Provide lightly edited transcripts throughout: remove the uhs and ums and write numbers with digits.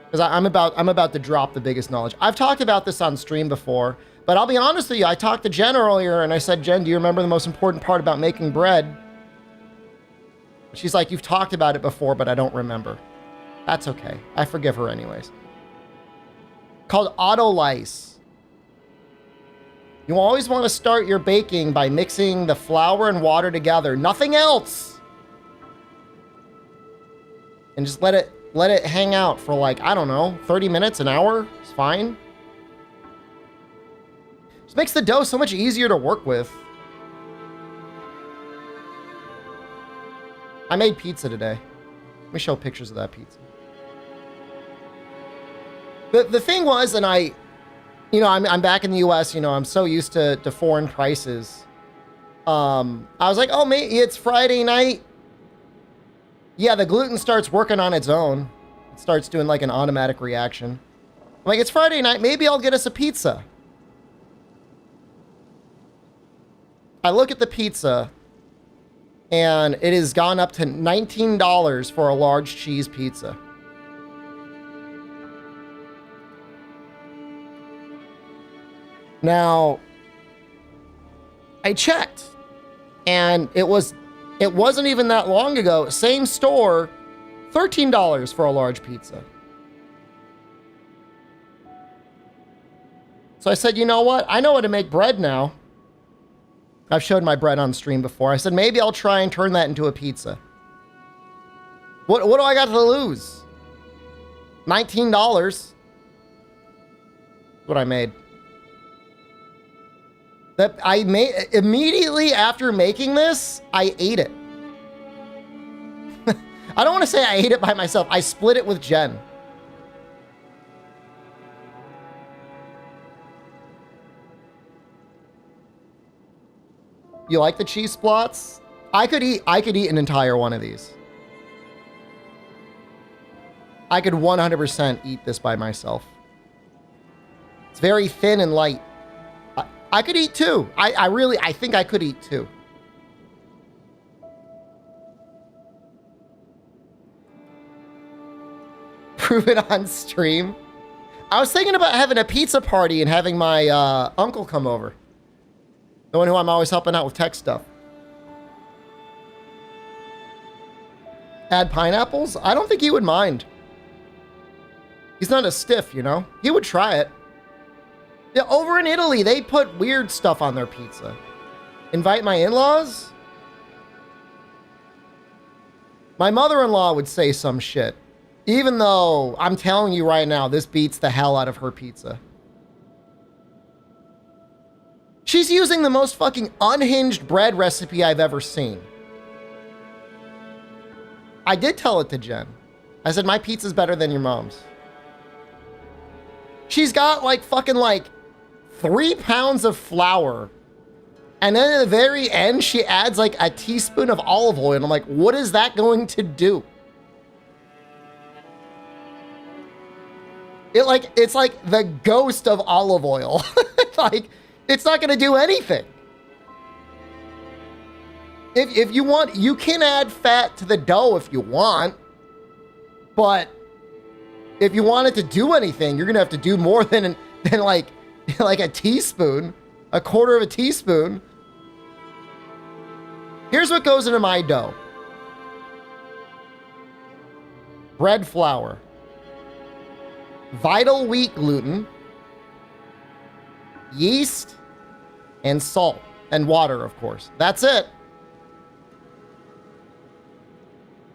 Because I'm about to drop the biggest knowledge. I've talked about this on stream before, but I'll be honest with you. I talked to Jen earlier and I said, Jen, do you remember the most important part about making bread? She's like, you've talked about it before, but I don't remember. That's okay. I forgive her anyways. Called autolyse. You always want to start your baking by mixing the flour and water together. Nothing else. And just let it hang out for like, I don't know, 30 minutes, an hour. It's fine. Just makes the dough so much easier to work with. I made pizza today. Let me show pictures of that pizza. The thing was, and I'm back in the US, I'm so used to foreign prices. I was like, oh, mate, it's Friday night. Yeah, the gluten starts working on its own. It starts doing like an automatic reaction. I'm like, it's Friday night. Maybe I'll get us a pizza. I look at the pizza and it has gone up to $19 for a large cheese pizza. Now, I checked, and it wasn't even that long ago. Same store, $13 for a large pizza. So I said, you know what? I know how to make bread now. I've showed my bread on stream before. I said, maybe I'll try and turn that into a pizza. What do I got to lose? $19. What I made. That I made immediately after making this, I ate it. I don't want to say I ate it by myself. I split it with Jen. You like the cheese splots? I could eat an entire one of these. I could 100% eat this by myself. It's very thin and light. I could eat two. I think I could eat two. Prove it on stream. I was thinking about having a pizza party and having my uncle come over. The one who I'm always helping out with tech stuff. Add pineapples? I don't think he would mind. He's not a stiff, He would try it. Yeah, over in Italy, they put weird stuff on their pizza. Invite my in-laws? My mother-in-law would say some shit. Even though, I'm telling you right now, this beats the hell out of her pizza. She's using the most fucking unhinged bread recipe I've ever seen. I did tell it to Jen. I said, my pizza's better than your mom's. She's got like fucking 3 pounds of flour. And then at the very end, she adds like a teaspoon of olive oil. And I'm like, what is that going to do? It's like the ghost of olive oil. It's not going to do anything. If you want, you can add fat to the dough if you want. But if you want it to do anything, you're going to have to do more than like a teaspoon, a quarter of a teaspoon. Here's what goes into my dough. Bread flour. Vital wheat gluten. Yeast. And salt. And water, of course. That's it.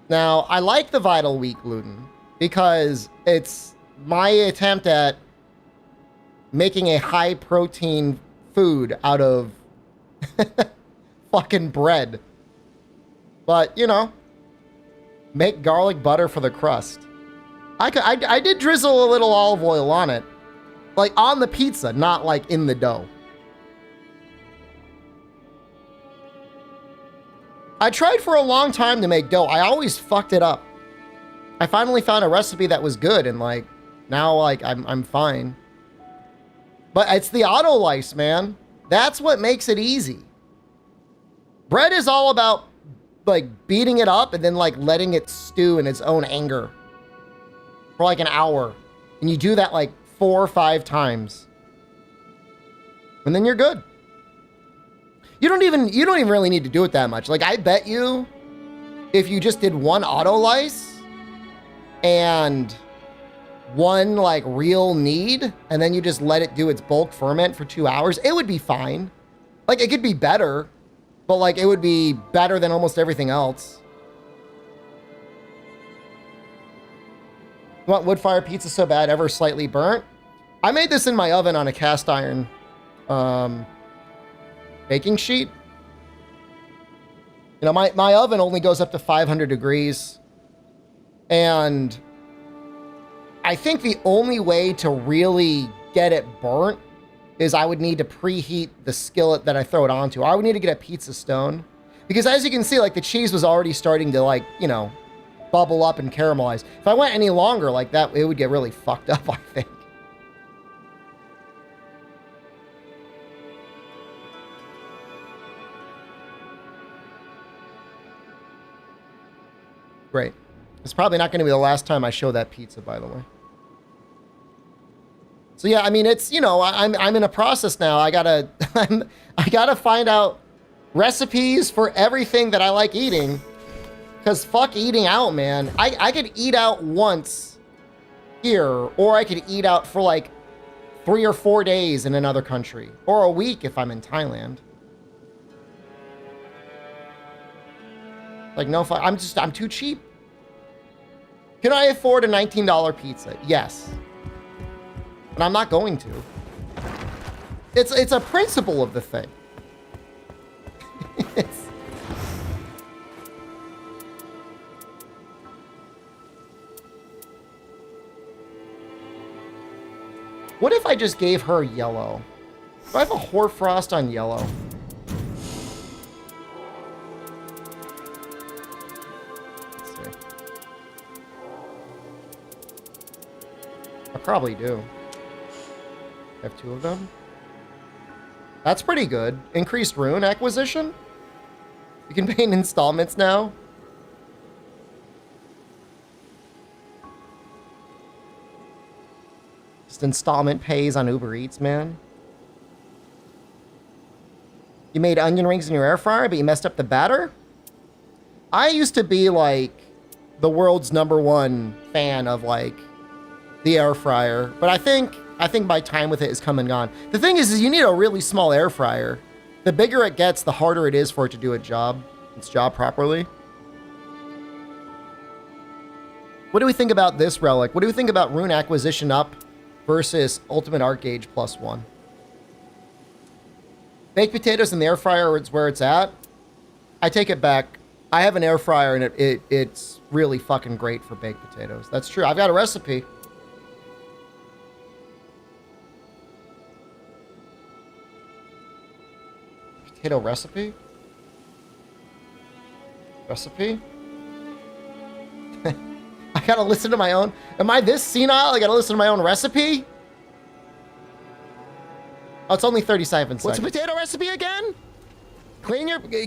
Now, I like the vital wheat gluten because it's my attempt at making a high protein food out of fucking bread. But, make garlic butter for the crust. I did drizzle a little olive oil on it. Like on the pizza, not like in the dough. I tried for a long time to make dough. I always fucked it up. I finally found a recipe that was good and now I'm fine. But it's the autolyse, man. That's what makes it easy. Bread is all about beating it up and then letting it stew in its own anger for an hour And you do that like 4 or 5 times. And then you're good. You don't even really need to do it that much. Like, I bet you if you just did 1 auto lice and 1 like real knead, and then you just let it do its bulk ferment for 2 hours, it would be fine. Like, it could be better, but like it would be better than almost everything else. You want wood fire pizza so bad, ever slightly burnt? I made this in my oven on a cast iron baking sheet. You know, my oven only goes up to 500 degrees. And I think the only way to really get it burnt is I would need to preheat the skillet that I throw it onto. I would need to get a pizza stone. Because as you can see, like, the cheese was already starting to, like, you know, bubble up and caramelize. If I went any longer like that, it would get really fucked up, I think. Great. It's probably not going to be the last time I show that pizza, by the way. So yeah, I mean, it's, you know, I'm in a process now. I gotta find out recipes for everything that I like eating. Because fuck eating out, man. I could eat out once here, or I could eat out for like 3 or 4 days in another country, or a week if I'm in Thailand. Like, no, I'm too cheap. Can I afford a $19 pizza? Yes. But I'm not going to. It's a principle of the thing. What if I just gave her yellow? Do I have a hoarfrost on yellow? Let's see. I probably do. I have 2 of them. That's pretty good. Increased rune acquisition? You can pay in installments now. Installment pays on Uber Eats, man. You made onion rings in your air fryer, but you messed up the batter? I used to be like the world's #1 fan of like the air fryer, but I think my time with it is come and gone. The thing is you need a really small air fryer. The bigger it gets, the harder it is for it to do its job properly. What do we think about this relic? What do we think about rune acquisition up versus Ultimate Art Gauge +1? Baked potatoes in the air fryer is where it's at. I take it back. I have an air fryer and it's really fucking great for baked potatoes. That's true. I've got a recipe. Potato recipe? Recipe? I gotta listen to my own. Am I this senile? I gotta listen to my own recipe? Oh, it's only 37 seconds. What's a potato recipe again?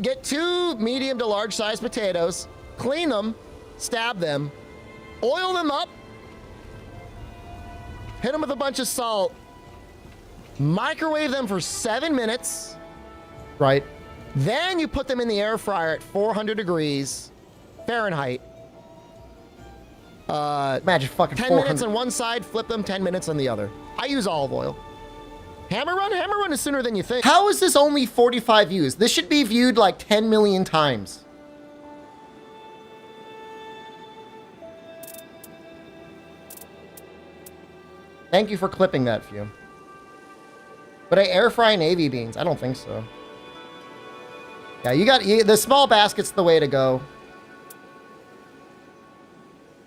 Get 2 medium to large size potatoes, clean them, stab them, oil them up, hit them with a bunch of salt, microwave them for 7 minutes, right? Then you put them in the air fryer at 400 degrees Fahrenheit. Imagine fucking 10 minutes on one side, flip them 10 minutes on the other. I use olive oil. Hammer run is sooner than you think. How is this only 45 views? This should be viewed like 10 million times. Thank you for clipping that, Fume. But I air fry navy beans? I don't think so. Yeah, the small basket's the way to go.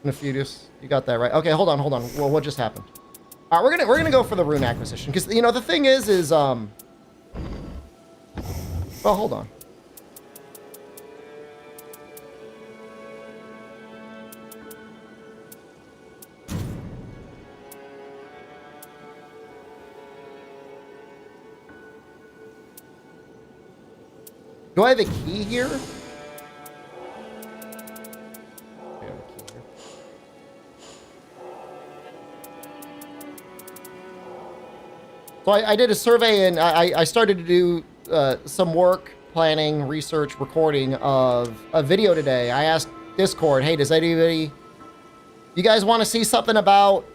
Nefudus, you got that right. Okay, hold on. Well, what just happened? All right, we're gonna go for the rune acquisition because you know the thing is well, hold on. Do I have a key here? So I did a survey and I started to do some work, planning, research, recording of a video today. I asked Discord, hey, does anybody, you guys want to see something about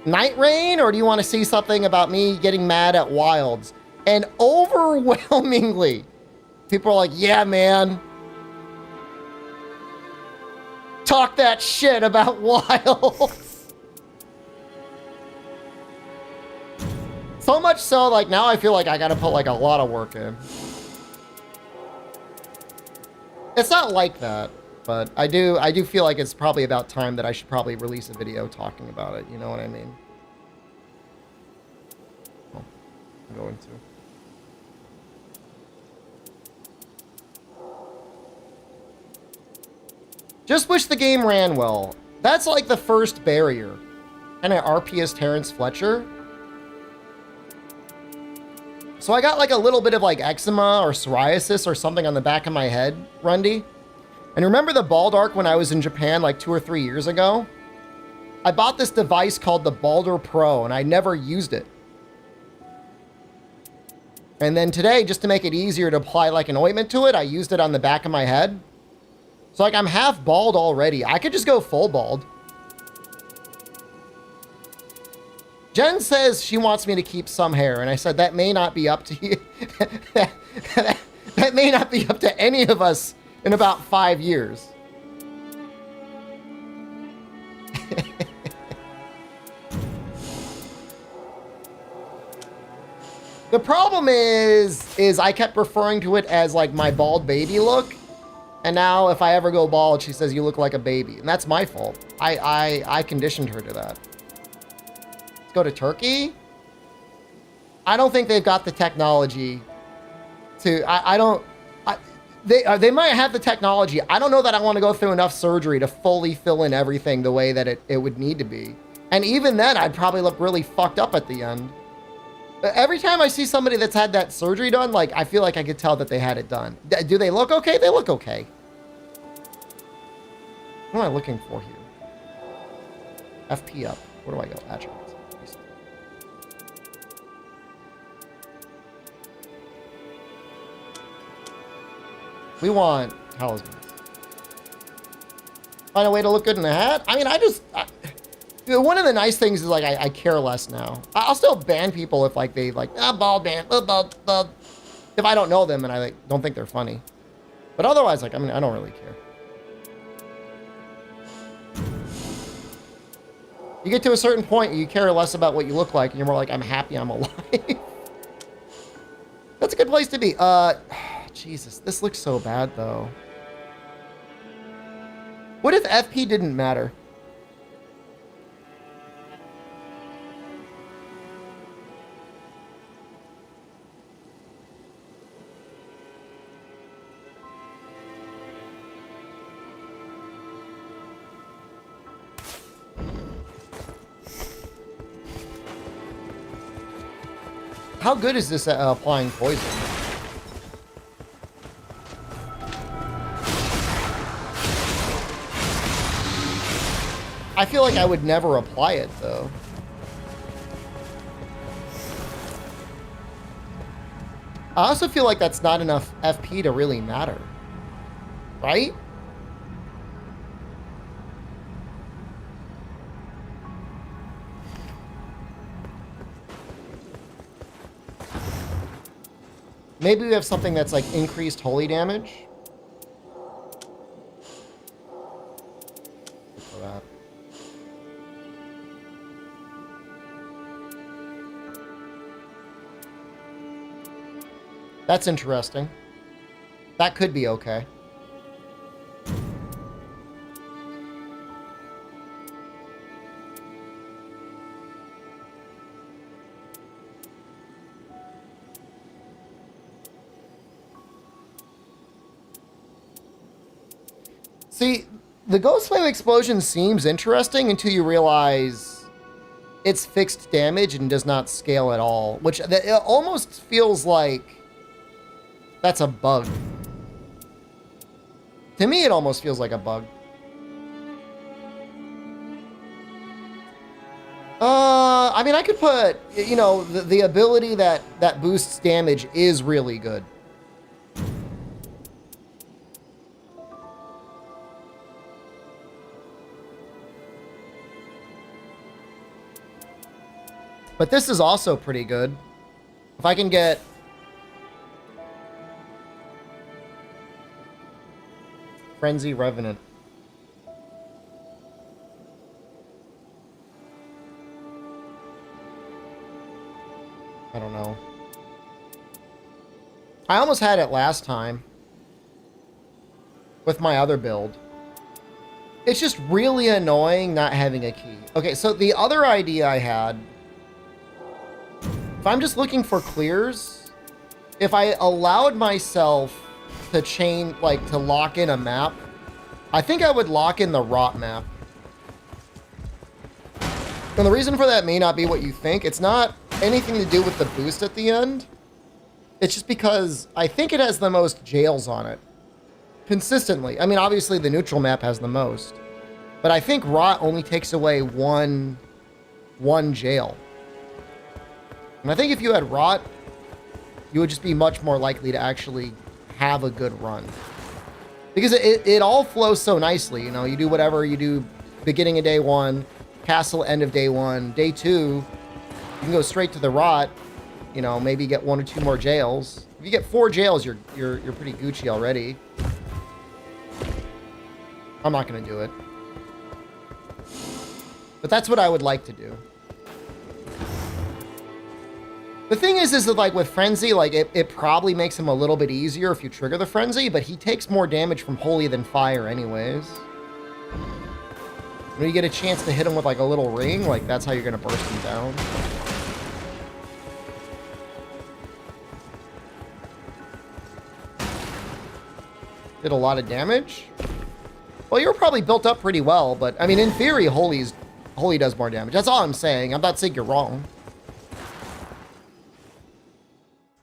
Night Rain, or do you want to see something about me getting mad at Wilds? And overwhelmingly, people are like, yeah, man. Talk that shit about Wilds. So much so, like, now I feel like I gotta put, like, a lot of work in. It's not like that, but I do feel like it's probably about time that I should probably release a video talking about it, you know what I mean? Well, I'm going to. Just wish the game ran well. That's like the first barrier. And I RP as Terrence Fletcher. So I got like a little bit of like eczema or psoriasis or something on the back of my head, Rundy. And remember the Baldark when I was in Japan like 2 or 3 years ago? I bought this device called the Balder Pro and I never used it. And then today, just to make it easier to apply like an ointment to it, I used it on the back of my head. So like I'm half bald already. I could just go full bald. Jen says she wants me to keep some hair, and I said that may not be up to you. that may not be up to any of us in about 5 years. The problem is I kept referring to it as like my bald baby look. And now if I ever go bald, she says you look like a baby. And that's my fault. I conditioned her to that. Let's go to Turkey. I don't think they've got the technology to, they might have the technology. I don't know that I want to go through enough surgery to fully fill in everything the way that it would need to be. And even then, I'd probably look really fucked up at the end. Every time I see somebody that's had that surgery done, like, I feel like I could tell that they had it done. Do they look okay? They look okay. What am I looking for here? FP up. Where do I go? Attributes. We want talismans. Find a way to look good in the hat? I mean, one of the nice things is like I care less now. I'll still ban people if like they like bald ban, bald. If I don't know them and I like don't think they're funny. But otherwise, like I mean, I don't really care. You get to a certain point, you care less about what you look like, and you're more like, I'm happy I'm alive. That's a good place to be. Jesus, this looks so bad though. What if FP didn't matter? How good is this at applying poison? I feel like I would never apply it, though. I also feel like that's not enough FP to really matter. Right? Maybe we have something that's like increased holy damage. For that. That's interesting. That could be okay. See, the Ghost Flame explosion seems interesting until you realize it's fixed damage and does not scale at all, which it almost feels like that's a bug. To me, it almost feels like a bug. I mean, I could put, you know, the ability that boosts damage is really good. But this is also pretty good. If I can get... Frenzy Revenant. I don't know. I almost had it last time with my other build. It's just really annoying not having a key. Okay, so the other idea I had, if I'm just looking for clears, if I allowed myself to chain, like to lock in a map, I think I would lock in the rot map. And the reason for that may not be what you think. It's not anything to do with the boost at the end. It's just because I think it has the most jails on it. Consistently. I mean, obviously the neutral map has the most. But I think rot only takes away one jail. And I think if you had rot, you would just be much more likely to actually have a good run. Because it all flows so nicely. You know, you do whatever you do beginning of day one, castle end of day one, day two, you can go straight to the rot, you know, maybe get 1 or 2 more jails. If you get 4 jails, you're pretty Gucci already. I'm not gonna do it. But that's what I would like to do. The thing is that like with Frenzy, like it probably makes him a little bit easier if you trigger the Frenzy, but he takes more damage from Holy than Fire anyways. When you get a chance to hit him with like a little ring, like that's how you're gonna burst him down. Did a lot of damage. Well, you're probably built up pretty well, but I mean, in theory, Holy does more damage. That's all I'm saying. I'm not saying you're wrong.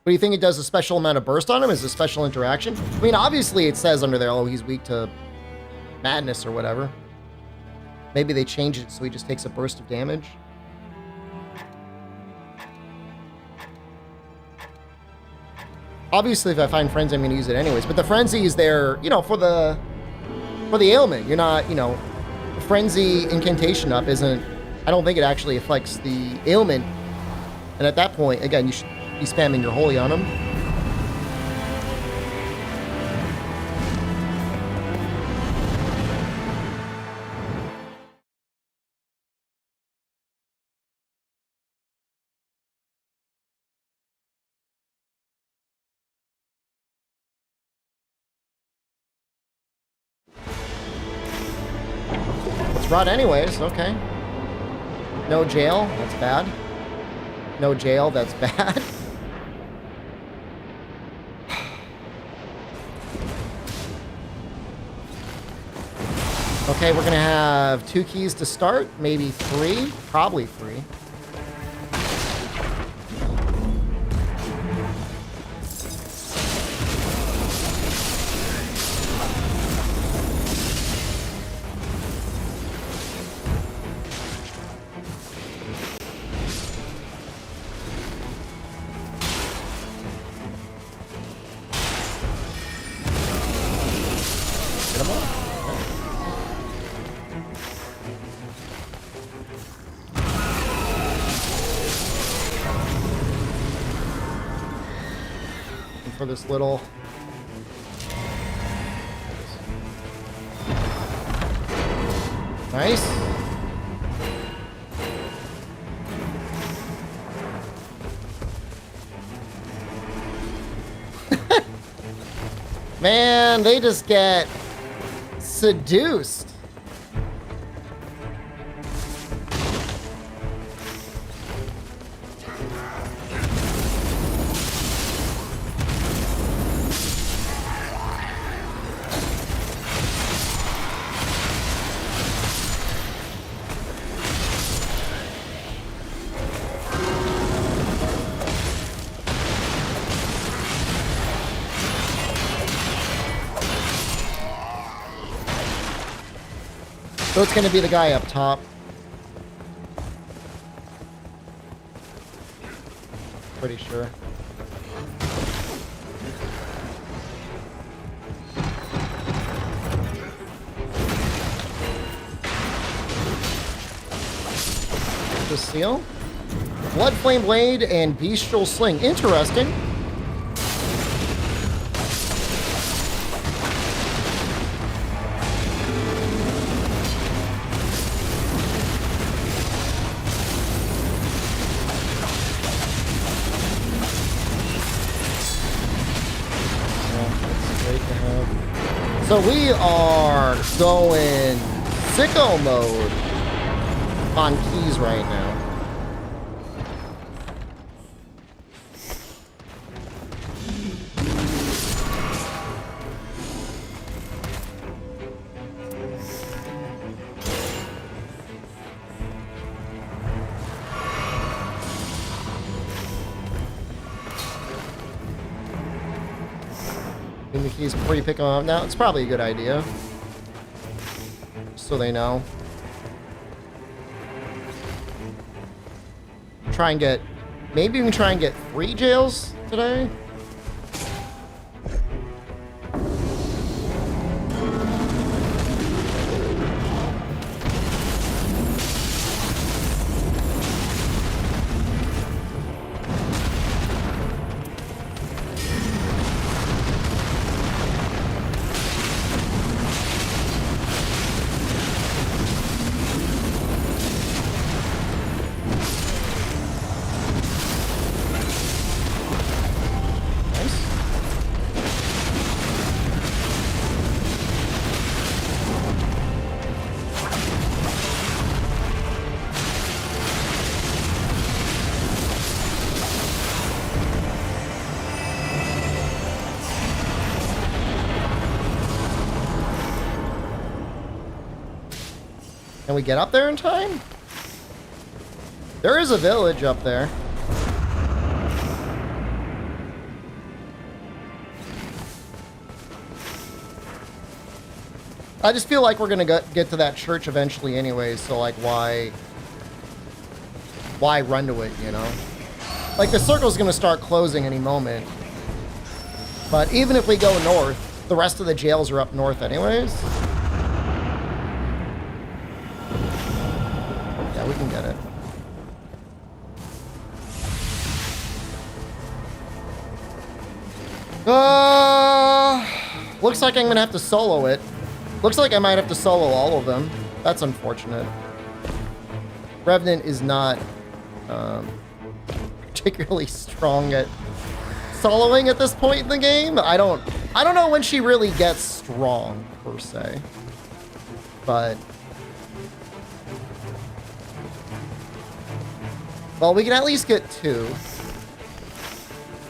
But do you think it does a special amount of burst on him? Is a special interaction? I mean, obviously it says under there, oh, he's weak to madness or whatever. Maybe they change it so he just takes a burst of damage. Obviously, if I find Frenzy, I'm going to use it anyways. But the Frenzy is there, you know, for the ailment. You're not, you know, Frenzy incantation up isn't... I don't think it actually affects the ailment. And at that point, again, you should be spamming your Holy on him. It's rot anyways, okay. No jail, that's bad. No jail, that's bad. Okay, we're gonna have 2 keys to start, maybe 3, probably 3. Get 'em all. For this little... Nice. Man, they just get seduced. So it's going to be the guy up top. Pretty sure. The seal? Blood Flame Blade and Bestial Sling. Interesting. So we are going sicko mode on keys right now. The keys before you pick them up. Now, it's probably a good idea. So they know. Try and get... Maybe we can try and get 3 jails today? Can we get up there in time? There is a village up there. I just feel like we're gonna get to that church eventually anyways, so like why run to it, you know? Like the circle's gonna start closing any moment. But even if we go north, the rest of the jails are up north anyways. We can get it. Looks like I'm gonna have to solo it. Looks like I might have to solo all of them. That's unfortunate. Revenant is not particularly strong at soloing at this point in the game. I don't know when she really gets strong per se, but. Well, we can at least get 2,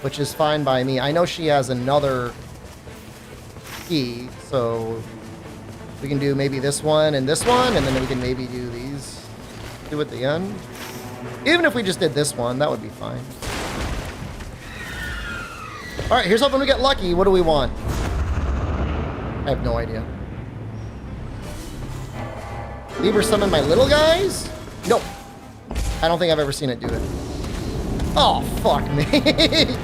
which is fine by me. I know she has another key, so we can do maybe this one, and then we can maybe do these 2 at the end. Even if we just did this one, that would be fine. All right, here's hoping we get lucky. What do we want? I have no idea. Leave her summon my little guys? Nope. I don't think I've ever seen it do it. Oh, fuck me.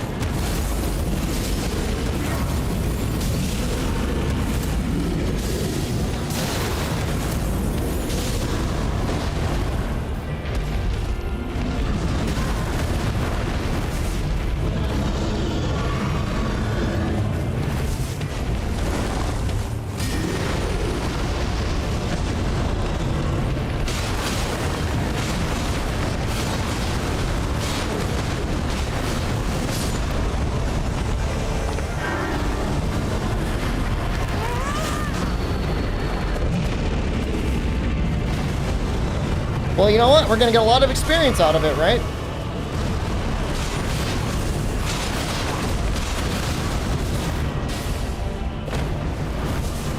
Well, you know what? We're going to get a lot of experience out of it, right?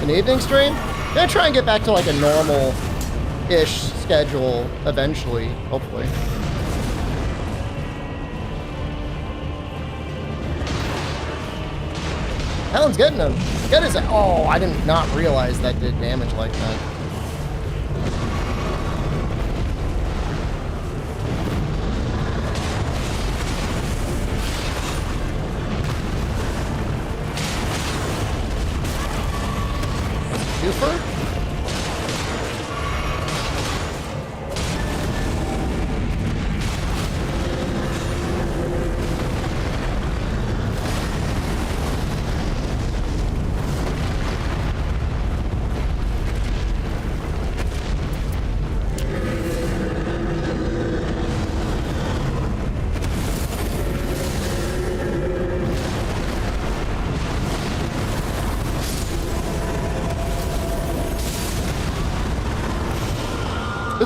An evening stream? I'm going to try and get back to like a normal-ish schedule eventually, hopefully. Helen's getting him. Get his... Oh, I did not realize that did damage like that.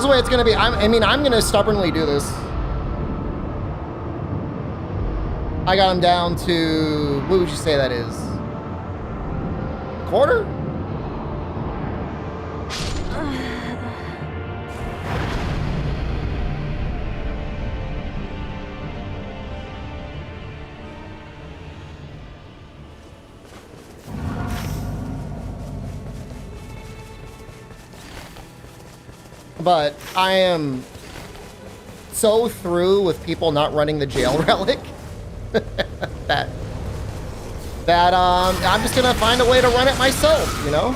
is the way it's gonna be. I mean, I'm gonna stubbornly do this. I got him down to, what would you say that is? Quarter? But I am so through with people not running the jail relic that I'm just gonna find a way to run it myself, you know?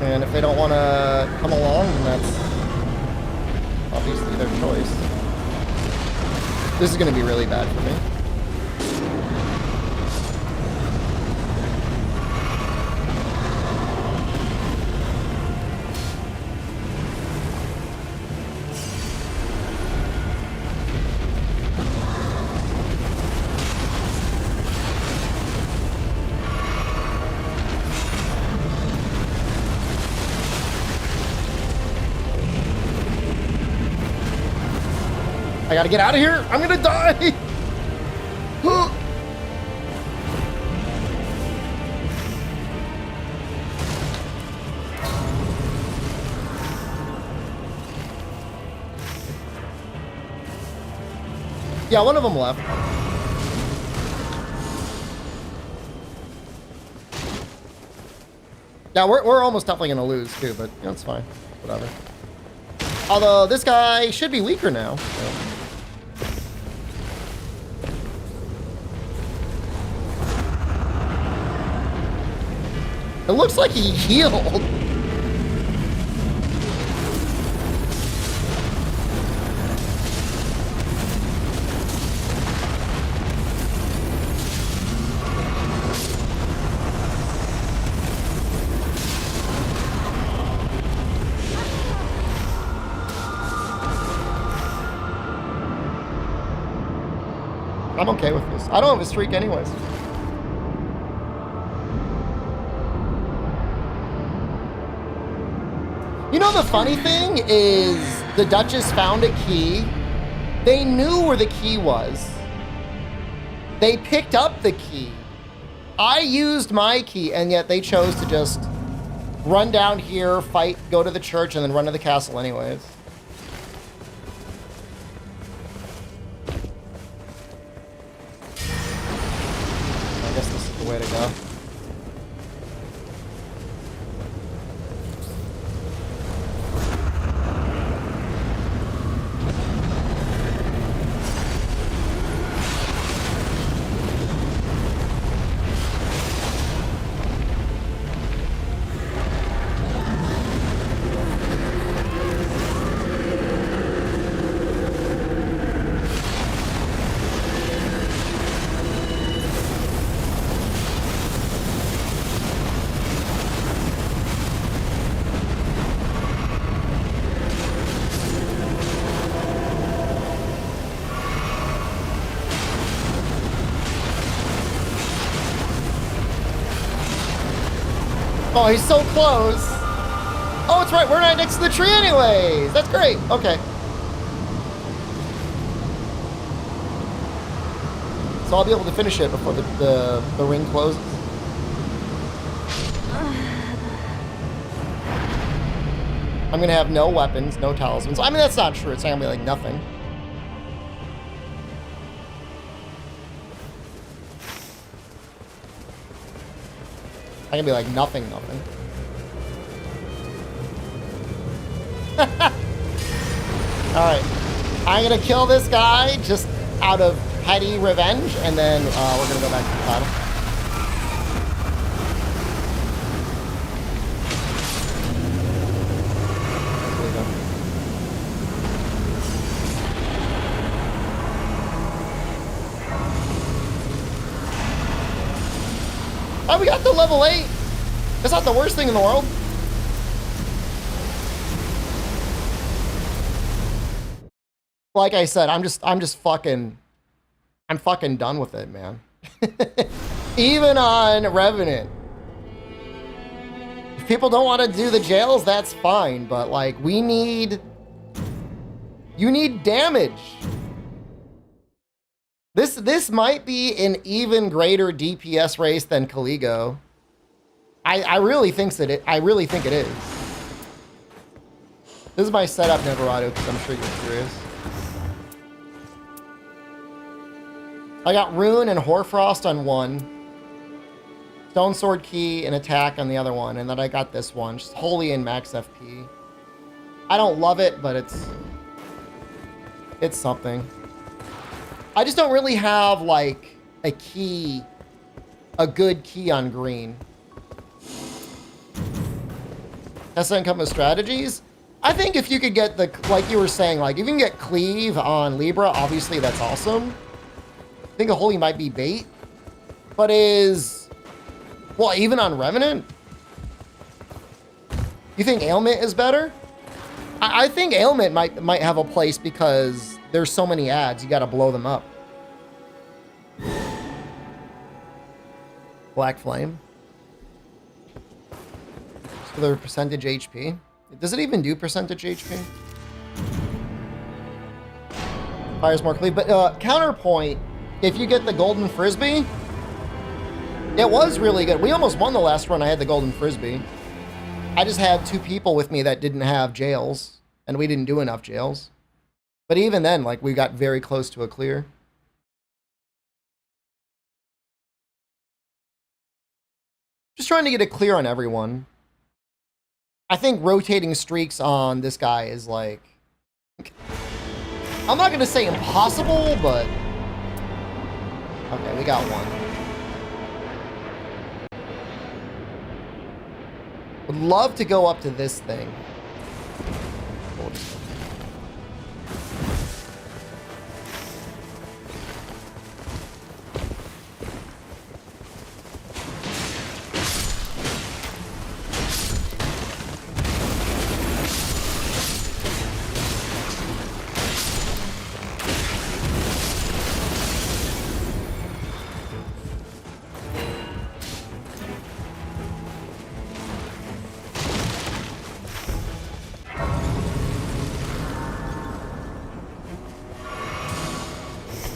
And if they don't want to come along, then that's obviously their choice. This is gonna be really bad for me. I gotta get out of here. I'm gonna die. Yeah, one of them left. Yeah, we're almost definitely gonna lose too, but you know, it's fine. Whatever. Although this guy should be weaker now. So. It looks like he healed. I'm okay with this. I don't have a streak anyways. You know, the funny thing is the Duchess found a key. They knew where the key was. They picked up the key. I used my key, and yet they chose to just run down here, fight, go to the church, and then run to the castle anyways. I guess this is the way to go. Oh, he's so close. Oh, it's right. We're right next to the tree anyways. That's great. Okay. So I'll be able to finish it before the ring closes. I'm going to have no weapons, no talismans. I mean, that's not true. It's not going to be like nothing. I can be like nothing. Alright. I'm gonna kill this guy just out of petty revenge, and then we're gonna go back to the battle. There we go. Oh, we got the level 8. That's not the worst thing in the world. Like I said, I'm fucking done with it, man. Even on Revenant. If people don't want to do the jails, that's fine. But like, you need damage. This might be an even greater DPS race than Caligo. I really think it is. This is my setup, Neverado, because I'm sure you're curious. I got Rune and Hoarfrost on one. Stone Sword Key and Attack on the other one. And then I got this one, just Holy and Max FP. I don't love it, but it's something. I just don't really have, like, a good key on green. Doesn't come with strategies. I think if you could get like you were saying, like, if you can get Cleave on Libra, obviously that's awesome. I think a Holy might be bait. But well, even on Revenant? You think Ailment is better? I think Ailment might have a place because there's so many ads, you gotta blow them up. Black Flame. So the percentage HP. Does it even do percentage HP? Fires more cleave. But counterpoint, if you get the Golden Frisbee, it was really good. We almost won the last run I had the Golden Frisbee. I just had 2 people with me that didn't have jails, and we didn't do enough jails. But even then, like, we got very close to a clear. Just trying to get a clear on everyone. I think rotating streaks on this guy is like... I'm not going to say impossible, but... Okay, we got one. Would love to go up to this thing.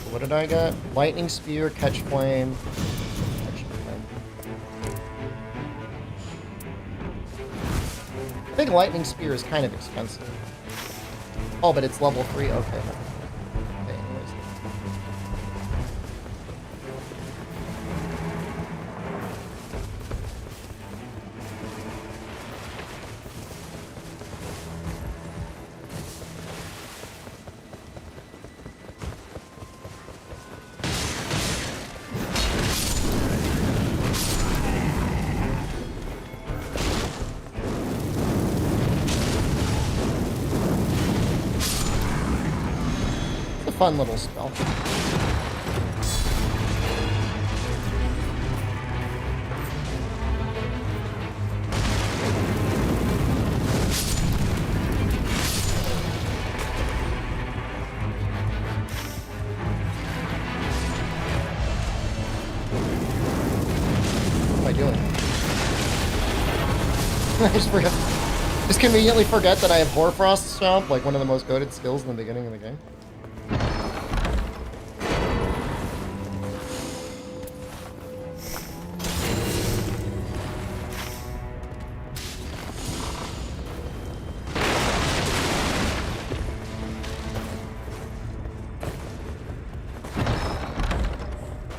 What did I get? Lightning Spear, Catch Flame. Catch Flame. I think Lightning Spear is kind of expensive. Oh, but it's level 3? Okay. Okay, anyways. Fun little spell. What am I doing? I just conveniently forget that I have Hoarfrost Stomp, like one of the most goated skills in the beginning of the game.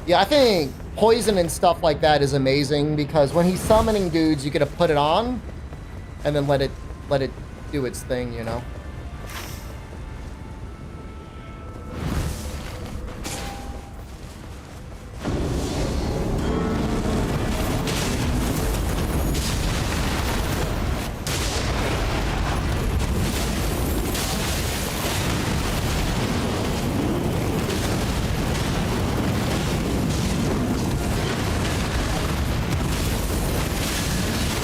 Yeah, I think poison and stuff like that is amazing because when he's summoning dudes, you gotta put it on and then let it do its thing, you know?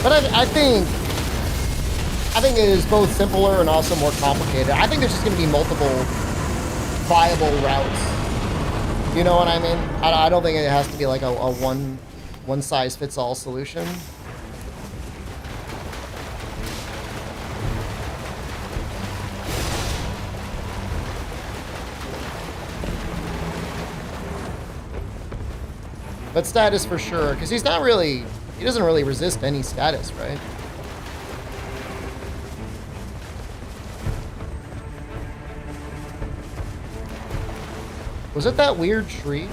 But I think it is both simpler and also more complicated. I think there's just going to be multiple viable routes. You know what I mean? I don't think it has to be like a one size fits all solution. But status for sure, because he's not really... He doesn't really resist any status, right? Was it that weird tree?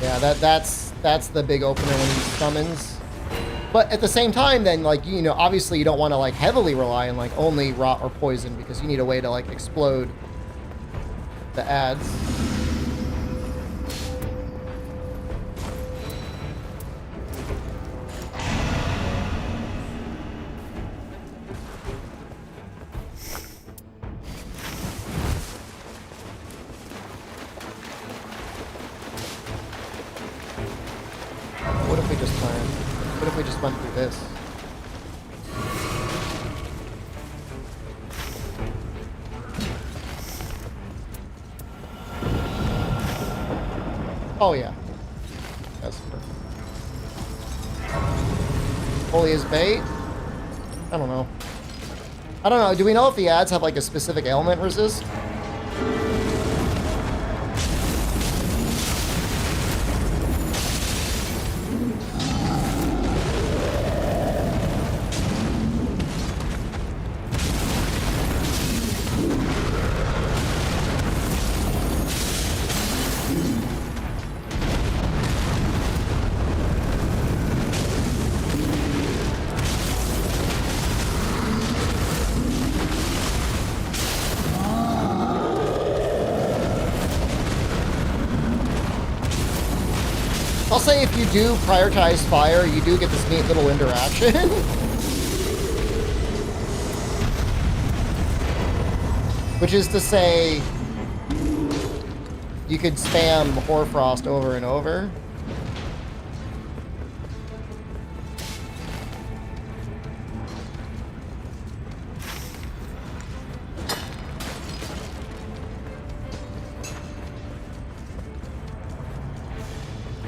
Yeah, that's the big opener when he summons. But at the same time, then, like, you know, obviously you don't want to, like, heavily rely on, like, only rot or poison, because you need a way to, like, explode the ads. What if we just planned? What if we just went through this? Oh yeah. That's perfect. Holy as bait? I don't know. I don't know. Do we know if the ads have like a specific ailment resist? I'll say if you do prioritize fire, you do get this neat little interaction. Which is to say, you could spam Hoarfrost over and over.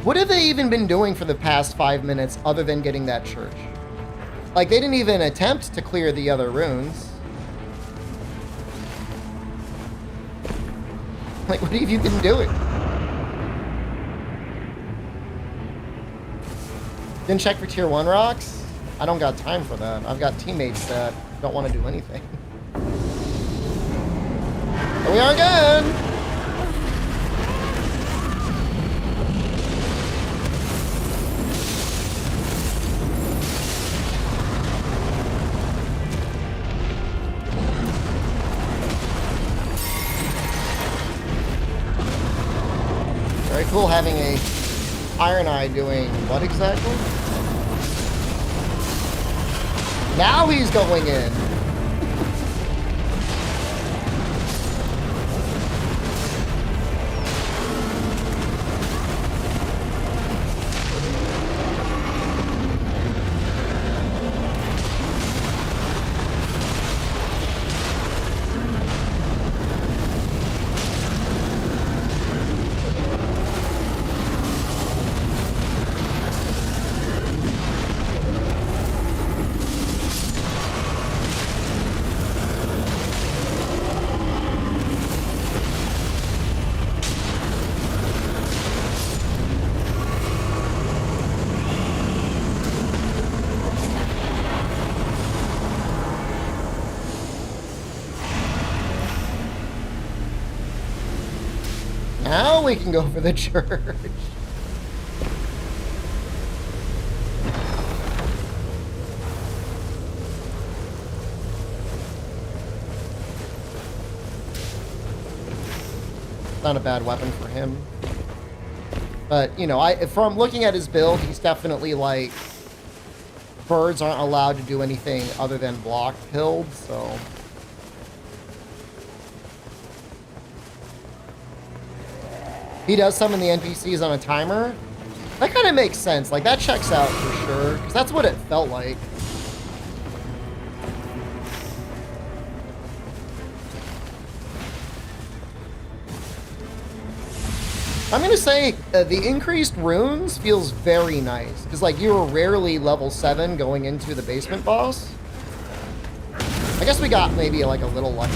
What have they even been doing for the past 5 minutes other than getting that church? Like, they didn't even attempt to clear the other runes. Like, what have you been doing? Didn't check for tier 1 rocks? I don't got time for that. I've got teammates that don't want to do anything. But we are good! Very cool having a Iron Eye doing what exactly? Now he's going in. Now we can go for the church. Not a bad weapon for him. But, you know, from looking at his build, he's definitely like, birds aren't allowed to do anything other than block pilled, so. He does summon the NPCs on a timer. That kind of makes sense. Like, that checks out for sure, because that's what it felt like. I'm gonna say the increased runes feels very nice because like you were rarely level 7 going into the basement boss. I guess we got maybe like a little lucky.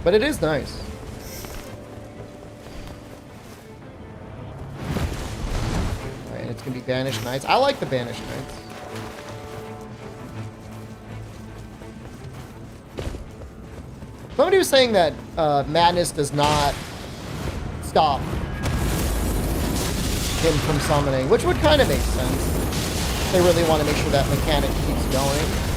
But it is nice. Alright, it's gonna be Banished Knights. I like the Banished Knights. Somebody was saying that Madness does not stop him from summoning, which would kind of make sense. They really want to make sure that mechanic keeps going.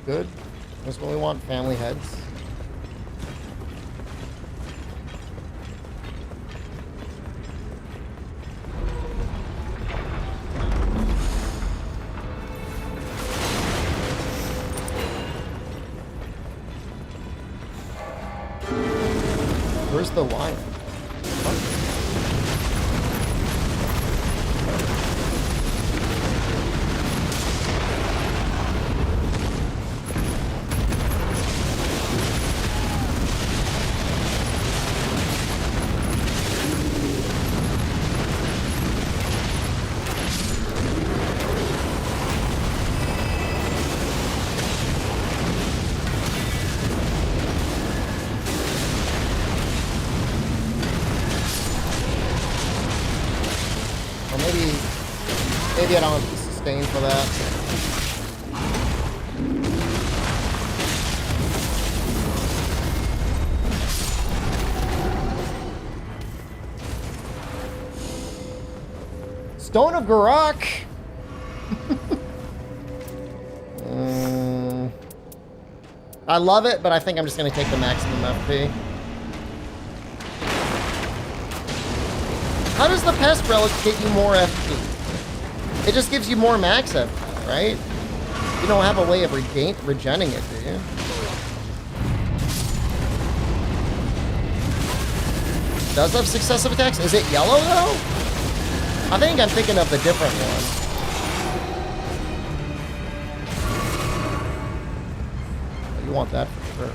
Good. That's what we want, family heads. Where's the lion? Maybe I don't have to sustain for that. Stone of Garak. I love it, but I think I'm just going to take the maximum FP. How does the Pest Relic get you more FP? It just gives you more max FP, right? You don't have a way of regenning it, do you? Does have successive attacks? Is it yellow, though? I think I'm thinking of the different one. You want that for sure.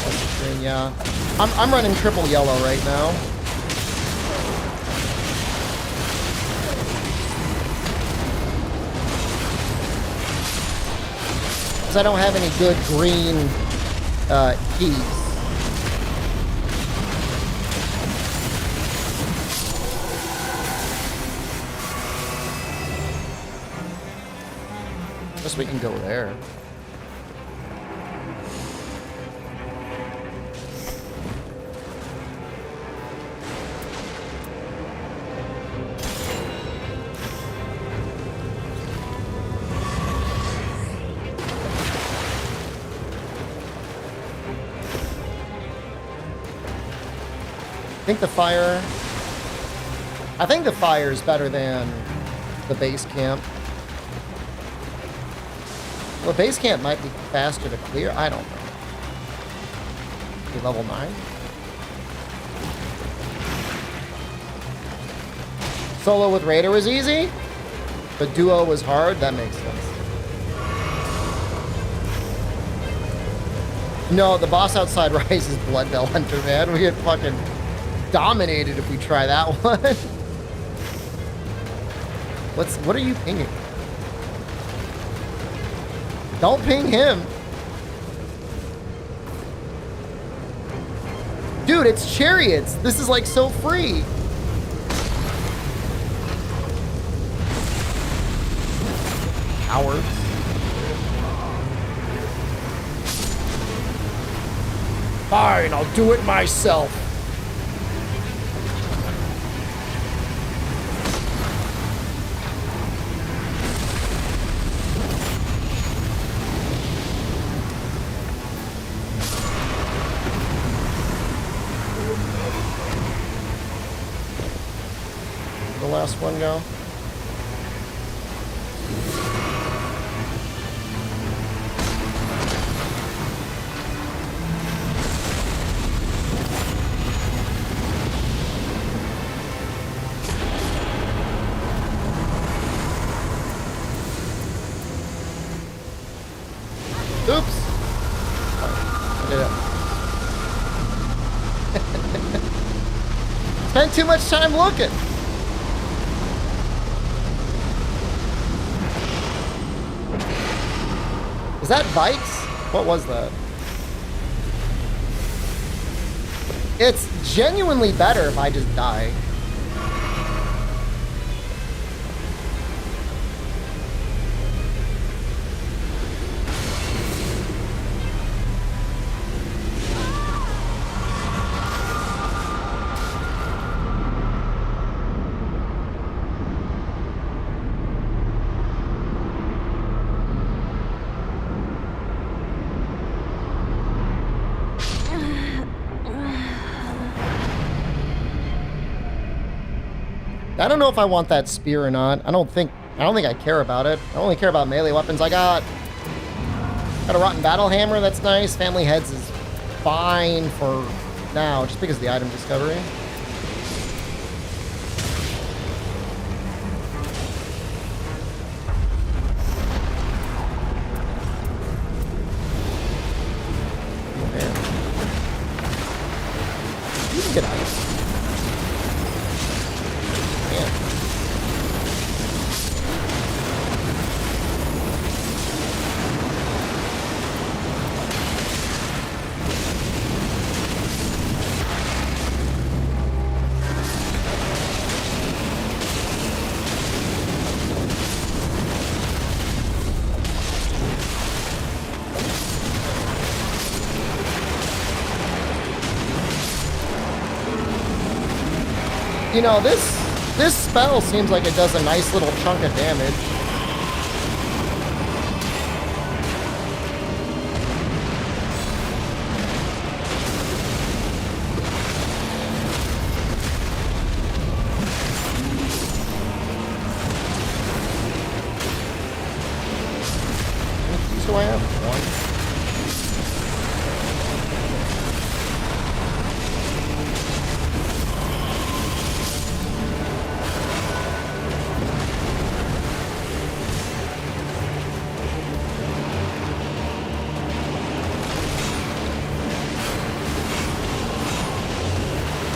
That's the thing, yeah. I'm running triple yellow right now. Because I don't have any good green keys. Guess we can go there. I think the fire is better than the base camp. Well, base camp might be faster to clear. I don't know. Be level 9. Solo with Raider was easy, but duo was hard. That makes sense. No, the boss outside Rise is Bloodbell Hunter, man. We get fucking dominated if we try that one. What are you pinging? Don't ping him. Dude, it's chariots. This is like so free. Cowards. Fine, I'll do it myself. last one go? Oops. I did it. Spent too much time looking. Is that Vikes? What was that? It's genuinely better if I just die. I don't know if I want that spear or not. I don't think I care about it. I only care about melee weapons. I got a rotten battle hammer. That's nice. Family heads is fine for now, just because of the item discovery. Oh, man. You can get ice. You know, this spell seems like it does a nice little chunk of damage. So I have one.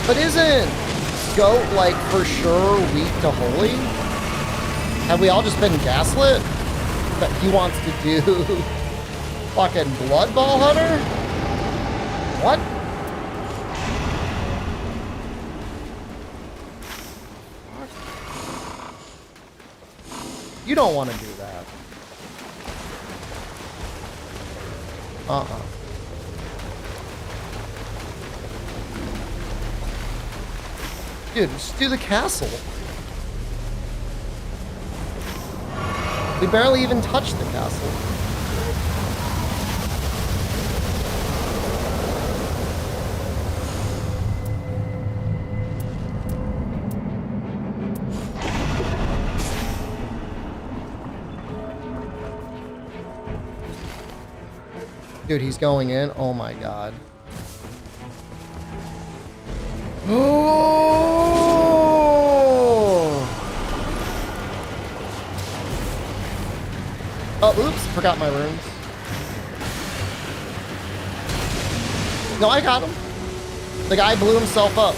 But isn't Goat, like, for sure weak to Holy? Have we all just been gaslit? That he wants to do fucking Blood Ball Hunter? What? You don't want to do that. Uh-uh. Dude, just do the castle. We barely even touched the castle. Dude, he's going in. Oh my god. Oh! Oh, oops, forgot my runes. No, I got him. The guy blew himself up.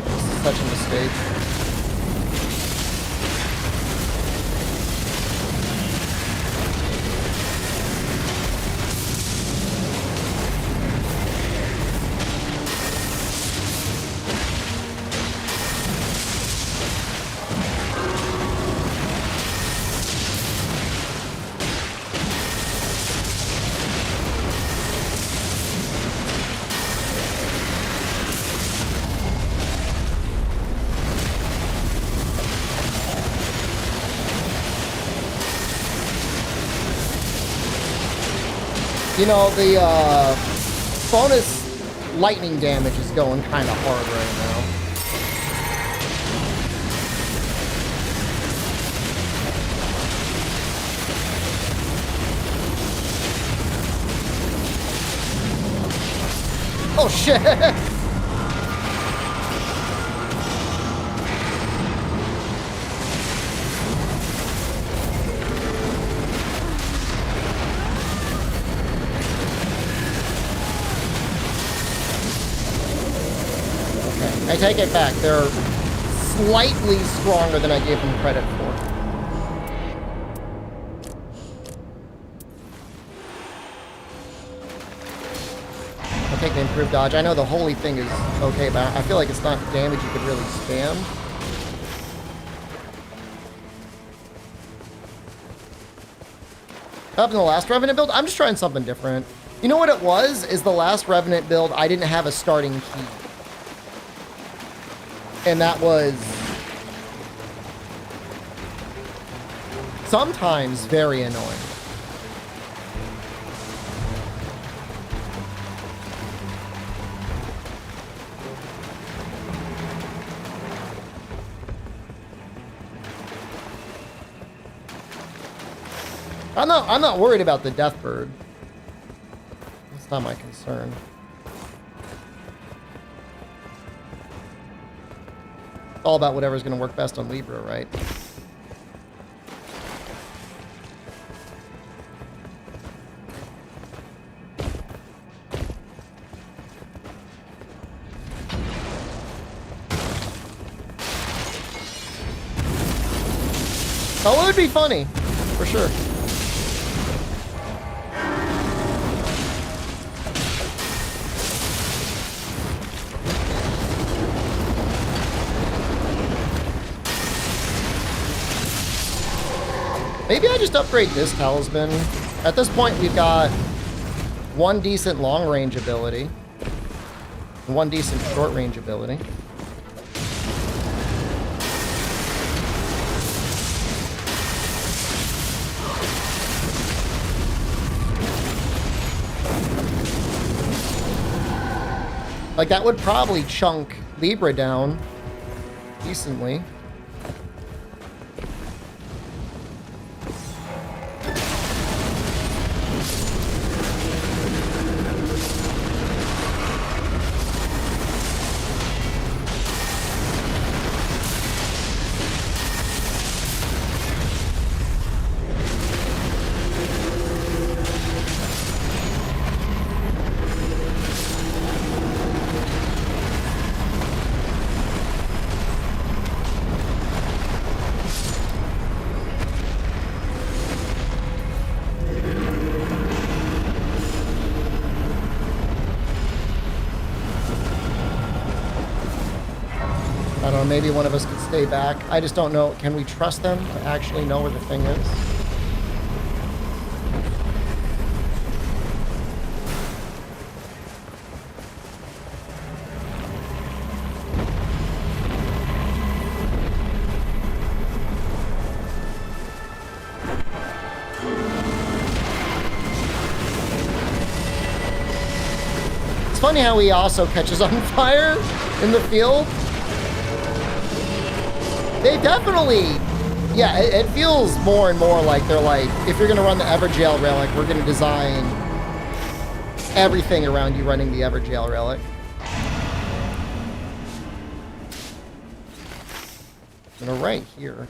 This is such a mistake. You know, the bonus lightning damage is going kind of hard right now. Oh shit! Okay, I take it back. They're slightly stronger than I gave them credit for. Take the improved dodge. I know the holy thing is okay, but I feel like it's not damage you could really spam. Up in the last Revenant build, I'm just trying something different. You know what it was? Is the last Revenant build, I didn't have a starting key. And that was sometimes very annoying. I'm not worried about the Deathbird. That's not my concern. It's all about whatever's going to work best on Libra, right? Oh, it would be funny, for sure. Maybe I just upgrade this Talisman. At this point, we've got one decent long-range ability, one decent short-range ability. Like, that would probably chunk Libra down decently. Maybe one of us could stay back. I just don't know. Can we trust them to actually know where the thing is? It's funny how he also catches on fire in the field. They definitely, yeah, it feels more and more like they're like, if you're going to run the Evergaol Relic, we're going to design everything around you running the Evergaol Relic. And right here.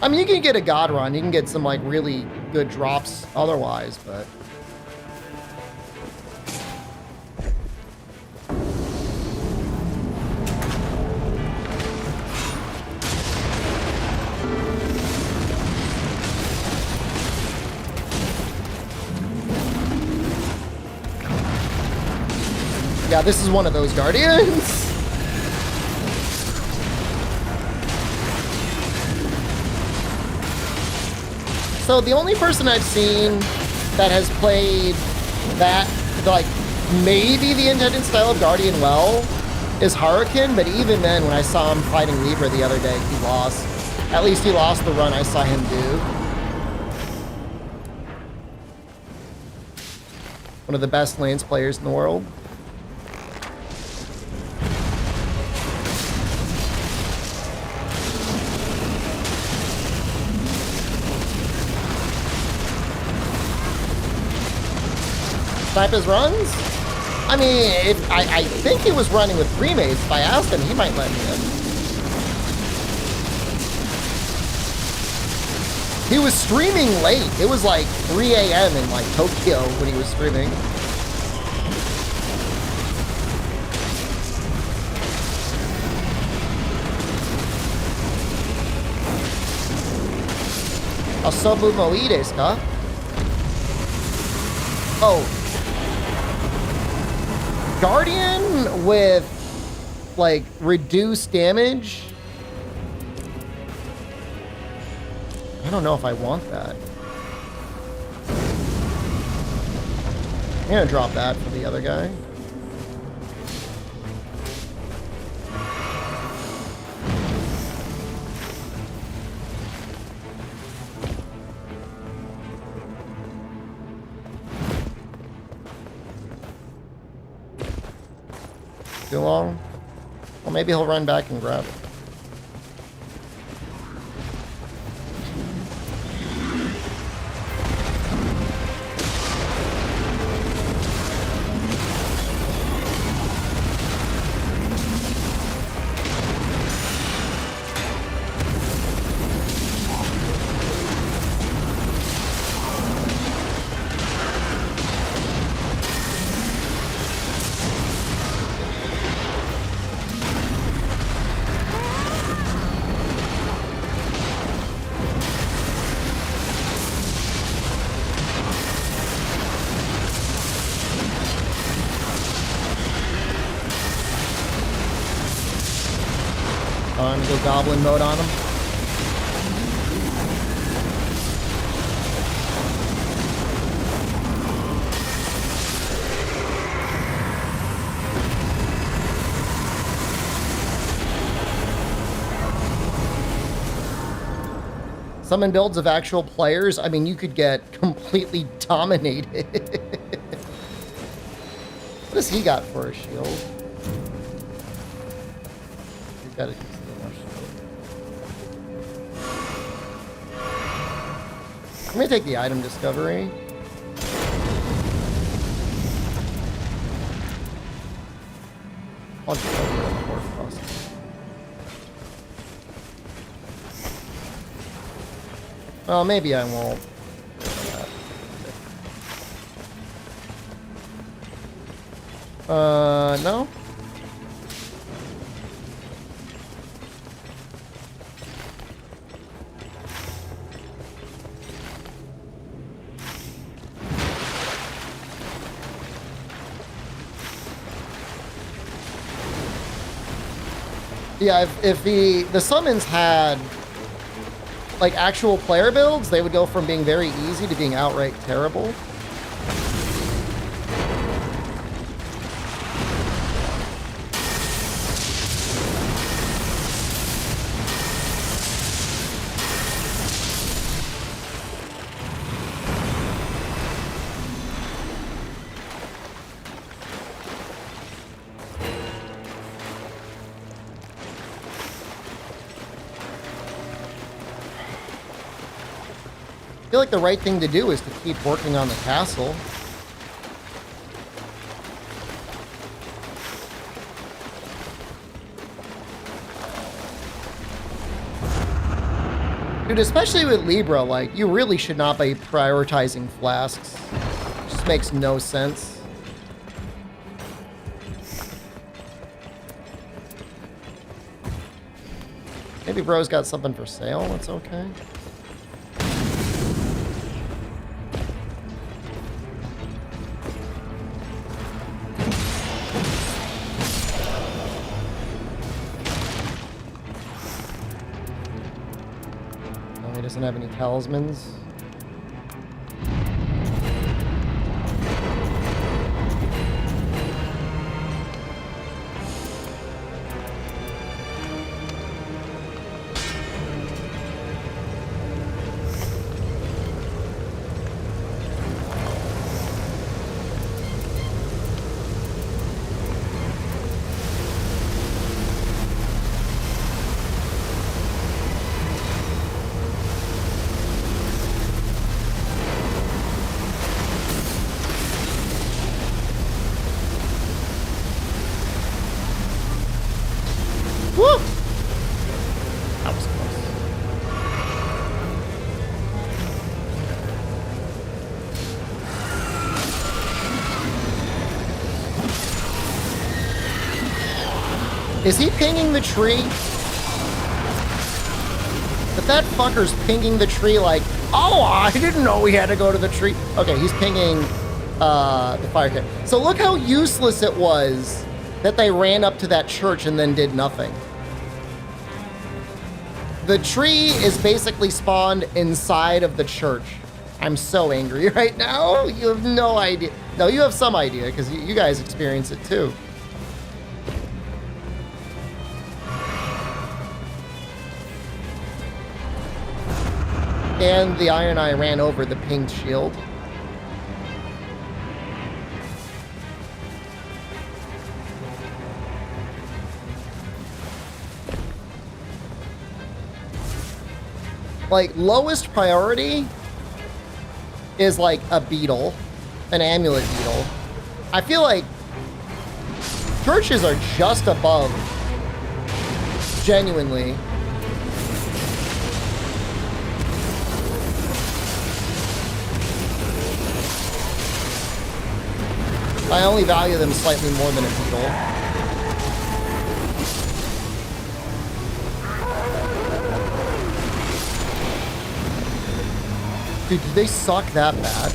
I mean, you can get a God run. You can get some, like, really good drops otherwise, but... Yeah, this is one of those Guardians. So the only person I've seen that has played that, like, maybe the intended style of Guardian well is Hurricane, but even then, when I saw him fighting Libra the other day, he lost. At least he lost the run I saw him do. One of the best lanes players in the world. Snipe his runs? I mean, I think he was running with premates. If I asked him, he might let me in. He was streaming late. It was like 3 a.m. in like Tokyo when he was streaming. Asobu mo ii desu ka? Oh. Guardian with like reduced damage. I don't know if I want that. I'm gonna drop that for the other guy. Too long? Well, maybe he'll run back and grab it. I'm gonna go goblin mode on him. Summon builds of actual players, I mean, you could get completely dominated. What does he got for a shield? He's got a I'm gonna take the item discovery. I'll just go for the board process. Well, maybe I won't. No? Yeah, if the summons had like actual player builds, they would go from being very easy to being outright terrible. I feel like the right thing to do is to keep working on the castle. Dude, especially with Libra, like, you really should not be prioritizing flasks. It just makes no sense. Maybe bro's got something for sale, that's okay. Doesn't have any talismans. Is he pinging the tree? If that fucker's pinging the tree like, oh, I didn't know we had to go to the tree. Okay, he's pinging the fire cat. So look how useless it was that they ran up to that church and then did nothing. The tree is basically spawned inside of the church. I'm so angry right now. You have no idea. No, you have some idea because you guys experience it too. And the Iron Eye ran over the pinged shield. Like, lowest priority is like a beetle, an amulet beetle. I feel like churches are just above, genuinely. I only value them slightly more than a beetle. Dude, do they suck that bad?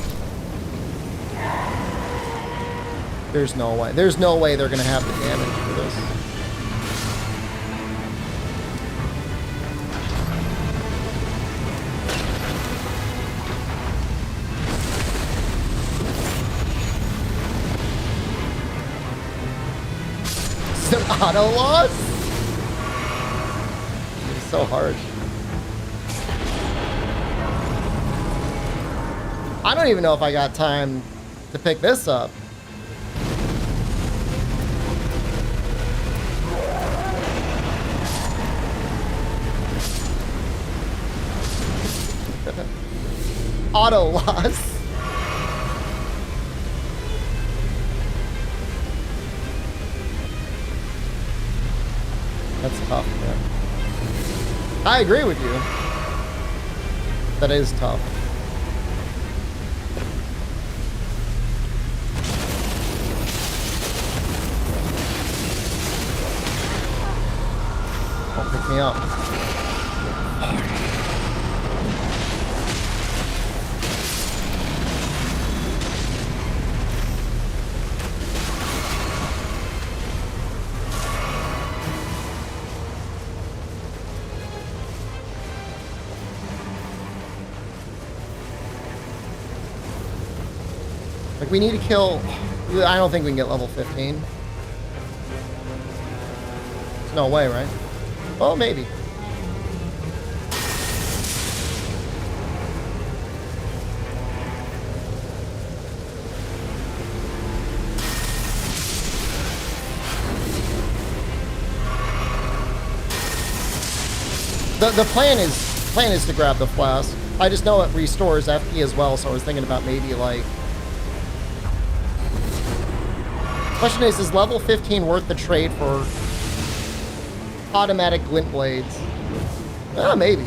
There's no way. There's no way they're gonna have the damage for this. Some auto loss? It's so harsh. I don't even know if I got time to pick this up. Auto loss. That's tough, man. I agree with you. That is tough. Don't pick me up. Like, we need to kill... I don't think we can get level 15. There's no way, right? Well, maybe. The plan is to grab the flask. I just know it restores FP as well, so I was thinking about maybe like... Question is level 15 worth the trade for automatic glint blades? Maybe.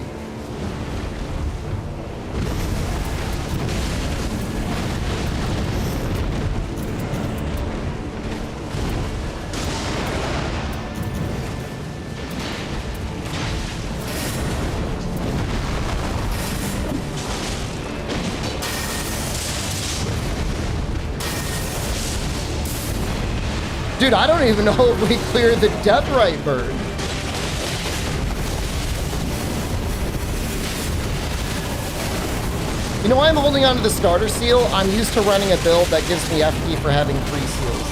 Dude, I don't even know if we cleared the Deathrite bird. You know why I'm holding on to the starter seal? I'm used to running a build that gives me FP for having 3 seals.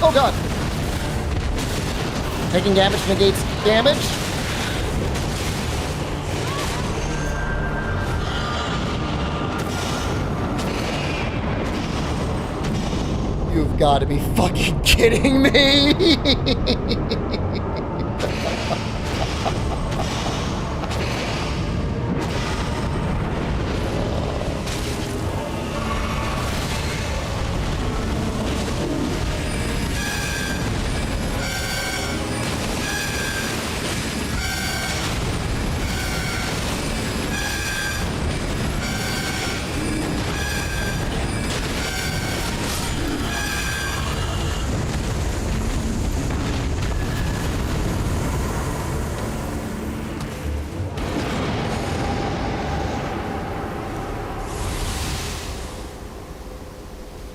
Oh god. Taking damage negates damage. You've got to be fucking kidding me.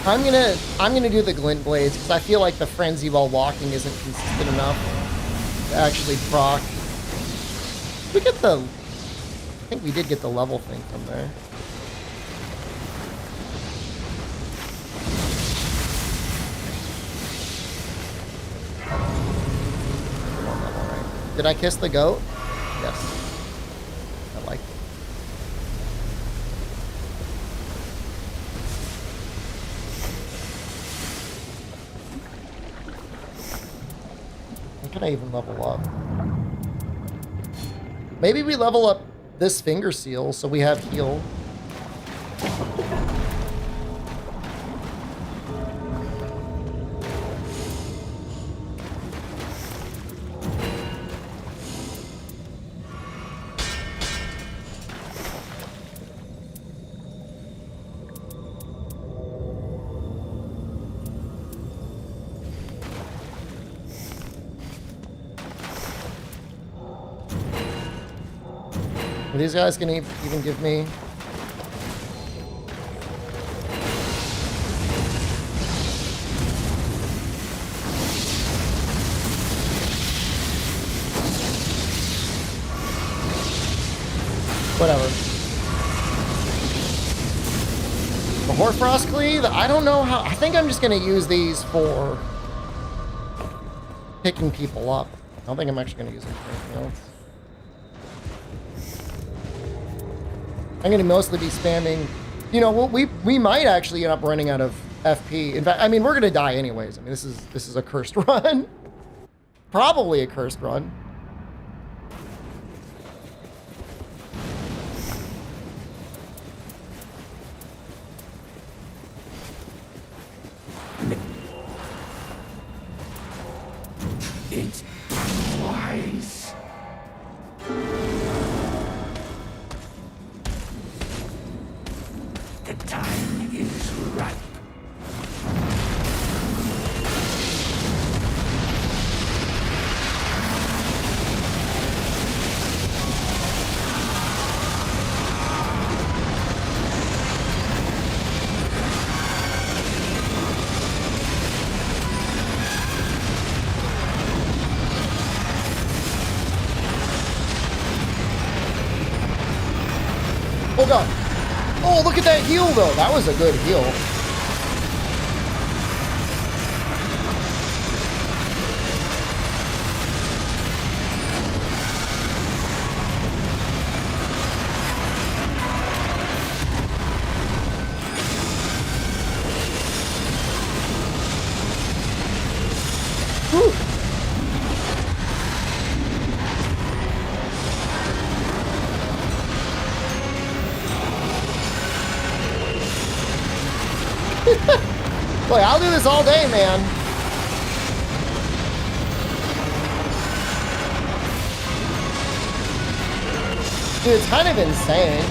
I'm gonna do the glint blades because I feel like the frenzy while walking isn't consistent enough to actually proc. We get the, I think we did get the level thing from there. Did I kiss the goat? Yes. I like it. When can I even level up? Maybe we level up this finger seal so we have heal. Are these guys gonna even give me? Whatever. The Hoarfrost Cleave, I don't know how, I think I'm just gonna use these for picking people up. I don't think I'm actually gonna use them for anything else. I'm gonna mostly be spamming, you know, we might actually end up running out of FP. In fact, I mean, we're gonna die anyways. I mean, this is a cursed run. Probably a cursed run. It's wise. The time is ripe. Oh god. Oh, look at that heal though. That was a good heal. Whew. Boy, I'll do this all day, man. Dude, it's kind of insane.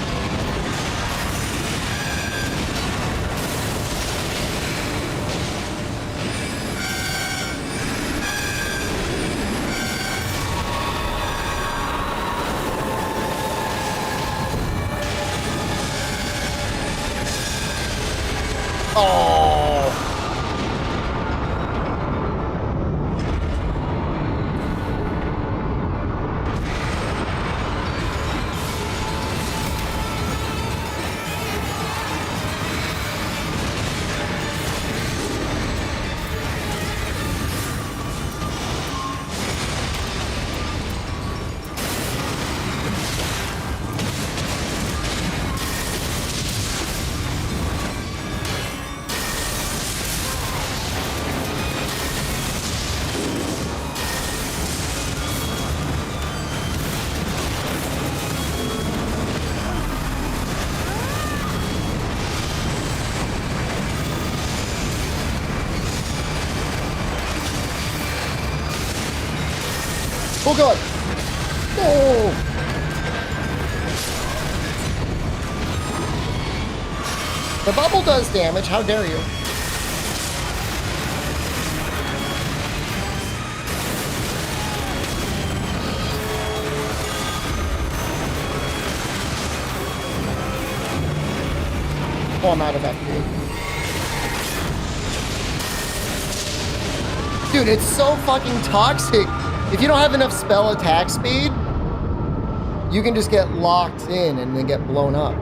Oh. Oh god! Oh! The bubble does damage, how dare you? Oh, I'm out of FP. Dude, it's so fucking toxic. If you don't have enough spell attack speed, you can just get locked in and then get blown up.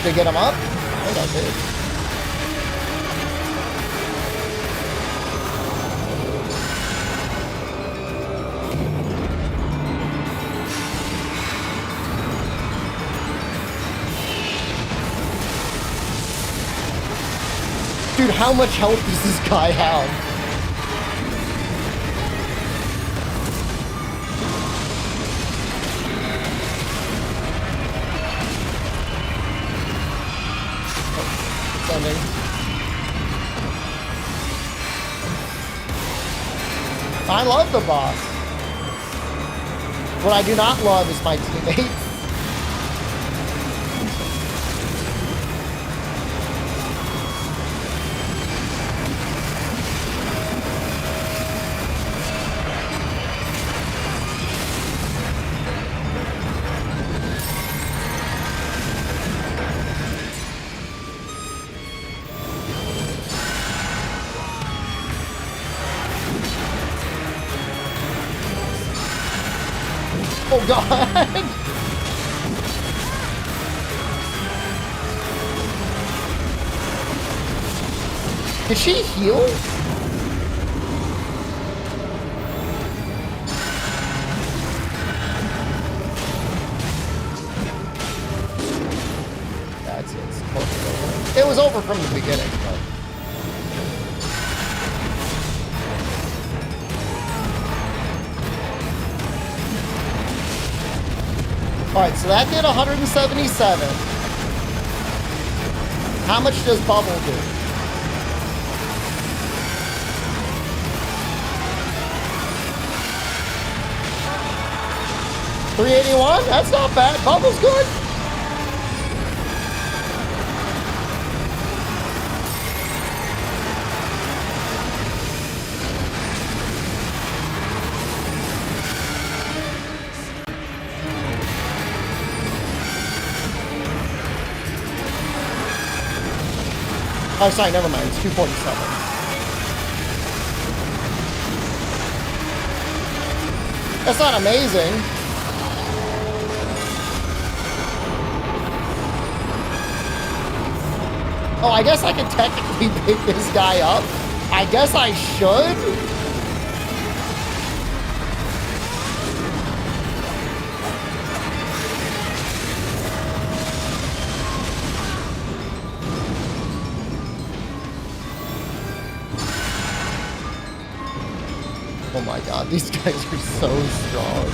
To get him up? I think I did. Dude, how much health does this guy have? I love the boss. What I do not love is my teammates. Oh god! Did she heal? That's it. It's supposed to be over. It was over from the beginning, but... Alright, so that did 177. How much does Bubble do? $381? That's not bad. Bubble's good. Oh, sorry, never mind. It's 247. That's not amazing. Oh, I guess I could technically pick this guy up. I guess I should. Oh my god, these guys are so strong.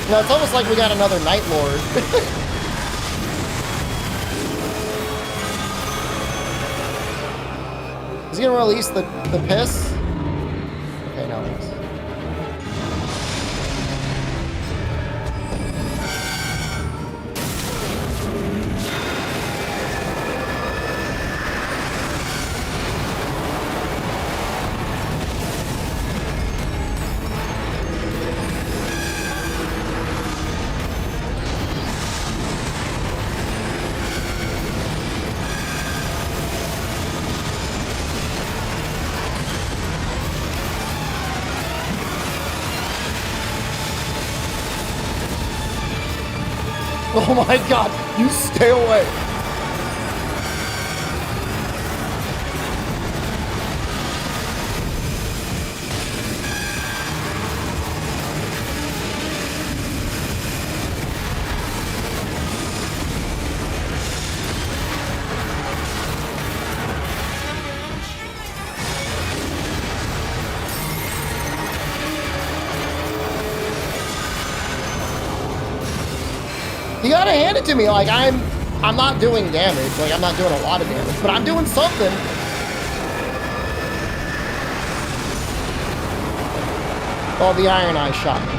No, it's almost like we got another Night Lord. Is he gonna release the piss? Okay, no, it is. Oh my god, you stay away. You gotta hand it to me. Like, I'm not doing damage. Like, I'm not doing a lot of damage, but I'm doing something. Oh, the Iron Eye shot me.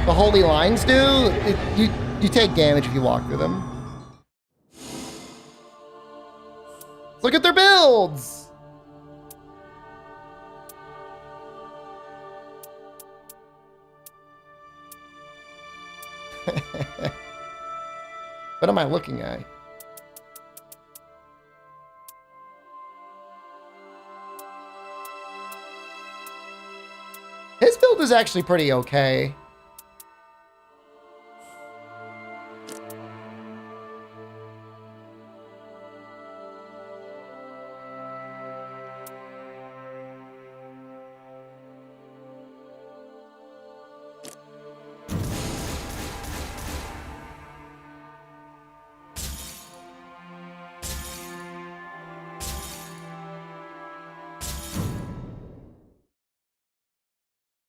The Holy Lines, dude. You take damage if you walk through them. Look at their builds. What am I looking at? His build is actually pretty okay.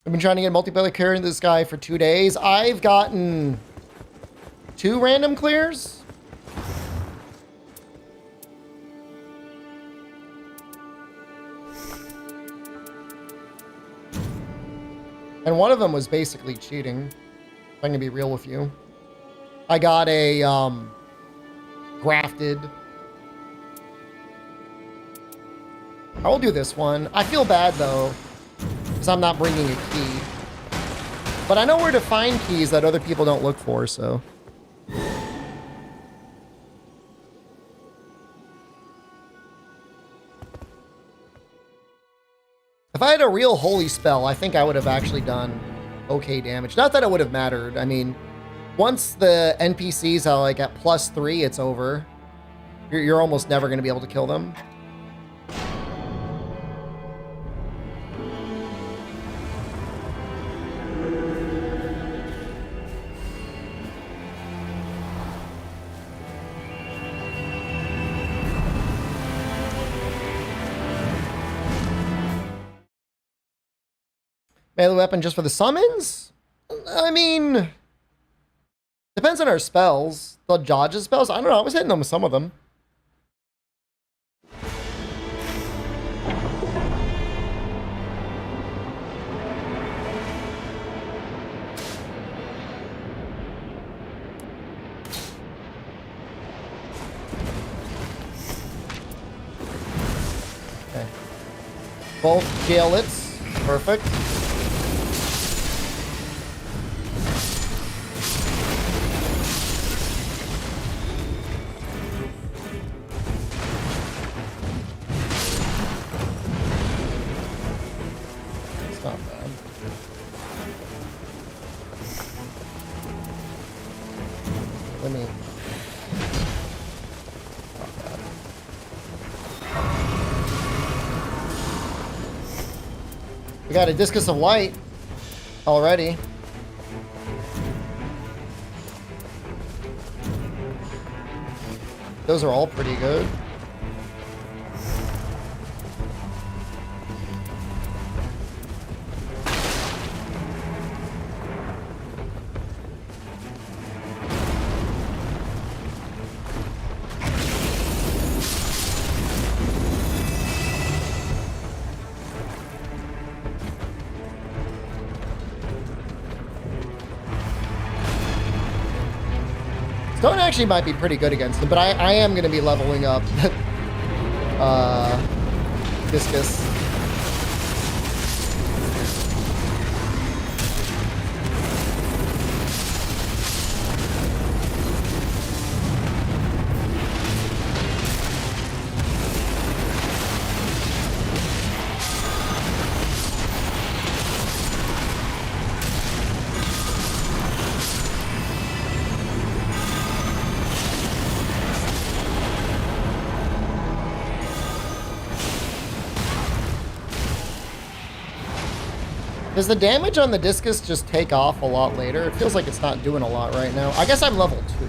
I've been trying to get multiplayer clear into this guy for 2 days. I've gotten 2 random clears. And one of them was basically cheating. If I'm gonna be real with you. I got a grafted. I will do this one. I feel bad though, because I'm not bringing a key. But I know where to find keys that other people don't look for, so. If I had a real holy spell, I think I would have actually done okay damage. Not that it would have mattered. I mean, once the NPCs are like at +3, it's over. You're almost never going to be able to kill them. Melee weapon just for the summons? I mean, depends on our spells. The dodges spells, I don't know. I was hitting them with some of them. Okay. Both jailets. Perfect. We got a Discus of Light already. Those are all pretty good. Stone actually might be pretty good against him, but I am going to be leveling up Discus. Does the damage on the discus just take off a lot later? It feels like it's not doing a lot right now. I guess I'm level 2.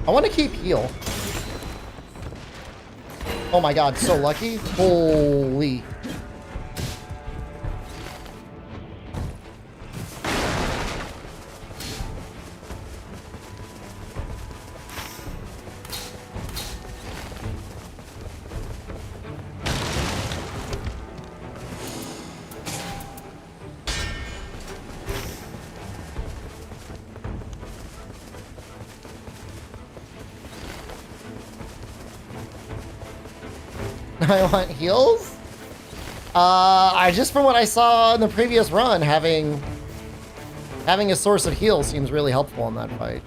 I want to keep heal. Oh my god, so lucky. Holy. I want heals? I just from what I saw in the previous run, having a source of heals seems really helpful in that fight.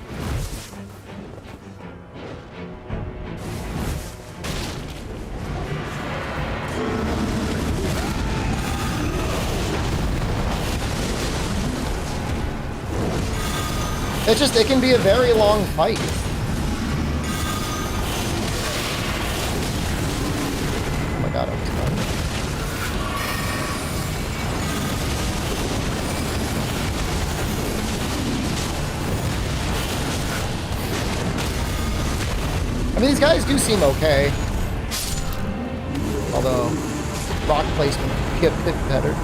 It can be a very long fight. Oh my god, I was done. I mean, these guys do seem okay. Although, rock placement could get a bit better.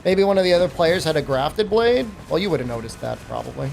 Maybe one of the other players had a grafted blade? Well, you would have noticed that, probably.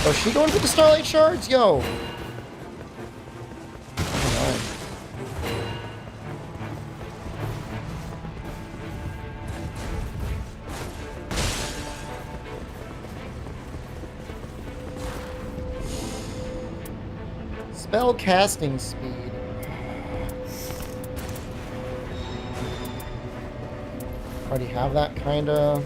Oh, is she going for the Starlight Shards? Yo! Alright. Spell casting speed. Already have that kinda.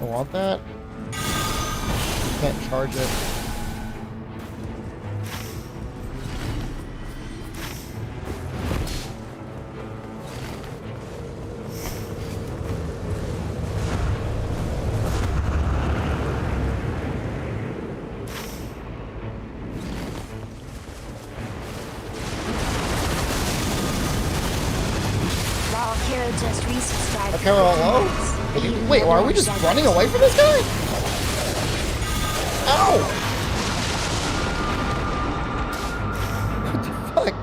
Want that? Can't charge it. Just resubscribed. Okay, we're all low. Wait, are we just running away from this guy? Ow! What the fuck?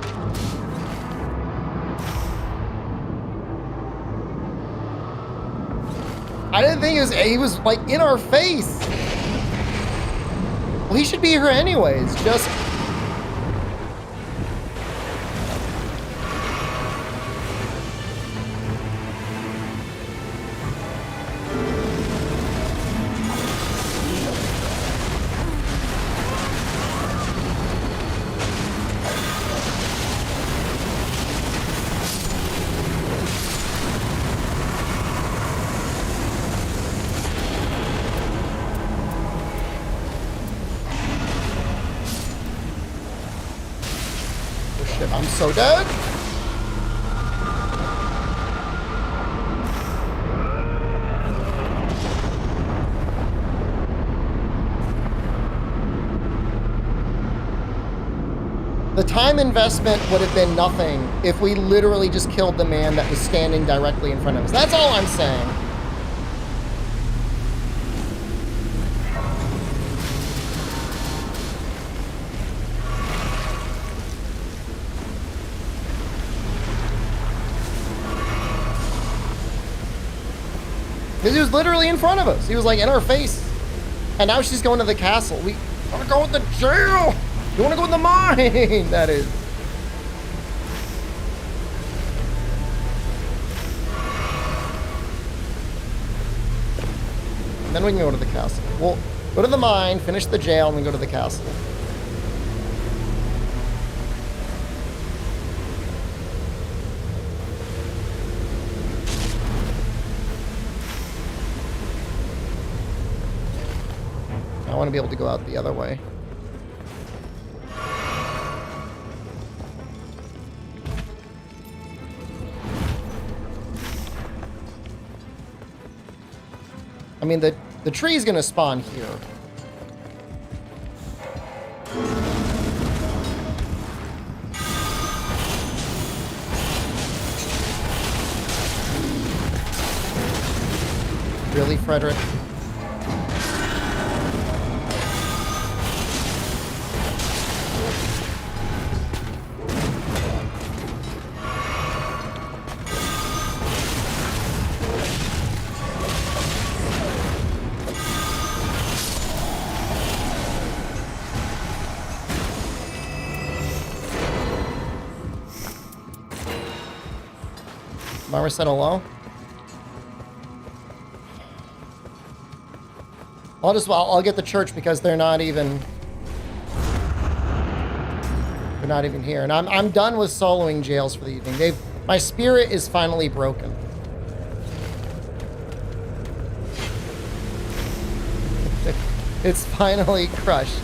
I didn't think he was like in our face. Well, he should be here anyways, just... shit, I'm so dead. The time investment would have been nothing if we literally just killed the man that was standing directly in front of us. That's all I'm saying. Because he was literally in front of us. He was like in our face. And now she's going to the castle. We want to go with the jail. You want to go in the mine, that is. And then we can go to the castle. We'll go to the mine, finish the jail, and then go to the castle. I want to be able to go out the other way. I mean, the tree's gonna spawn here. Really, Frederick? Mara said hello. I'll get the church because they're not even here, and I'm done with soloing jails for the evening. My spirit is finally broken. It's finally crushed.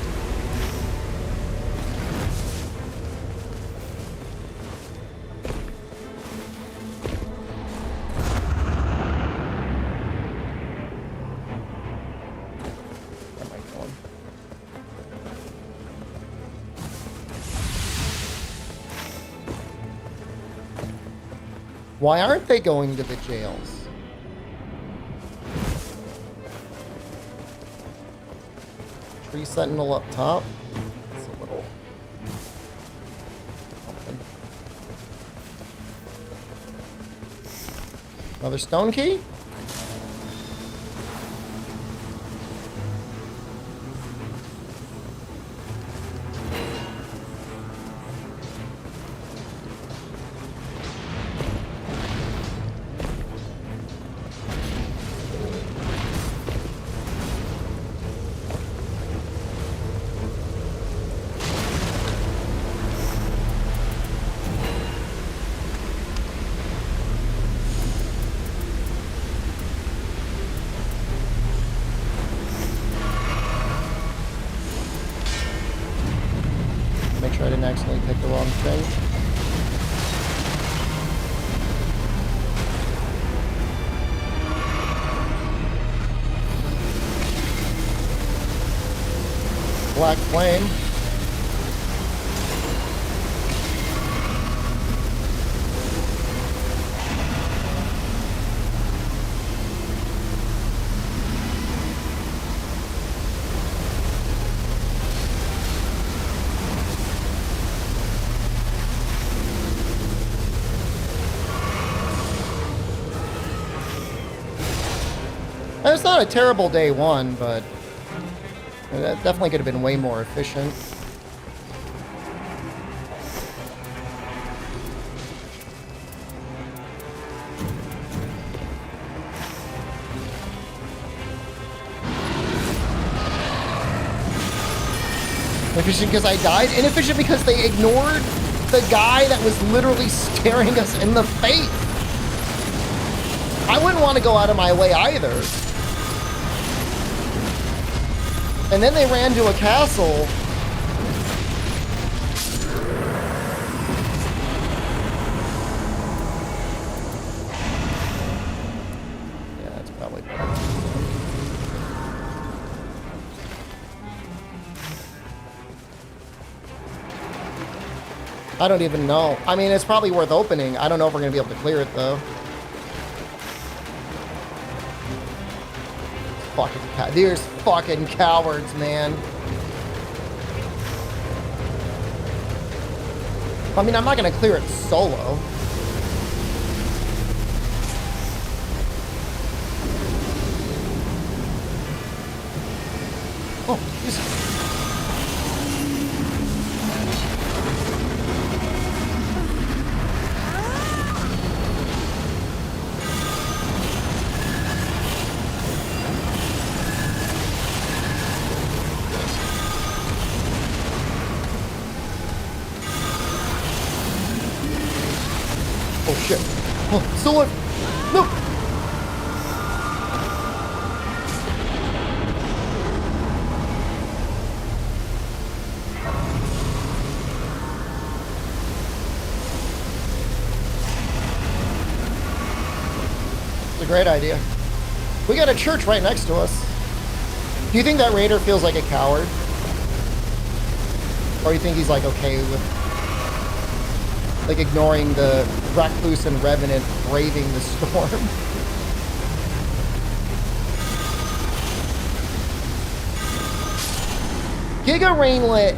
Why aren't they going to the jails? Tree Sentinel up top. It's a little something. Another stone key? Make sure I didn't accidentally pick the wrong thing. Black flame. And it's not a terrible day one, but that definitely could have been way more efficient. Inefficient because I died? Inefficient because they ignored the guy that was literally staring us in the face. I wouldn't want to go out of my way either. And then they ran to a castle. I don't even know. I mean, it's probably worth opening. I don't know if we're going to be able to clear it, though. There's fucking cowards, man. I mean, I'm not going to clear it solo. Oh, Jesus. Oh shit. Oh, still alive. No! It's a great idea. We got a church right next to us. Do you think that raider feels like a coward? Or you think he's like okay with like ignoring the recluse and revenant braving the storm? Giga Rainlet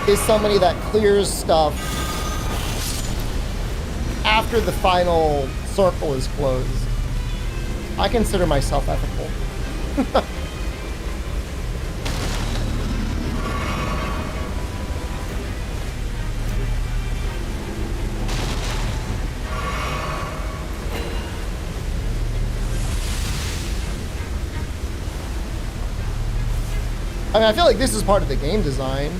is somebody that clears stuff after the final circle is closed. I consider myself ethical. I mean, I feel like this is part of the game design.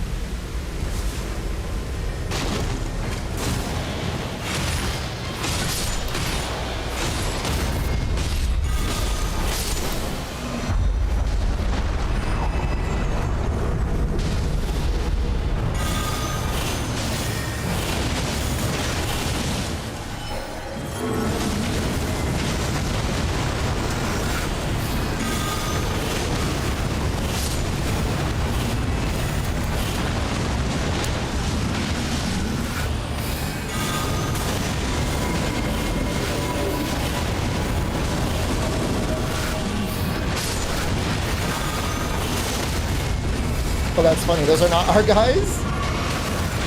Oh, that's funny. Those are not our guys?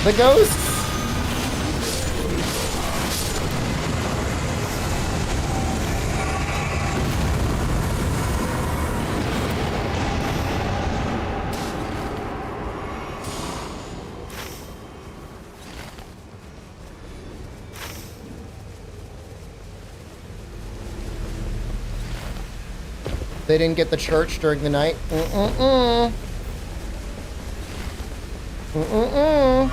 The ghosts? They didn't get the church during the night. Mm-mm-mm. Mm-mm-mm.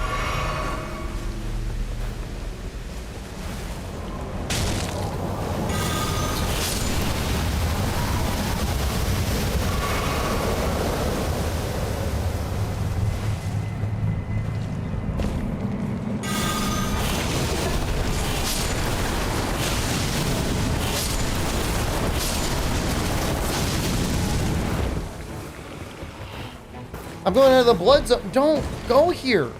I'm going into the blood zone. Don't go here.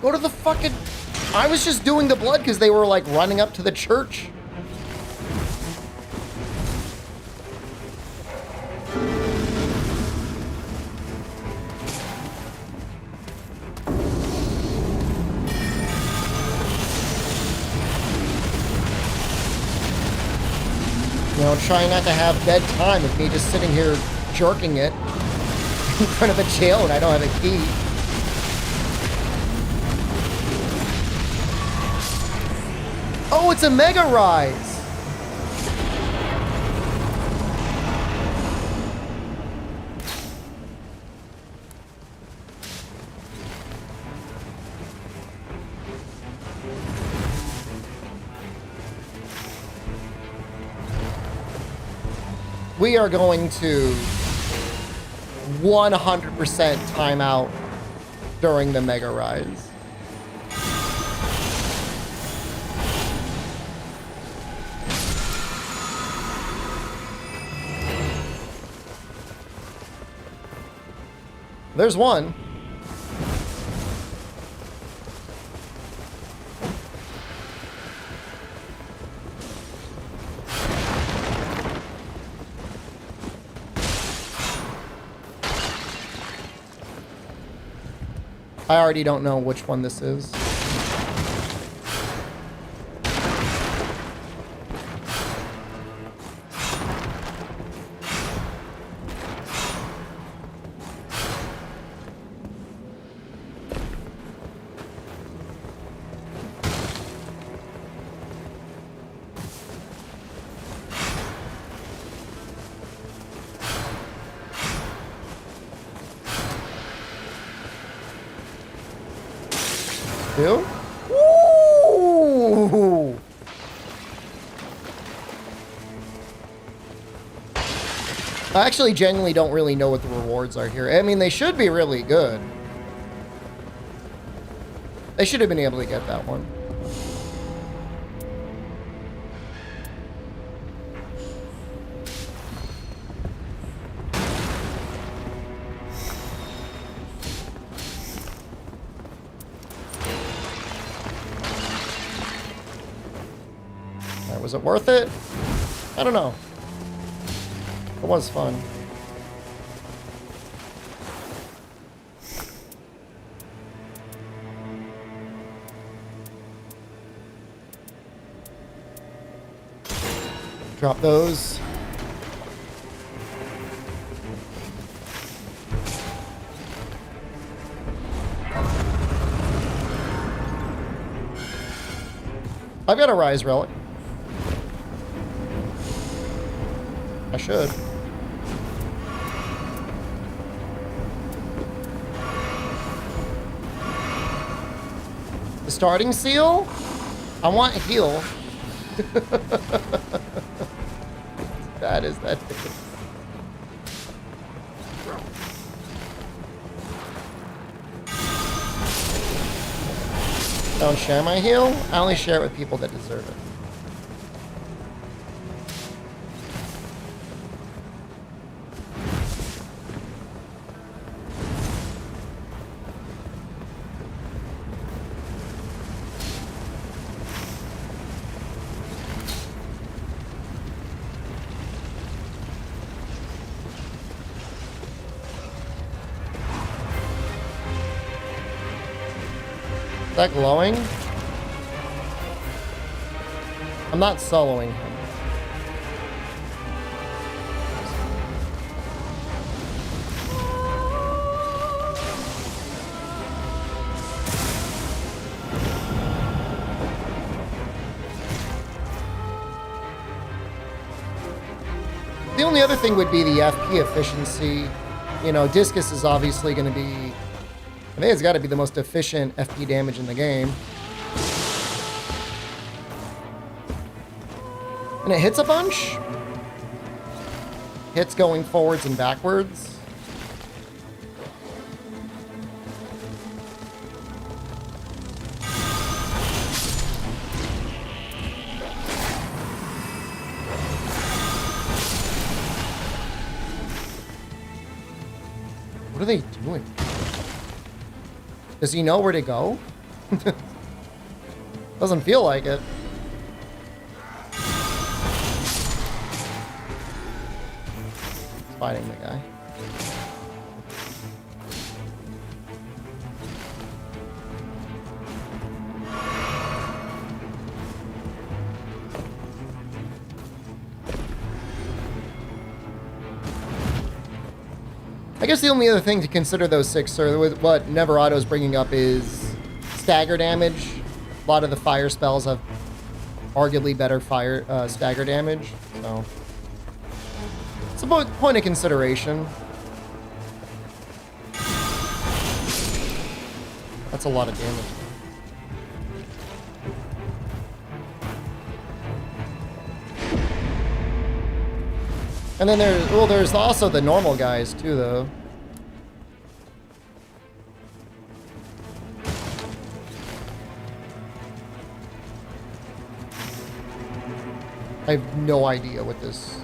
Go to the fucking... I was just doing the blood because they were like running up to the church. You know, trying not to have dead time with me just sitting here jerking it in front of a jail and I don't have a key. Oh, it's a Mega Rise. We are going to 100% time out during the Mega Rise. There's one. I already don't know which one this is. Two? Ooh! I actually genuinely don't really know what the rewards are here. I mean, they should be really good. They should have been able to get that one. Was it worth it? I don't know. It was fun. Drop those. I've got a Rise Relic. I should. The starting seal? I want a heal. That is that. Don't share my heal. I only share it with people that deserve it. Is that glowing? I'm not soloing him. The only other thing would be the FP efficiency. You know, Discus is obviously going to be... I think it's got to be the most efficient FP damage in the game. And it hits a bunch. Hits going forwards and backwards. What are they doing? Does he know where to go? Doesn't feel like it. Fighting the guy. I guess the only other thing to consider those six, or with what Neverato's bringing up, is stagger damage. A lot of the fire spells have arguably better fire stagger damage, so it's a point of consideration. That's a lot of damage. And then there's also the normal guys too, though. I have no idea what this...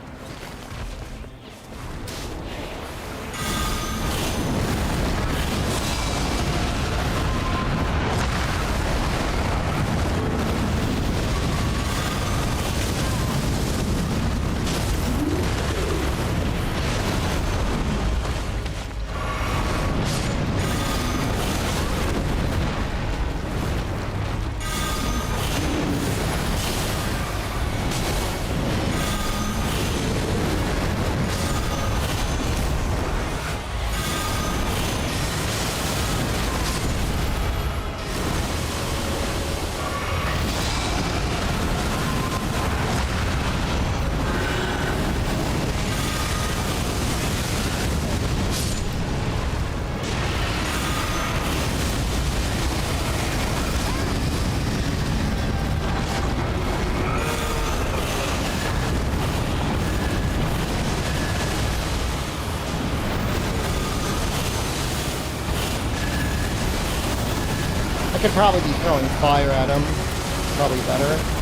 could probably be throwing fire at him. Probably better.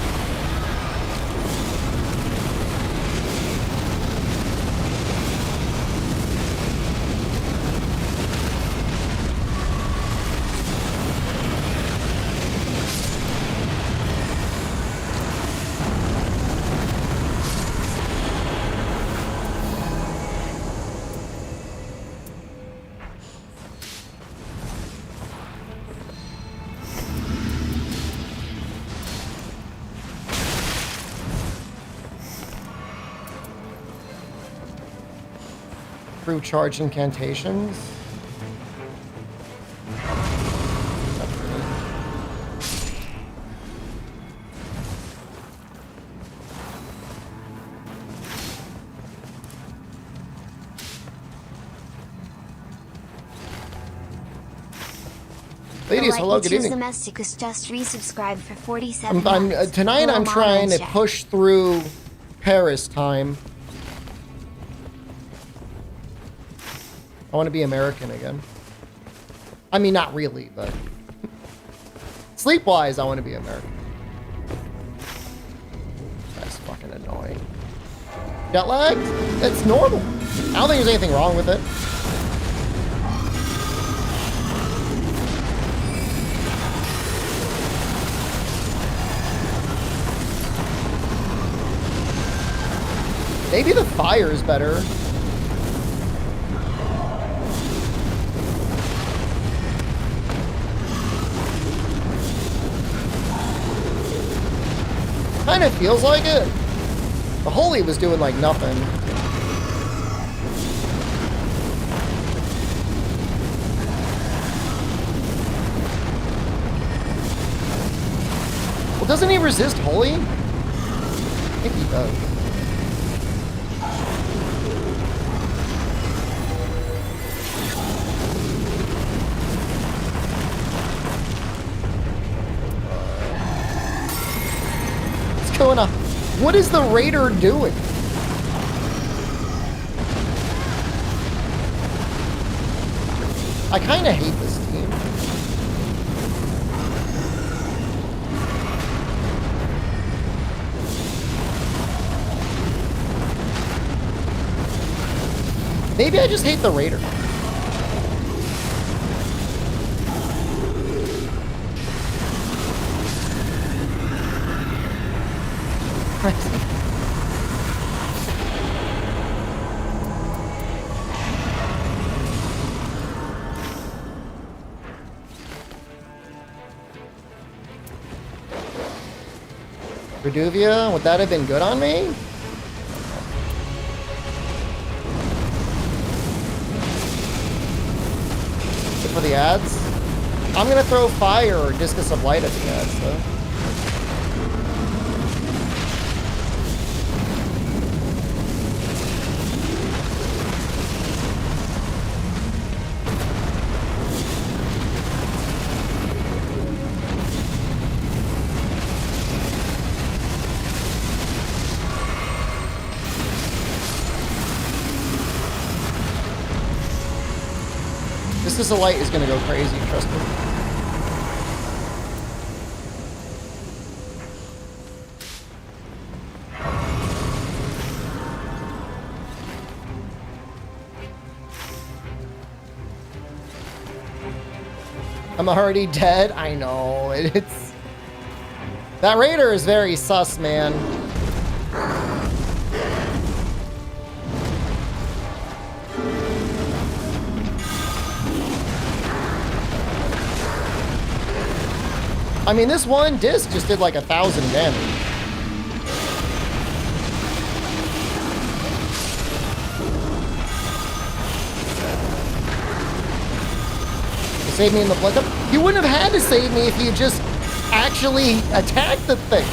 Through charge incantations. Ladies, hello, good evening. Domesticus just resubscribed for 47 months. Tonight Hello, I'm Mom trying and to Jack. push through Paris time. I want to be American again. I mean, not really, but sleep-wise, I want to be American. That's fucking annoying. Jet lag? It's normal. I don't think there's anything wrong with it. Maybe the fire is better. Kind of feels like it. The holy was doing like nothing. Well, doesn't he resist holy? I think he does. Going on? What is the raider doing? I kind of hate this team. Maybe I just hate the raider. Reduvia, would that have been good on me? Good for the ads? I'm gonna throw fire or discus of light at the ads though. This light is gonna go crazy, trust me. I'm already dead. I know. It's that raider is very sus, man. I mean, this one disc just did like 1,000 damage. He saved me in the blood cup. He wouldn't have had to save me if he had just actually attacked the thing.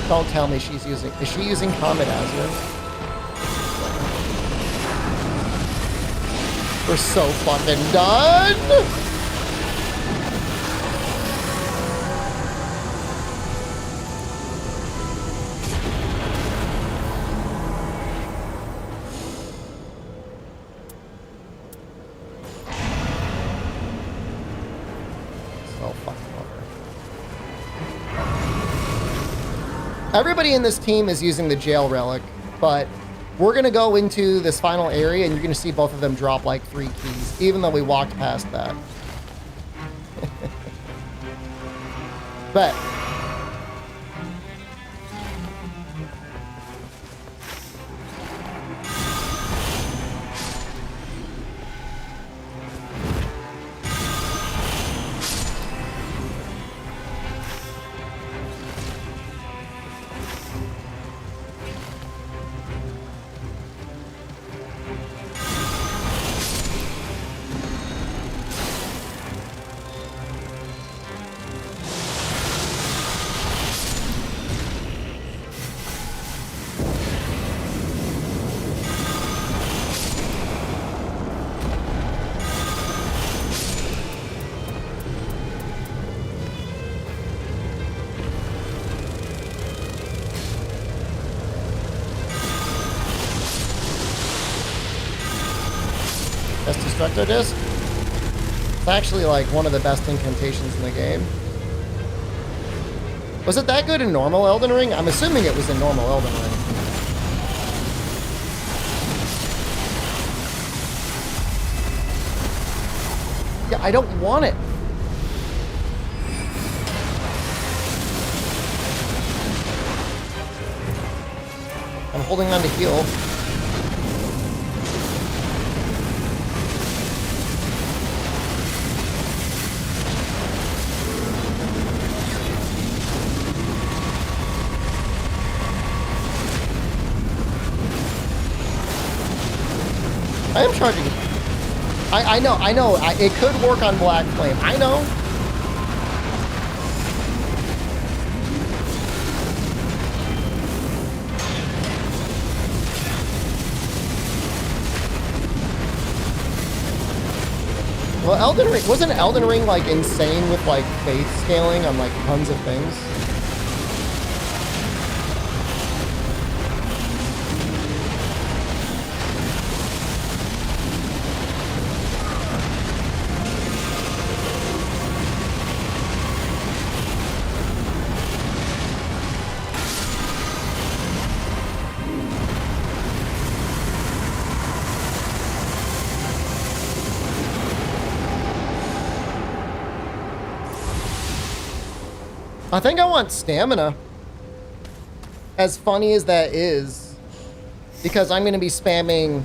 Don't tell me she's using... Is she using Comet Azure? We're so fucking done! so fucking over. Everybody in this team is using the jail relic, but we're gonna go into this final area and you're gonna see both of them drop like 3 keys, even though we walked past that. But Destructo Disc. It's actually like one of the best incantations in the game. Was it that good in normal Elden Ring? I'm assuming it was in normal Elden Ring. Yeah, I don't want it. I'm holding on to heal. I am charging. I know. It could work on Black Flame. I know. Well, Elden Ring, wasn't Elden Ring like insane with like faith scaling on like tons of things? I think I want stamina. As funny as that is, because I'm going to be spamming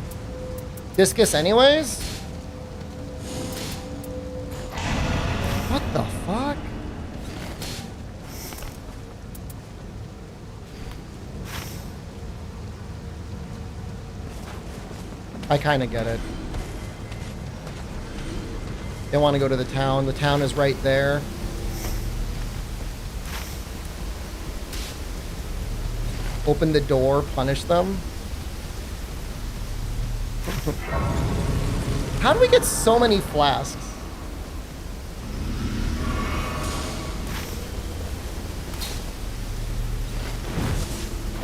Discus anyways. What the fuck? I kind of get it. They want to go to the town. The town is right there. Open the door, punish them. How do we get so many flasks?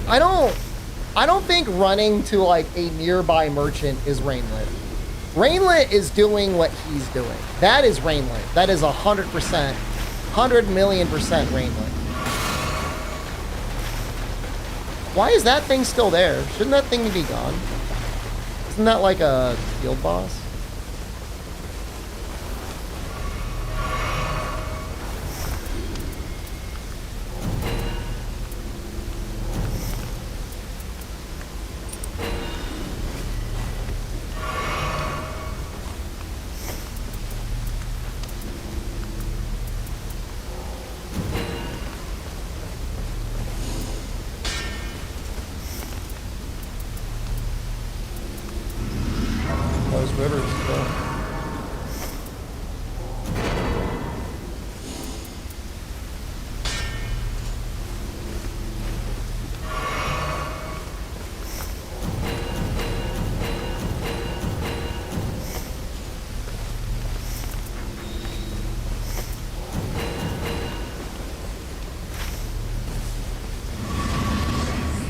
I don't think running to like a nearby merchant is Rainlit. Rainlit is doing what he's doing. That is Rainlit. That is 100%, 100,000,000% Rainlit. Why is that thing still there? Shouldn't that thing be gone? Isn't that like a field boss?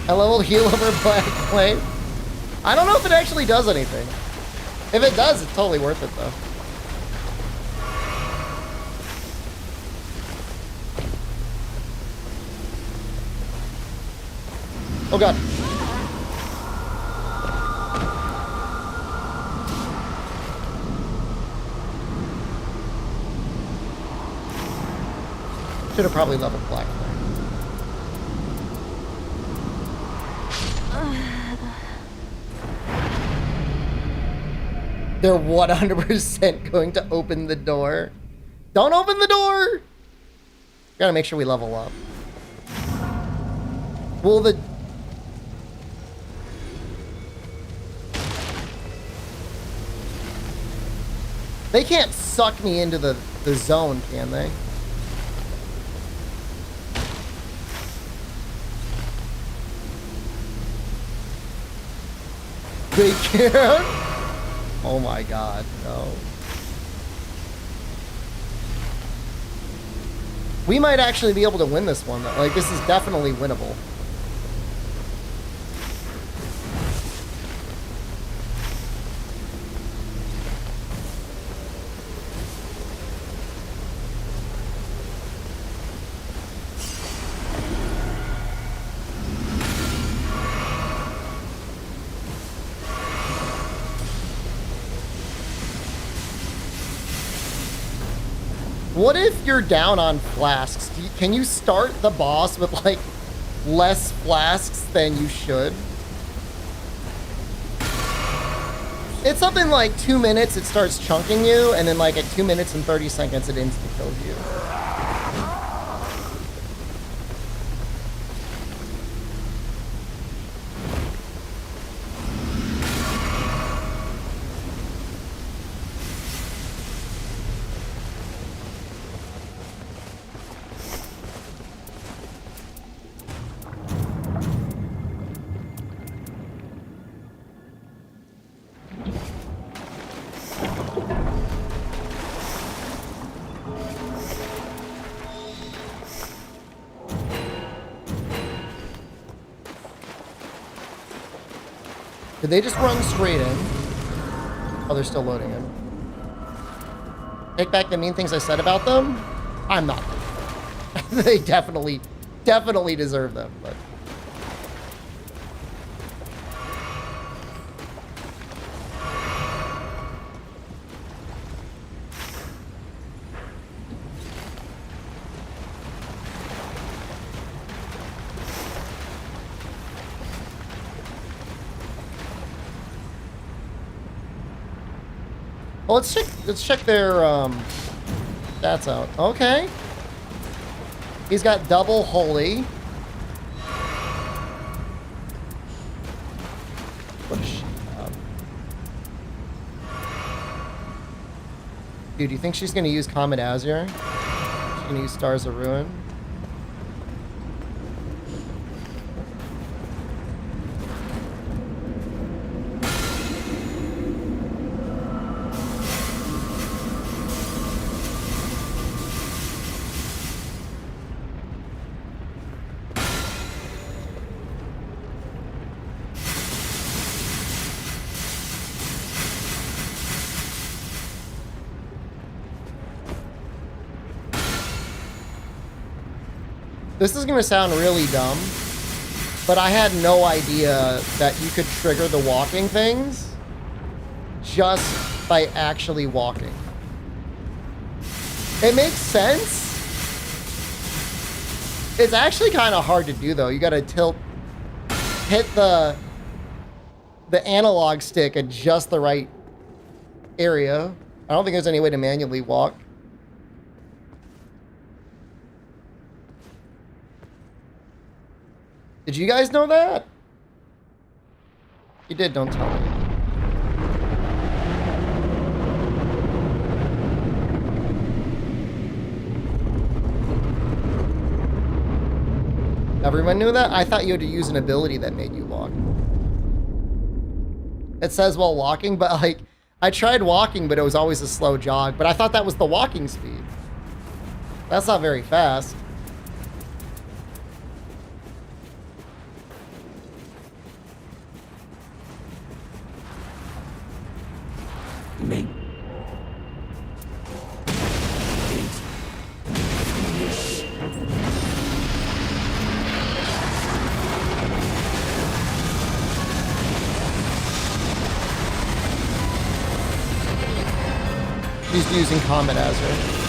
A level heal over Black Flame. I don't know if it actually does anything. If it does, it's totally worth it though. Oh god. Should have probably leveled black there. They're 100% going to open the door. Don't open the door! Gotta make sure we level up. Will the... They can't suck me into the zone, can they? They can't? Oh my god, no. We might actually be able to win this one, though. Like, this is definitely winnable. What if you're down on flasks? Can you start the boss with, like, less flasks than you should? It's something like 2 minutes, it starts chunking you, and then, like, at 2 minutes and 30 seconds, it insta-kills you. Did they just run straight in? Oh, they're still loading in. Take back the mean things I said about them? I'm not. They definitely deserve them, but... Well, let's check their stats out. Okay. He's got double holy. What does she have? Dude, do you think she's gonna use Comet Azure? She's gonna use Stars of Ruin? This is going to sound really dumb, but I had no idea that you could trigger the walking things just by actually walking. It makes sense. It's actually kind of hard to do, though. You got to hit the analog stick at just the right area. I don't think there's any way to manually walk. Did you guys know that? You did, don't tell me. Everyone knew that? I thought you had to use an ability that made you walk. It says while walking, but like, I tried walking, but it was always a slow jog. But I thought that was the walking speed. That's not very fast. Make it finish. She's using Comet Azure.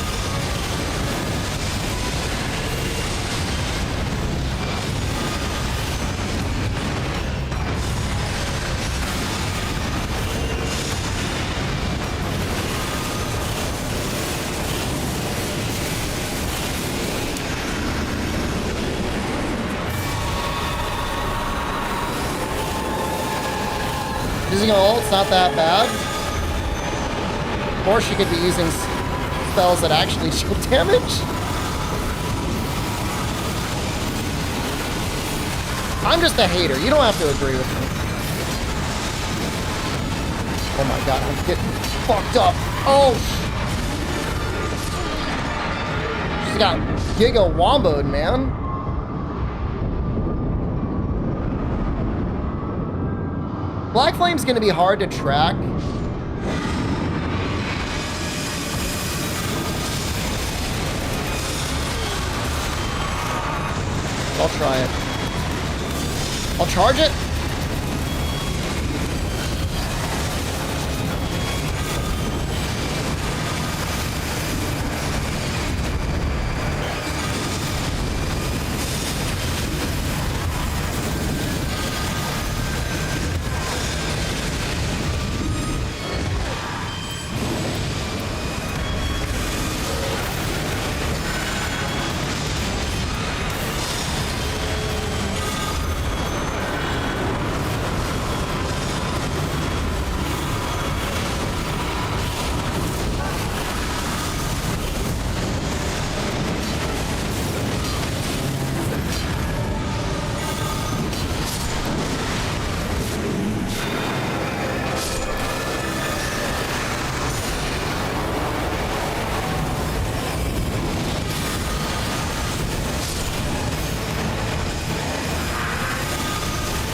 Using ult, it's not that bad. Or she could be using spells that actually shield damage. I'm just a hater. You don't have to agree with me. Oh my god, I'm getting fucked up. Oh! She's got Giga Womboed, man. Black Flame's gonna be hard to track. I'll try it. I'll charge it.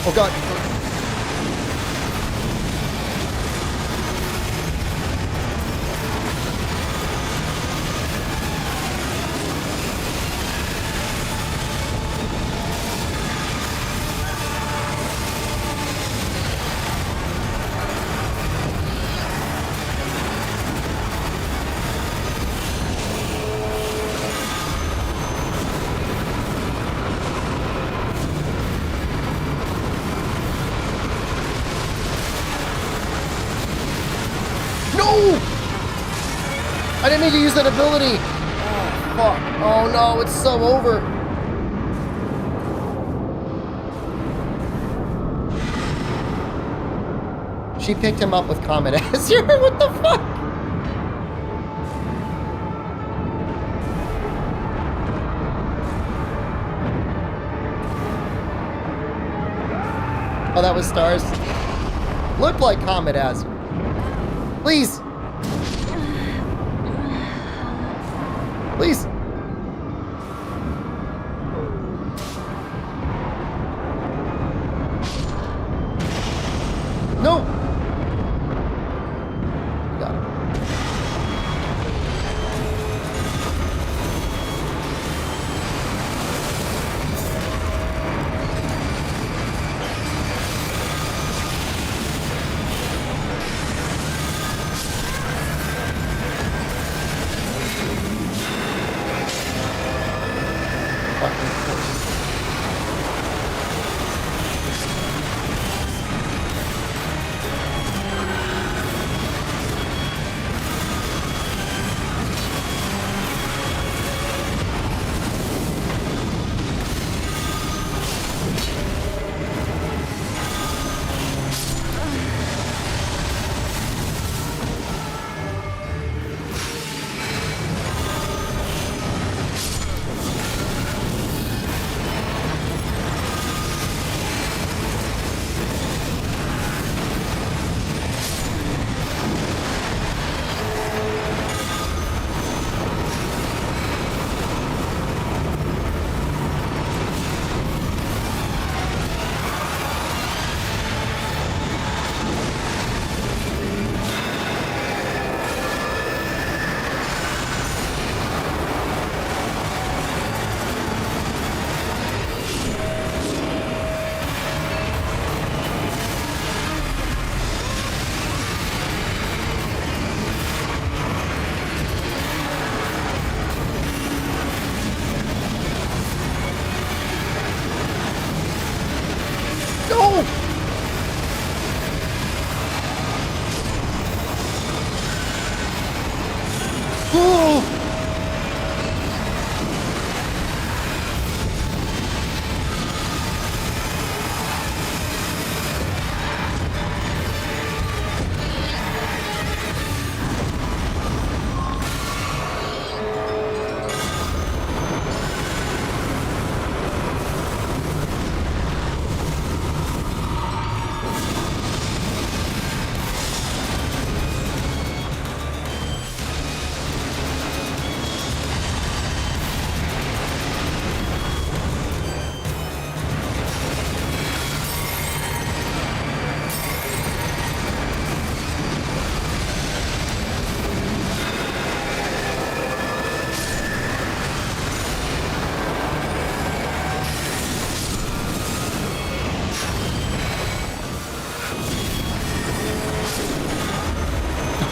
Oh god. I didn't mean to use that ability. Oh, fuck. Oh no, it's so over. She picked him up with Comet Azure. What the fuck? Oh, that was stars. Looked like Comet Azure. Please. Please. No. Got it.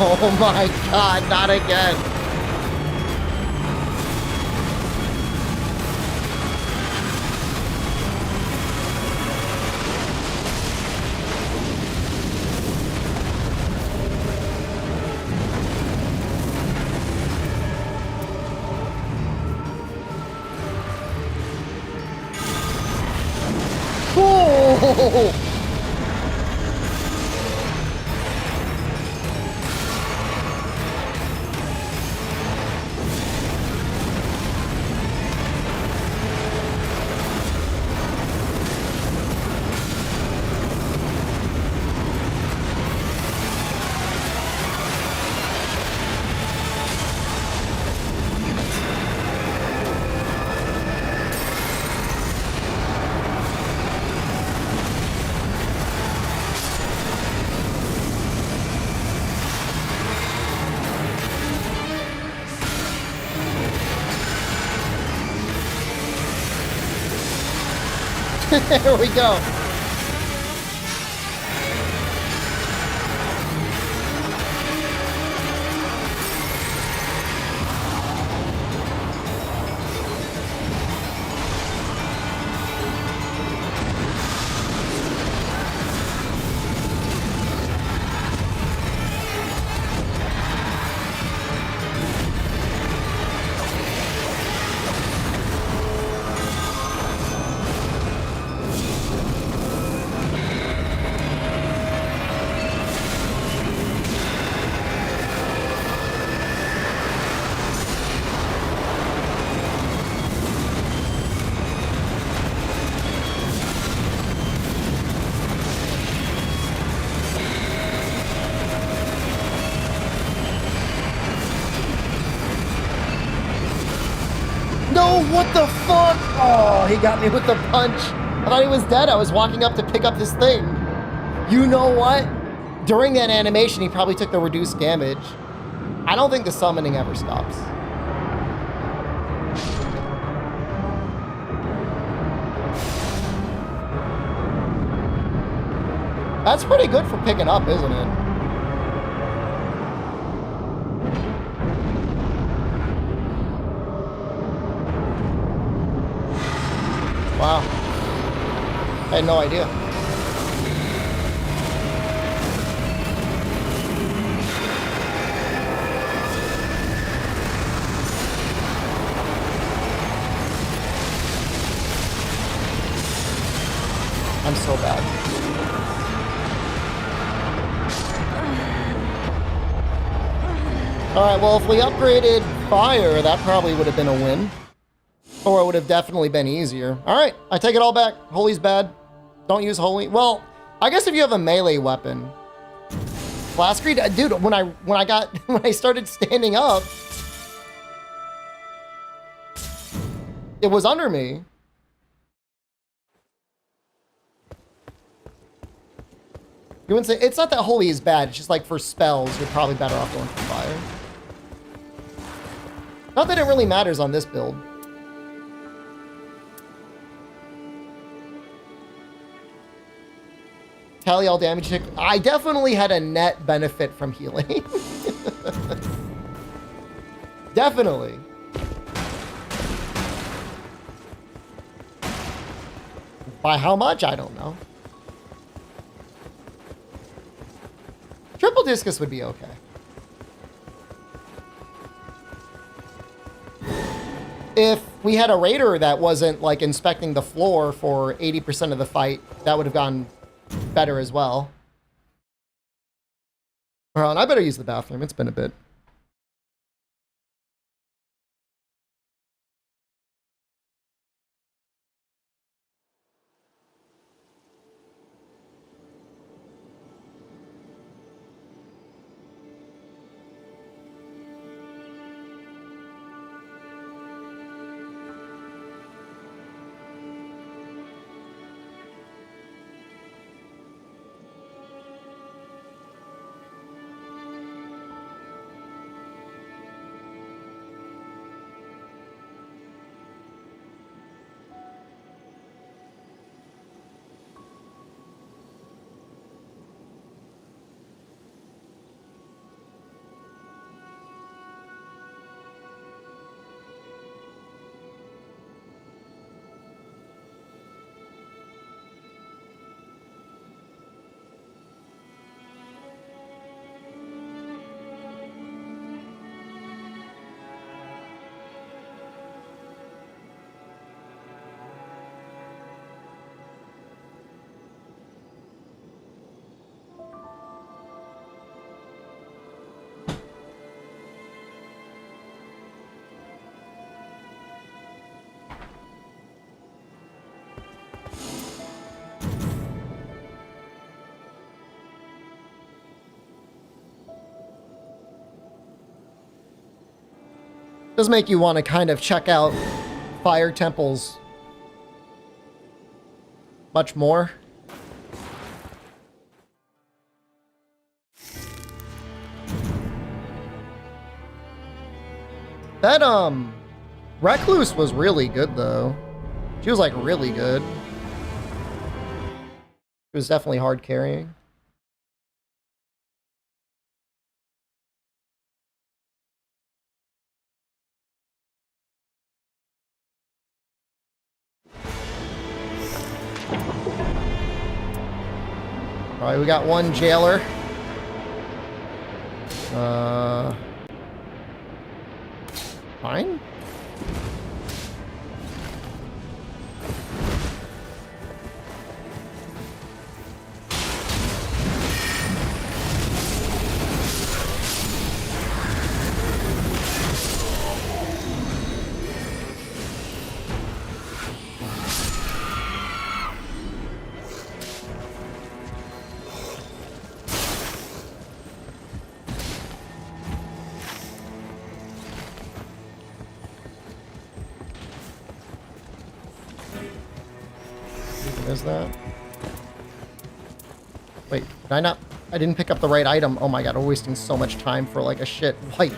Oh my god, not again. Oh! There we go. No, what the fuck? Oh, he got me with the punch. I thought he was dead. I was walking up to pick up his thing. You know what? During that animation, he probably took the reduced damage. I don't think the summoning ever stops. That's pretty good for picking up, isn't it? Wow. I had no idea. I'm so bad. Alright, well, if we upgraded fire, that probably would have been a win. Or it would have definitely been easier. Alright, I take it all back. Holy's bad. Don't use holy. Well, I guess if you have a melee weapon. Blast Creed, dude, when I started standing up, it was under me. You wouldn't say, it's not that holy is bad, it's just like for spells, you're probably better off going for fire. Not that it really matters on this build. Tally all damage check. I definitely had a net benefit from healing. Definitely. By how much? I don't know. Triple discus would be okay. If we had a raider that wasn't like inspecting the floor for 80% of the fight, that would have gone better as well. All right, I better use the bathroom. It's been a bit. Does make you want to kind of check out fire temples much more. That Recluse was really good though. She was like really good. It was definitely hard carrying. All right, we got one jailer. Fine. Is that? Wait, did I not? I didn't pick up the right item. Oh my god, we're wasting so much time for like a shit white.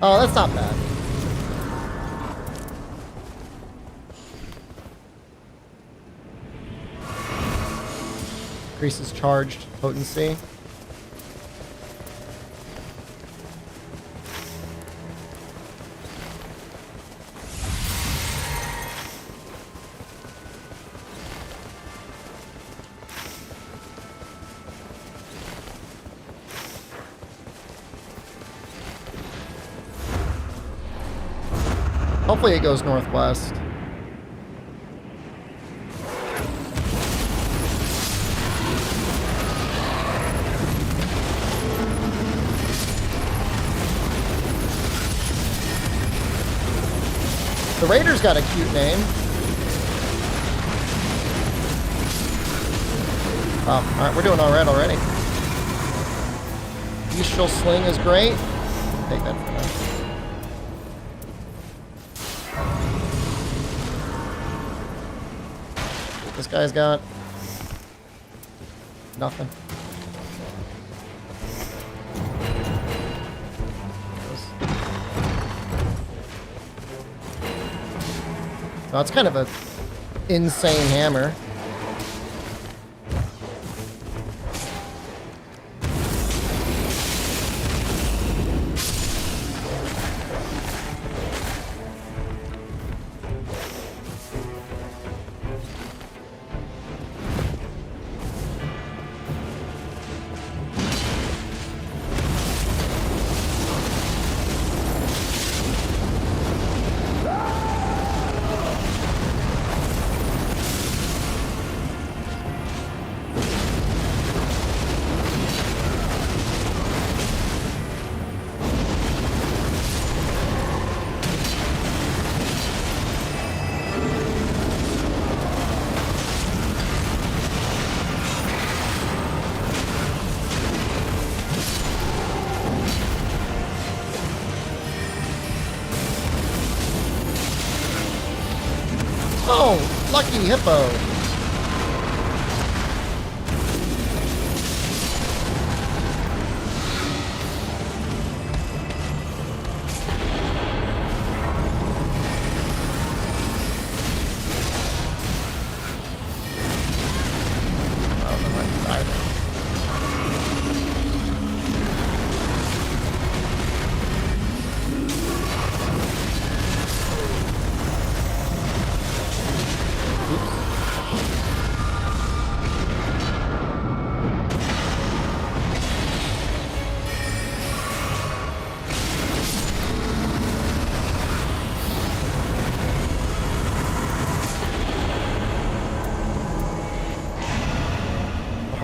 Oh, that's not bad. Increases charged potency. Hopefully it goes northwest. The Raider's got a cute name. Oh, alright, we're doing alright already. Bestial Sling is great. Take that for now. This guy's got nothing. Oh, it's kind of a insane hammer. Oh, lucky hippo.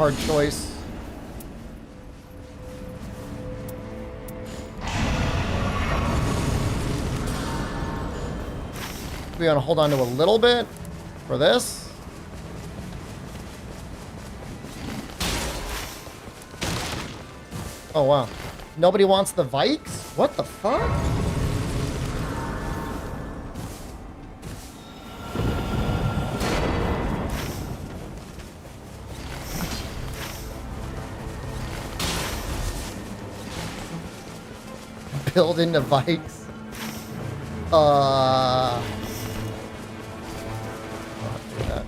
Hard choice. We want to hold on to a little bit for this. Oh wow, Nobody wants the Vikes? What the fuck? Build into Vikes. I'll have to do that.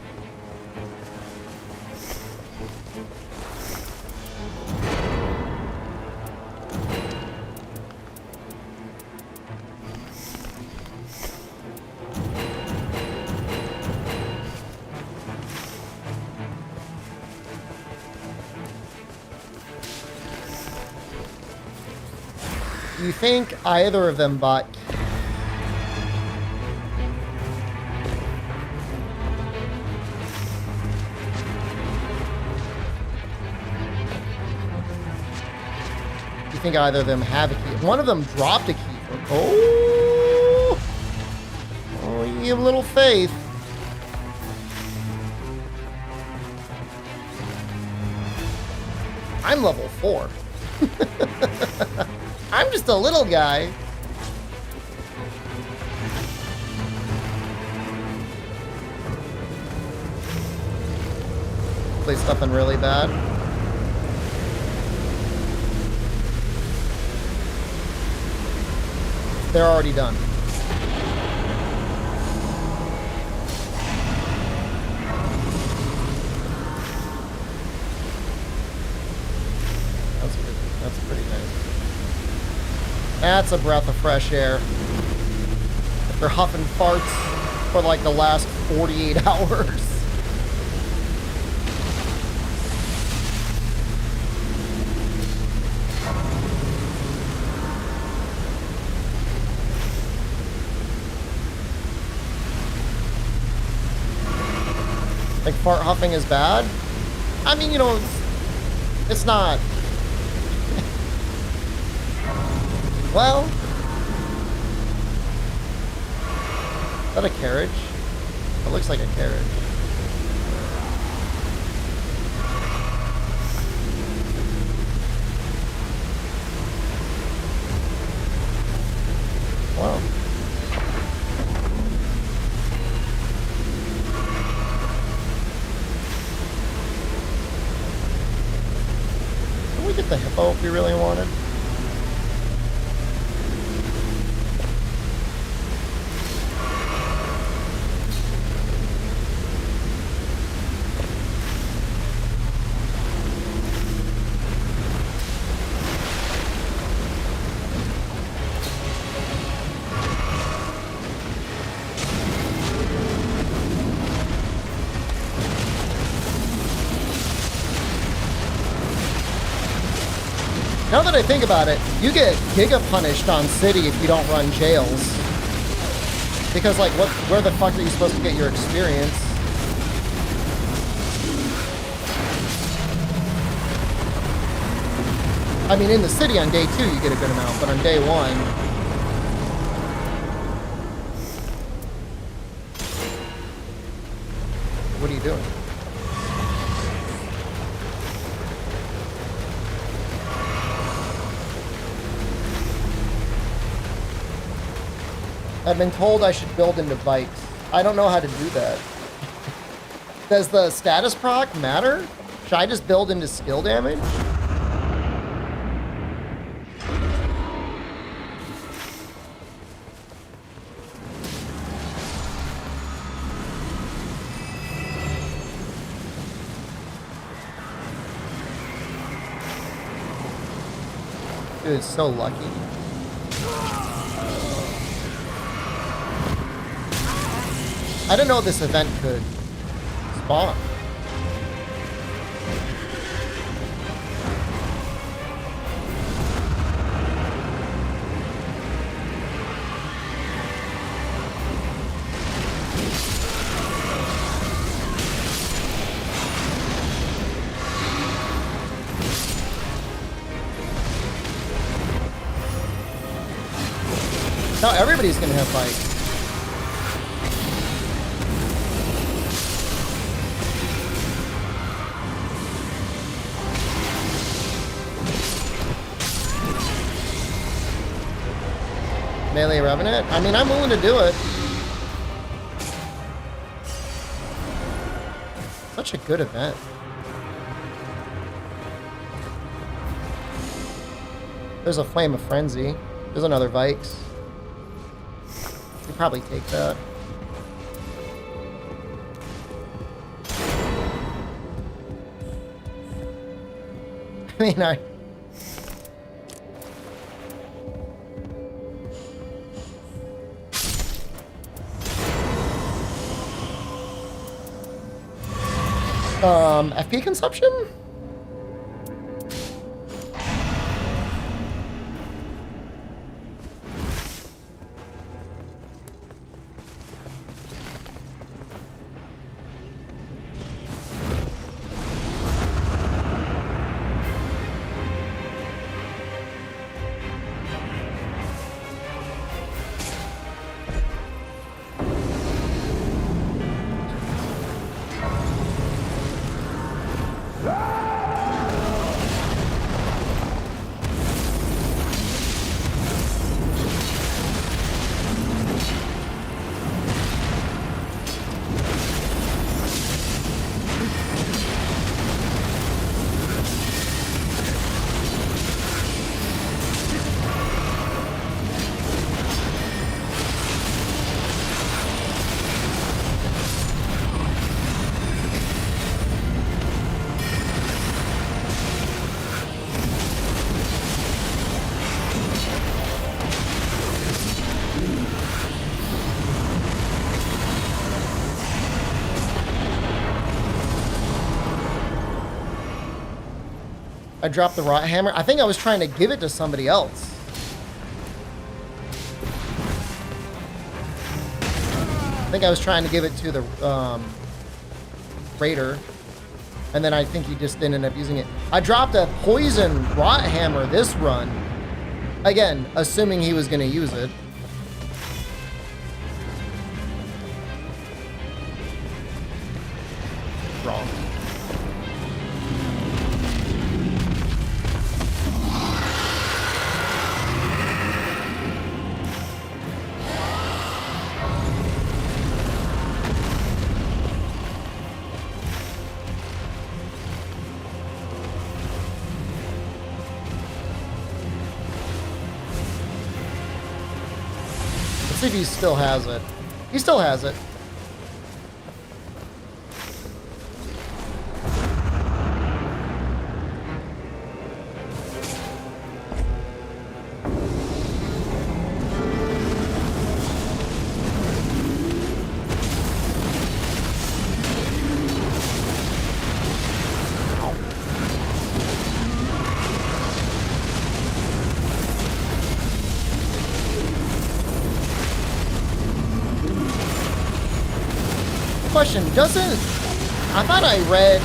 Do you think either of them bought? Do you think either of them have a key? One of them dropped a key. Oh, oh, you have little faith. I'm level 4. I'm just a little guy. Play something really bad. They're already done. That's good. That's pretty nice. That's a breath of fresh air. After huffing farts for like the last 48 hours. Like fart huffing is bad? I mean, you know, it's not. Well, is that a carriage? That looks like a carriage. Wow. Can we get the hippo if we really wanted? Now that I think about it, you get giga punished on City if you don't run jails. Because like, where the fuck are you supposed to get your experience? I mean, in the city on day 2 you get a good amount, but on day 1... What are you doing? I've been told I should build into Vikes. I don't know how to do that. Does the status proc matter? Should I just build into skill damage? Dude, it's so lucky. I didn't know this event could spawn. Now everybody's gonna have bikes. Melee Revenant? I mean, I'm willing to do it. Such a good event. There's a Flame of Frenzy. There's another Vikes. You probably take that. I mean, FP consumption? I dropped the Rot Hammer. I think I was trying to give it to somebody else. I think I was trying to give it to the Raider. And then I think he just didn't end up using it. I dropped a Poison Rot Hammer this run. Again, assuming he was going to use it. Wrong. See if he still has it. He still has it. Question, I thought I read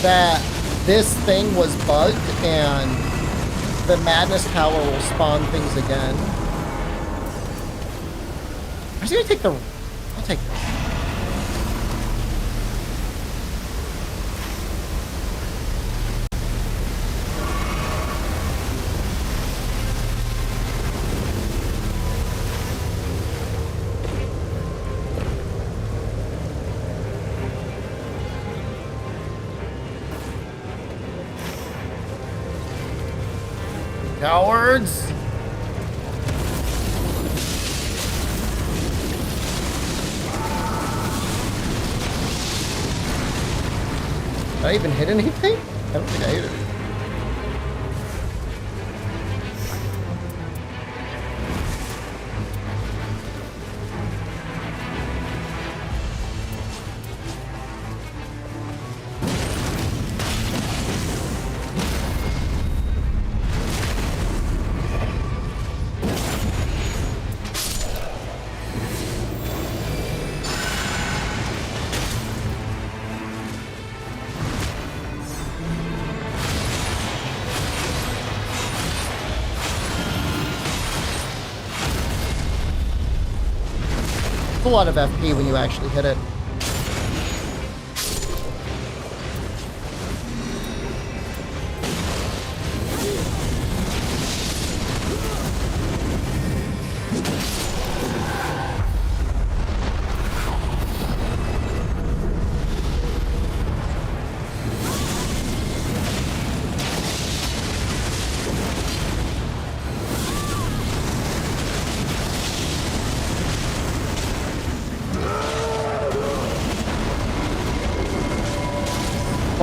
that this thing was bugged and the Madness Power will spawn things again. I was gonna take the... I'll take this. Cowards! Did I even hit anything? I don't think I hit it. It's a lot of FP when you actually hit it.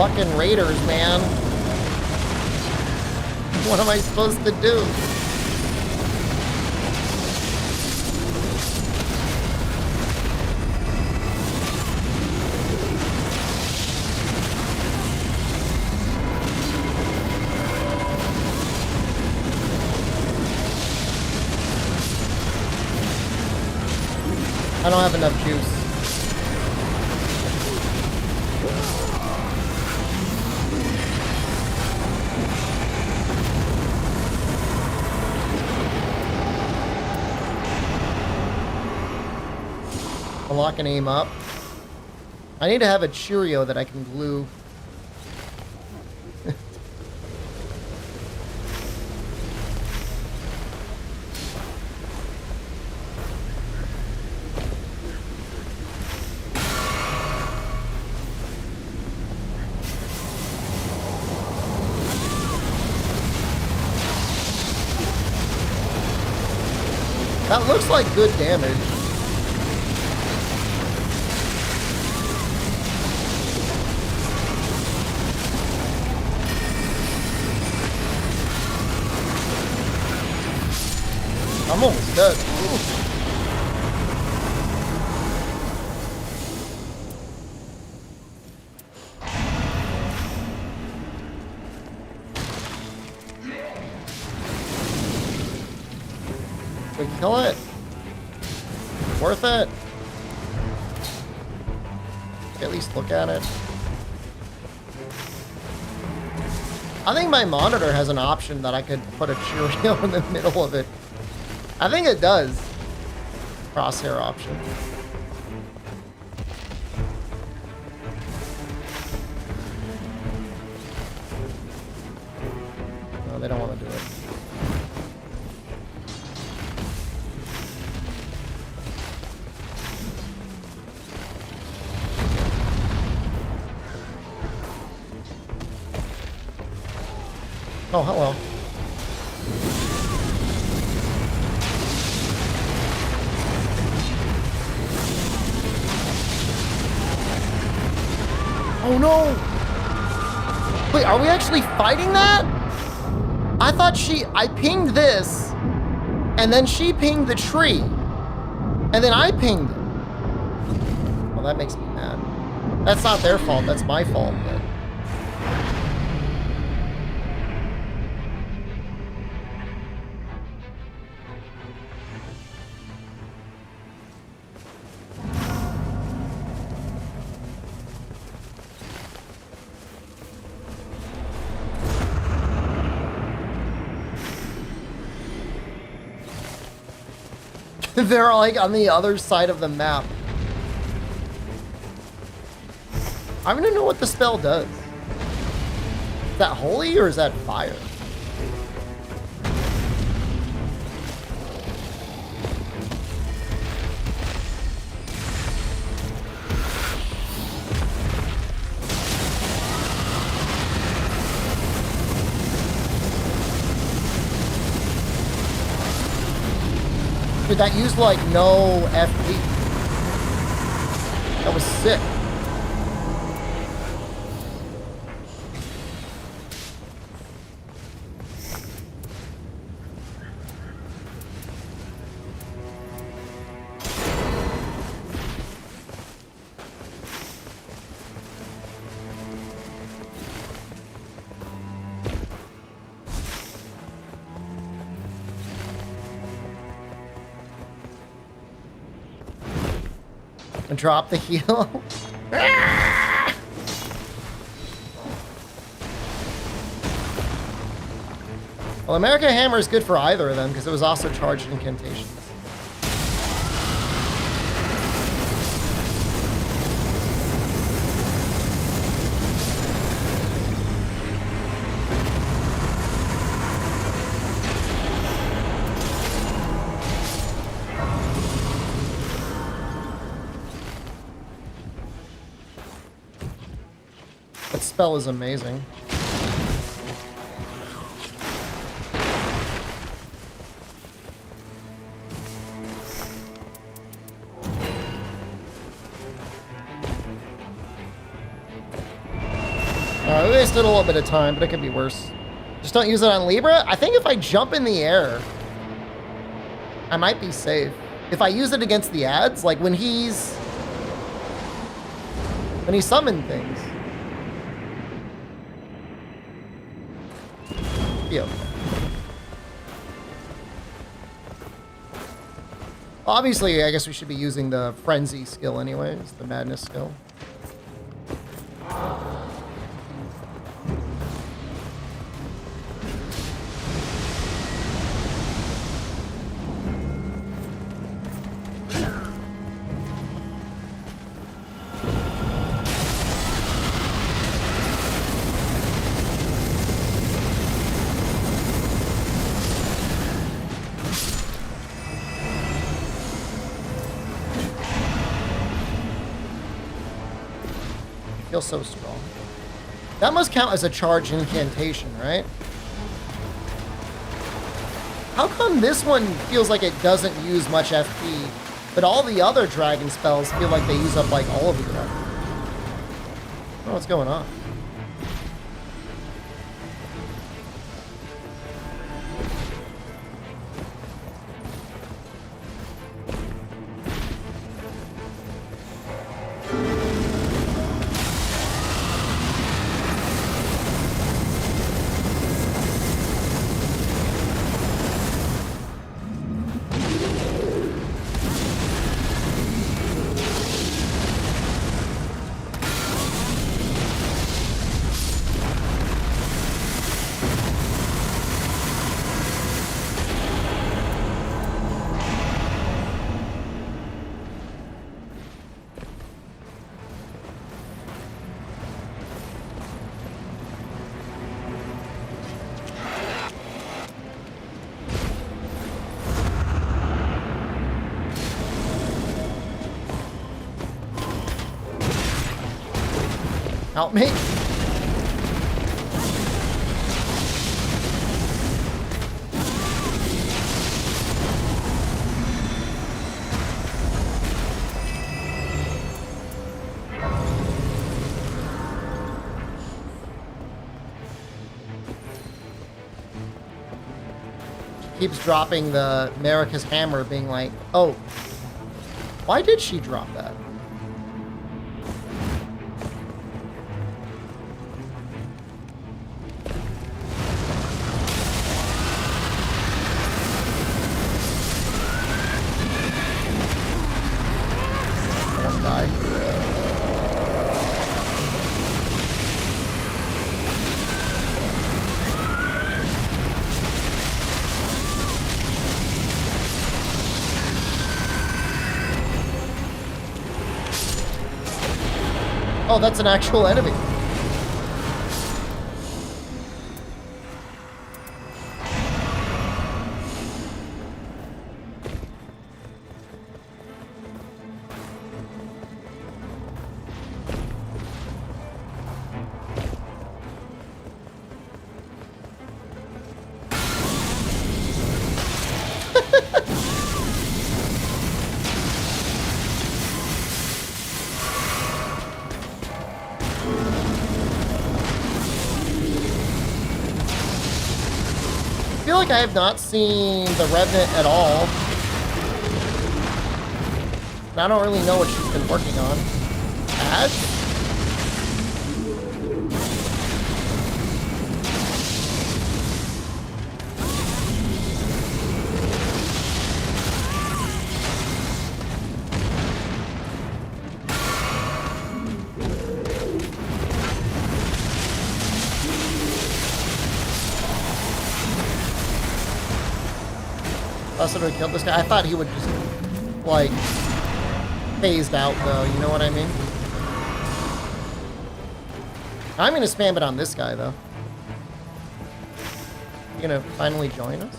fucking raiders, man. What am I supposed to do? I don't have enough juice. I'll lock and aim up. I need to have a Cheerio that I can glue. That looks like good damage. I'm almost dead. Ooh. We kill it. Worth it. At least look at it. I think my monitor has an option that I could put a Cheerio in the middle of it. I think it does. Crosshair option. No, they don't want to do it. Oh, hello. Oh no! Wait, are we actually fighting that? I thought I pinged this, and then she pinged the tree, and then I pinged it. Well, that makes me mad. That's not their fault, that's my fault, but... They're like on the other side of the map. I don't even know what the spell does. Is that holy or is that fire? Dude, that used like no FP. That was sick. And drop the heal. Well, America Hammer is good for either of them because it was also charged incantations. That spell is amazing. wasted a little bit of time, but it could be worse. Just don't use it on Libra. I think if I jump in the air, I might be safe. If I use it against the ads, like when he summoned things. Be okay. Obviously, I guess we should be using the Frenzy skill anyways, the Madness skill. Feels so strong. That must count as a charged incantation, right? How come this one feels like it doesn't use much FP, but all the other dragon spells feel like they use up like all of the FP? I don't know what's going on. Help me. Keeps dropping the Marika's hammer, being like, oh, why did she drop that? Oh, that's an actual enemy. I feel like I have not seen the Revenant at all. And I don't really know what she's been working on. Ads? Us would have killed this guy. I thought he would just, like, phased out, though. You know what I mean? I'm going to spam it on this guy, though. You going to finally join us?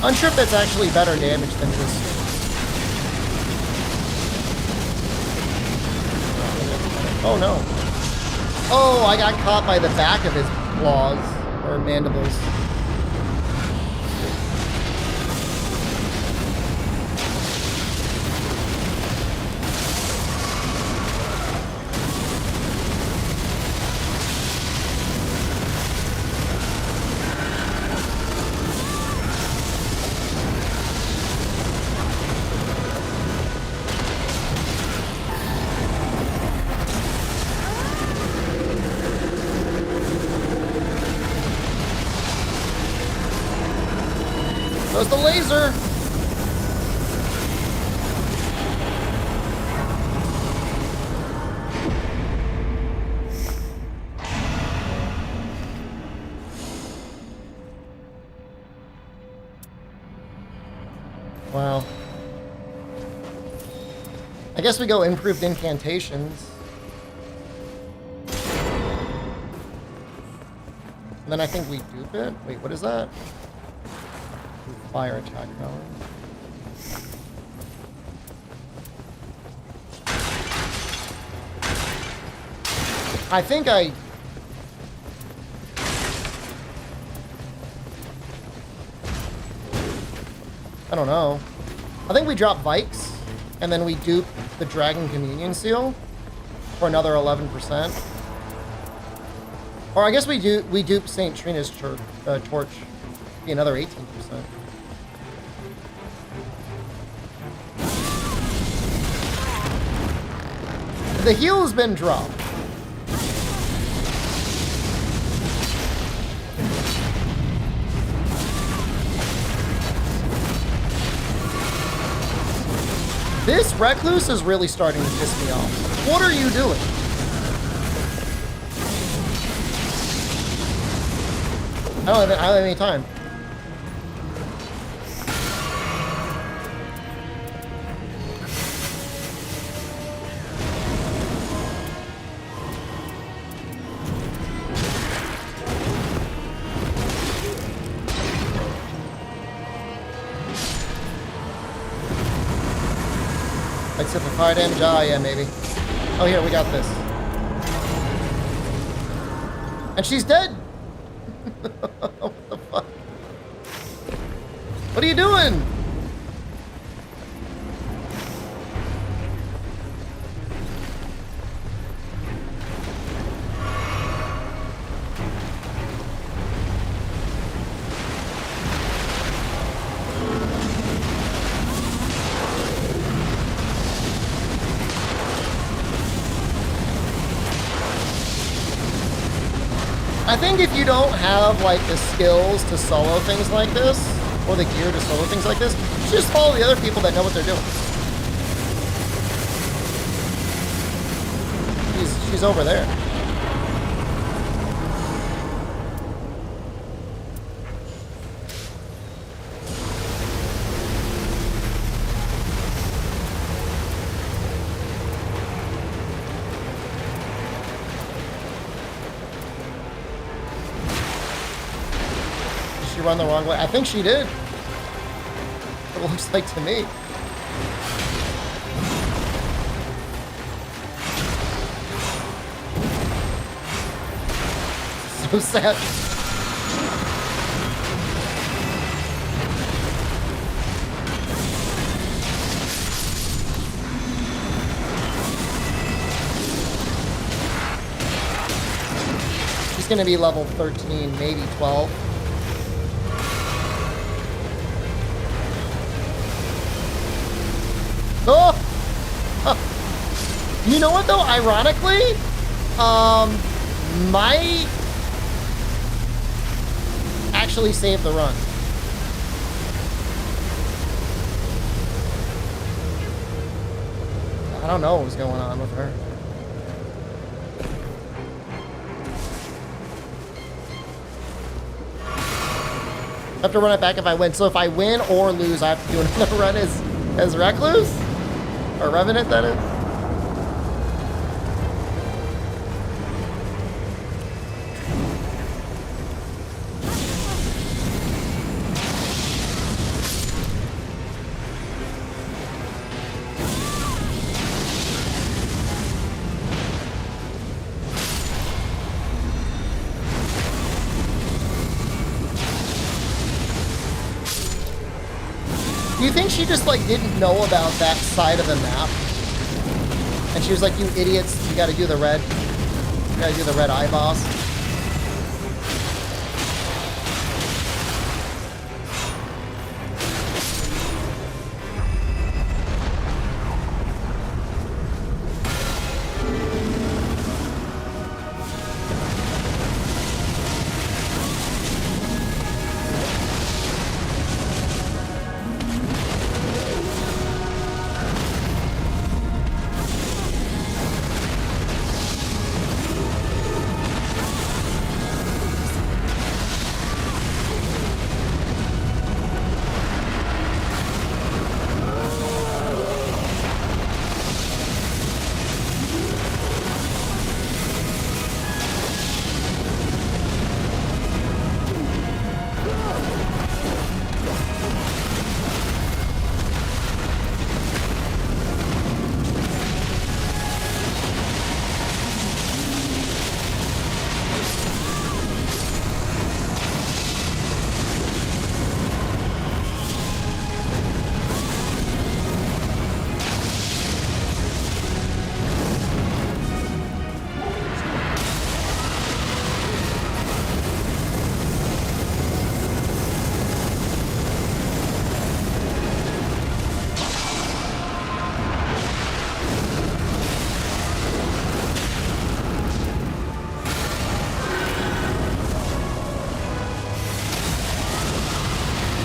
Unsure if that's actually better damage than just... Oh no. Oh, I got caught by the back of his claws, or mandibles. Goes the laser. Wow. I guess we go improved incantations. And then I think we dupe it. Wait, what is that? Fire attack power. I think I don't know. I think we drop Vikes and then we dupe the Dragon Communion Seal for another 11%. Or I guess we dupe St. Trina's torch, be another 18%. The heal has been dropped. This Recluse is really starting to piss me off. What are you doing? I don't have any time. Except for fire damage. Ah, yeah, maybe. Oh, here, we got this. And she's dead! What the fuck? What are you doing? I think if you don't have like the skills to solo things like this, or the gear to solo things like this, you just follow the other people that know what they're doing. She's over there. Run the wrong way. I think she did. It looks like to me. So sad. She's gonna be level 13, maybe 12. Oh! You know what though? Ironically, might actually save the run. I don't know what was going on with her. I have to run it back if I win. So if I win or lose, I have to do another run as Recluse? Or Revenant, that is. you think she just like didn't know about that side of the map? And she was like, you idiots, you gotta do the red. You gotta do the red eye boss.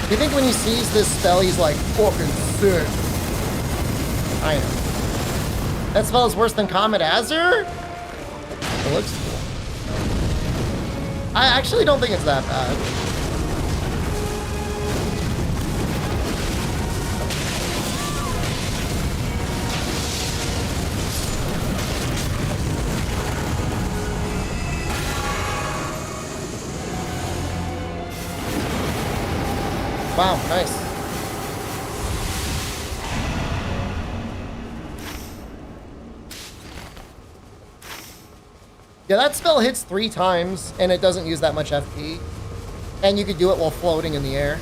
Do you think when he sees this spell, he's like, fucking sick? I know. That spell is worse than Comet Azure? It looks cool. I actually don't think it's that bad. Wow, nice. Yeah, that spell hits 3 times, and it doesn't use that much FP. And you could do it while floating in the air.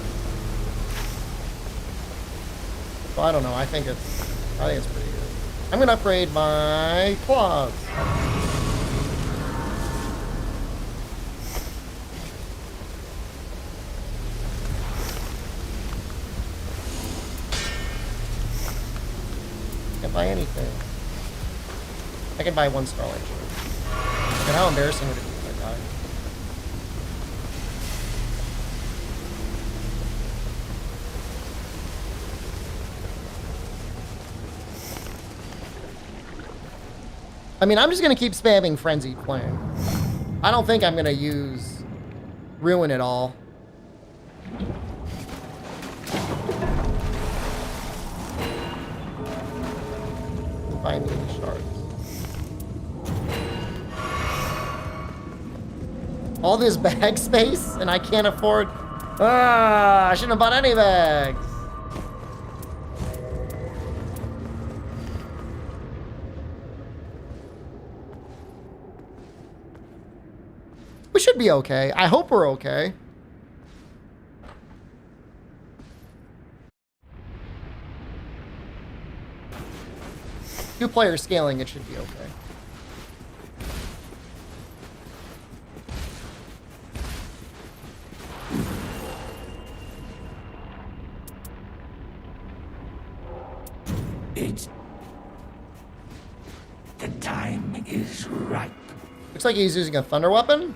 So I don't know, I think it's pretty good. I'm gonna upgrade my claws. Buy anything. I can buy 1 Starlight Charge. And how embarrassing would it be if I died? I mean, I'm just gonna keep spamming Frenzied Flame. I don't think I'm gonna use Ruin at all. Buy me any shards. All this bag space, and I can't afford. I shouldn't have bought any bags. We should be okay. I hope we're okay. Two-player scaling, it should be okay. The time is ripe. Looks like he's using a thunder weapon.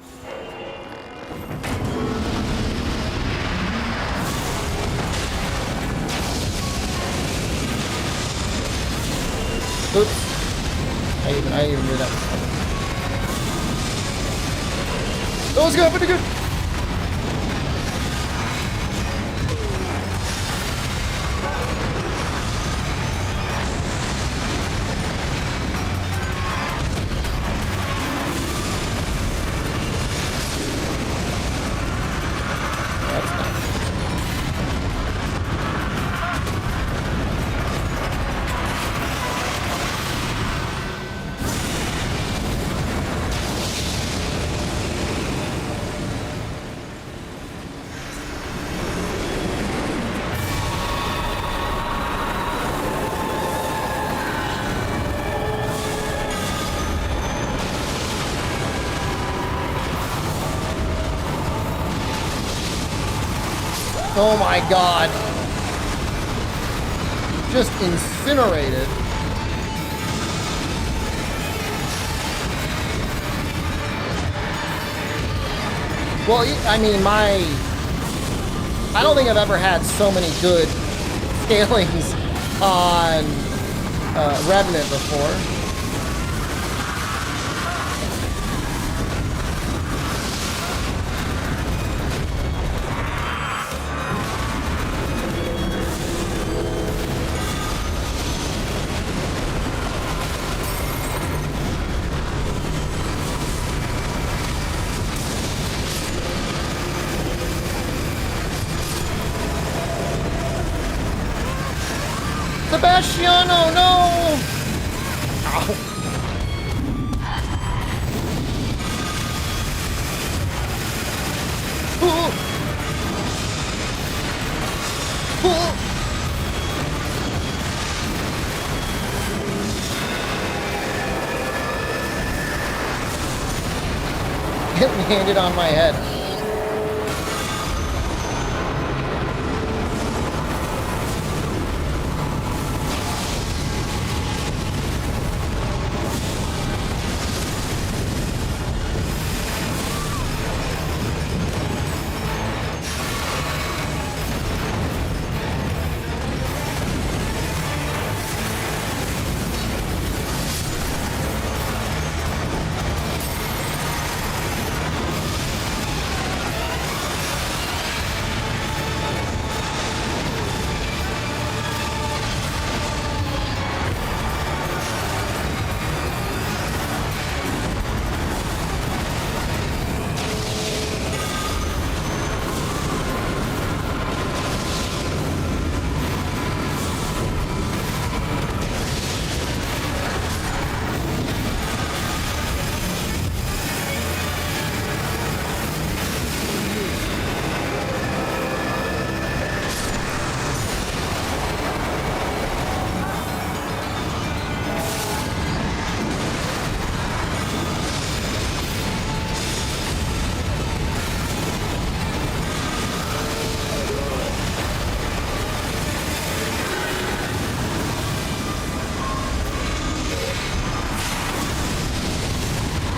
Oops. I didn't even knew that was coming. That was good, pretty good. Oh my god. Just incinerated. Well, I mean, I don't think I've ever had so many good scalings on Revenant before. Sebastiano, no! Ow. Ooh. Ooh. It landed on my head.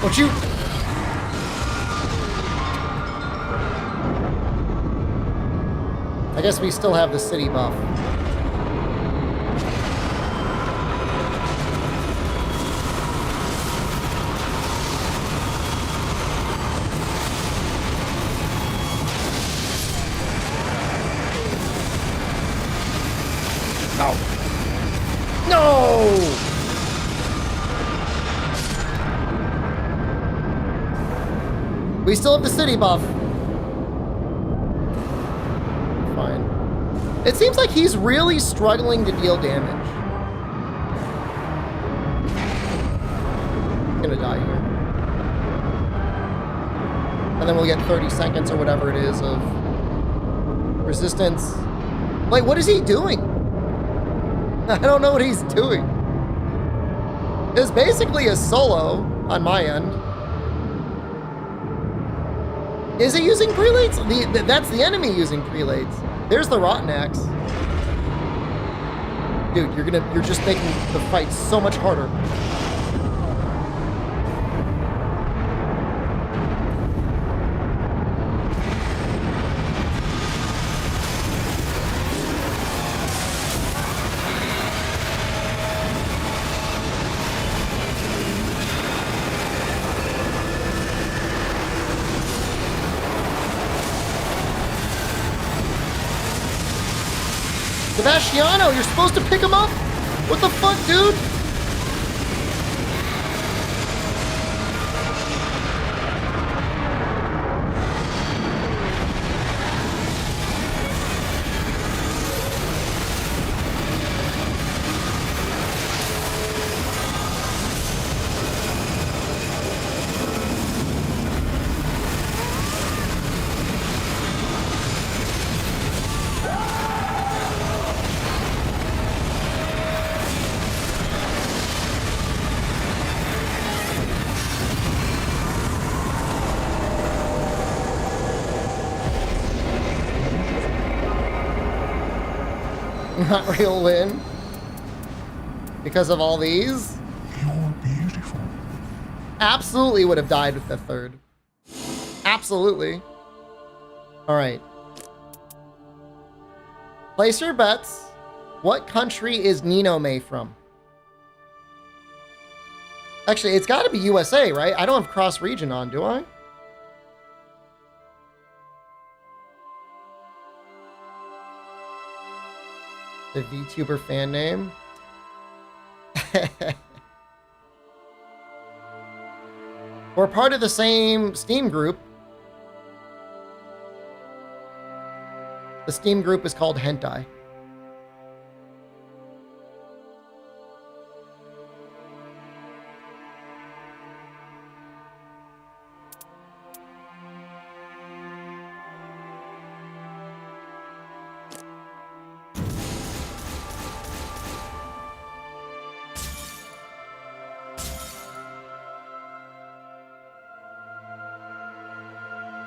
Don't you? I guess we still have the city buff. No. No! We still have the city buff. Fine. It seems like he's really struggling to deal damage. I'm gonna die here. And then we'll get 30 seconds or whatever it is of resistance. Like, what is he doing? I don't know what he's doing. It's basically a solo on my end. Is he using prelates? That's the enemy using prelates. There's the Rotten Axe. Dude, you're just making the fight so much harder. Sebastiano, you're supposed to pick him up? What the fuck, dude? Not real win. Because of all these? You're beautiful. Absolutely would have died with the third. Absolutely. All right. Place your bets. What country is Ninome from? Actually, it's got to be USA, right? I don't have cross-region on, do I? The VTuber fan name. We're part of the same Steam group. The Steam group is called Hentai.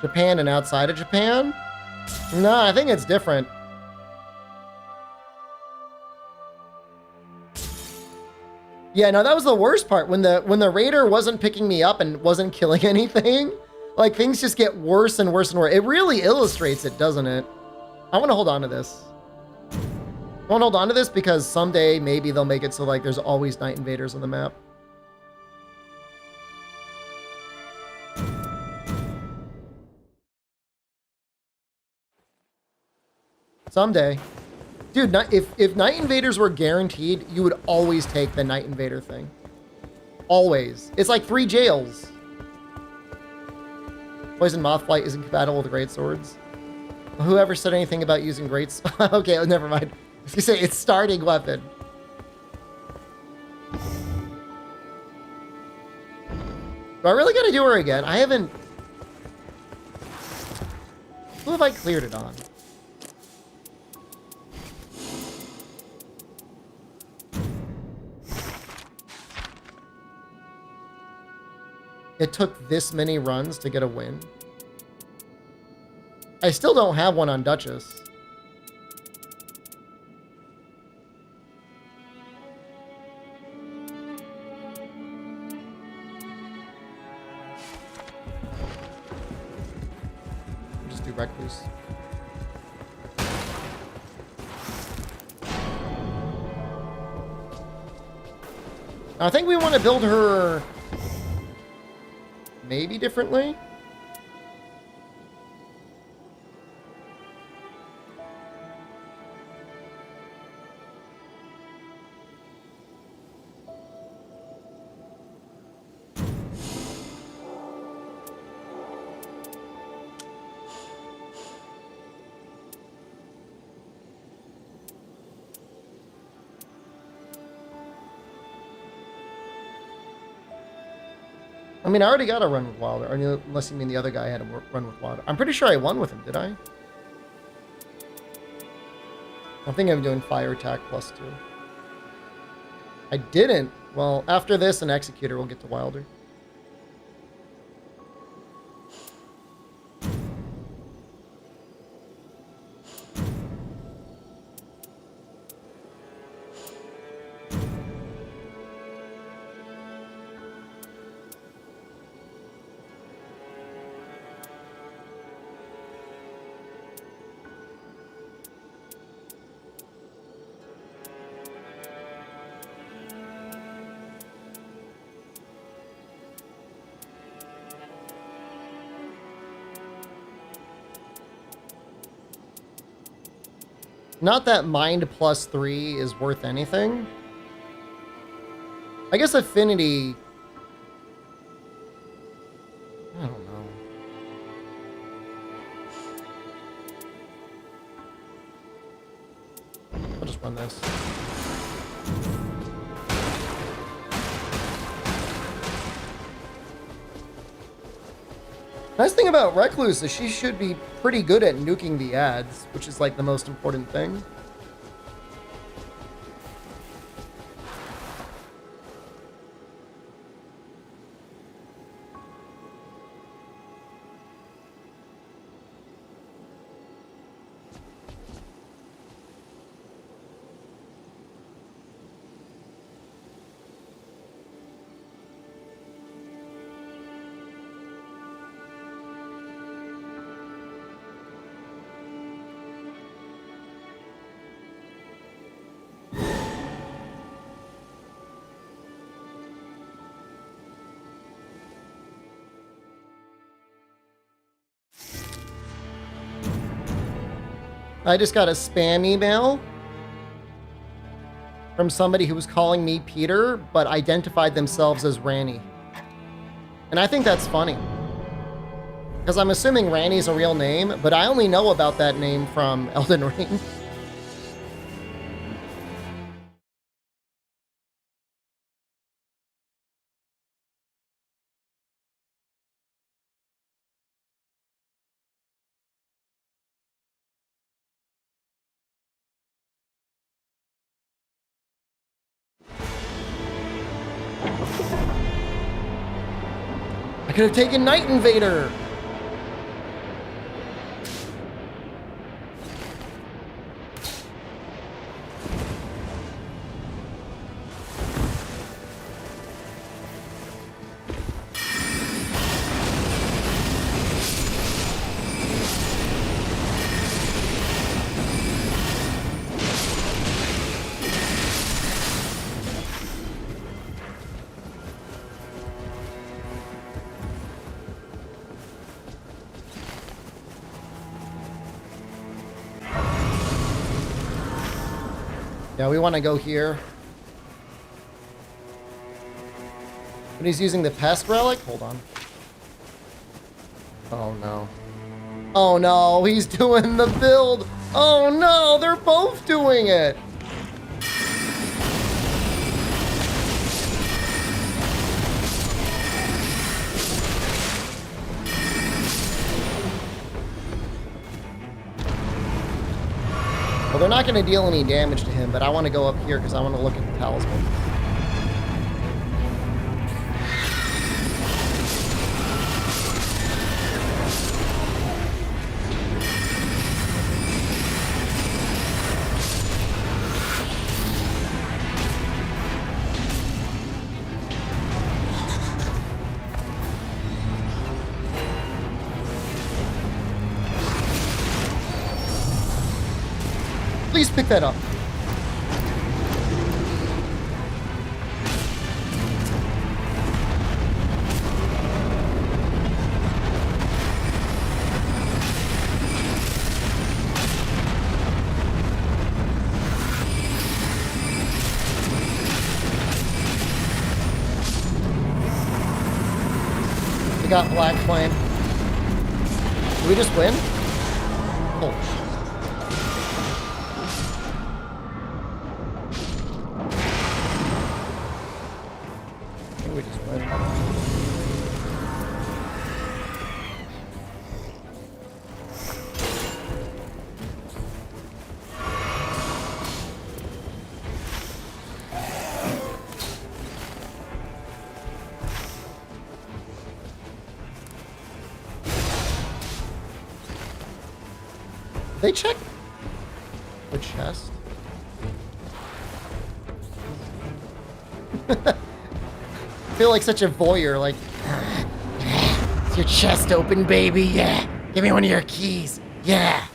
Japan and outside of Japan? No, I think it's different. Yeah, no, that was the worst part. When the raider wasn't picking me up and wasn't killing anything, like things just get worse and worse and worse. It really illustrates it, doesn't it? I want to hold on to this. I want to hold on to this because someday maybe they'll make it so like there's always Night Invaders on the map. Someday. Dude, if Night Invaders were guaranteed, you would always take the Night Invader thing. Always. It's like 3 jails. Poison Mothflight isn't compatible with great swords. Whoever said anything about using great... Okay, never mind. I was gonna say, it's starting weapon. Do I really gotta do her again? I haven't... Who have I cleared it on? It took this many runs to get a win. I still don't have one on Duchess. Just do Recluse. I think we want to build her maybe differently. I mean, I already got a run with Wilder, unless you mean the other guy had a run with Wilder. I'm pretty sure I won with him, did I? I think I'm doing fire attack +2. I didn't. Well, after this and Executor, we'll get to Wilder. Not that Mind +3 is worth anything. I guess Affinity... I don't know. I'll just run this. Nice thing about Recluse is she should be pretty good at nuking the ads, which is like the most important thing. I just got a spam email from somebody who was calling me Peter, but identified themselves as Ranny. And I think that's funny. Because I'm assuming Ranny's a real name, but I only know about that name from Elden Ring. I could have taken Night Invader. Yeah, we want to go here. But he's using the pest relic? Hold on. Oh no. Oh no, he's doing the build. Oh no, they're both doing it. Well, they're not going to deal any damage to him, but I want to go up here because I want to look at the talisman. Please pick that up. We got Black Flame. Did we just win? Holy shit. We just win. They check the chest. I feel like such a voyeur, like, is your chest open, baby? Yeah. Give me one of your keys. Yeah.